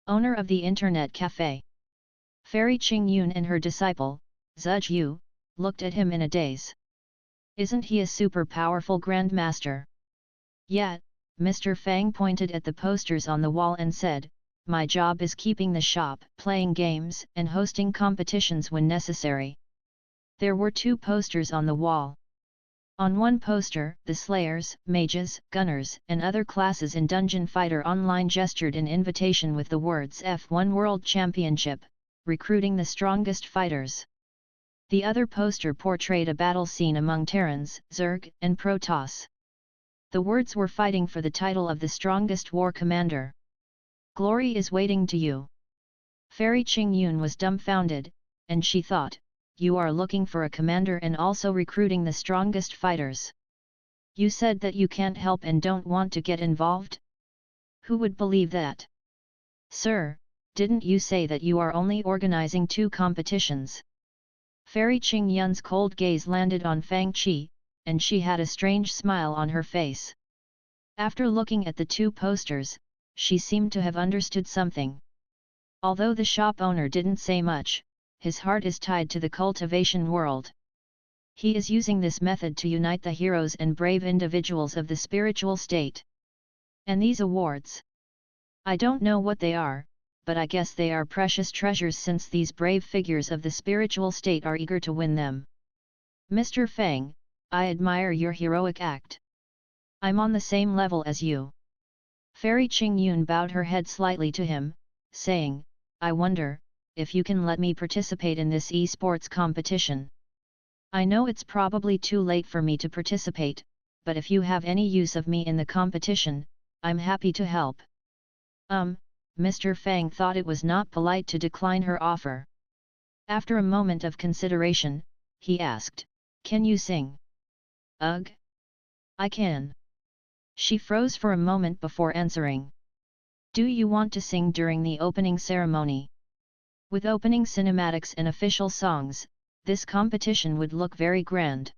Owner of the internet cafe. Fairy Qingyun and her disciple, Zhu, looked at him in a daze. Isn't he a super powerful grandmaster? Yet, Mr. Fang pointed at the posters on the wall and said, my job is keeping the shop, playing games, and hosting competitions when necessary. There were 2 posters on the wall. On one poster, the Slayers, Mages, Gunners, and other classes in Dungeon Fighter Online gestured in invitation with the words F1 World Championship, recruiting the strongest fighters. The other poster portrayed a battle scene among Terrans, Zerg, and Protoss. The words were fighting for the title of the strongest war commander. Glory is waiting to you. Fairy Qingyun was dumbfounded, and she thought, you are looking for a commander and also recruiting the strongest fighters. You said that you can't help and don't want to get involved? Who would believe that? Sir, didn't you say that you are only organizing 2 competitions? Fairy Qingyun's cold gaze landed on Fang Qi, and she had a strange smile on her face. After looking at the 2 posters, she seemed to have understood something. Although the shop owner didn't say much, his heart is tied to the cultivation world. He is using this method to unite the heroes and brave individuals of the spiritual state. And these awards? I don't know what they are, but I guess they are precious treasures since these brave figures of the spiritual state are eager to win them. Mr. Fang, I admire your heroic act. I'm on the same level as you. Fairy Qingyun bowed her head slightly to him, saying, I wonder, if you can let me participate in this esports competition. I know it's probably too late for me to participate, but if you have any use of me in the competition, I'm happy to help. Mr. Fang thought it was not polite to decline her offer. After a moment of consideration, he asked, Can you sing? Ugh! I can. She froze for a moment before answering. Do you want to sing during the opening ceremony? With opening cinematics and official songs, this competition would look very grand.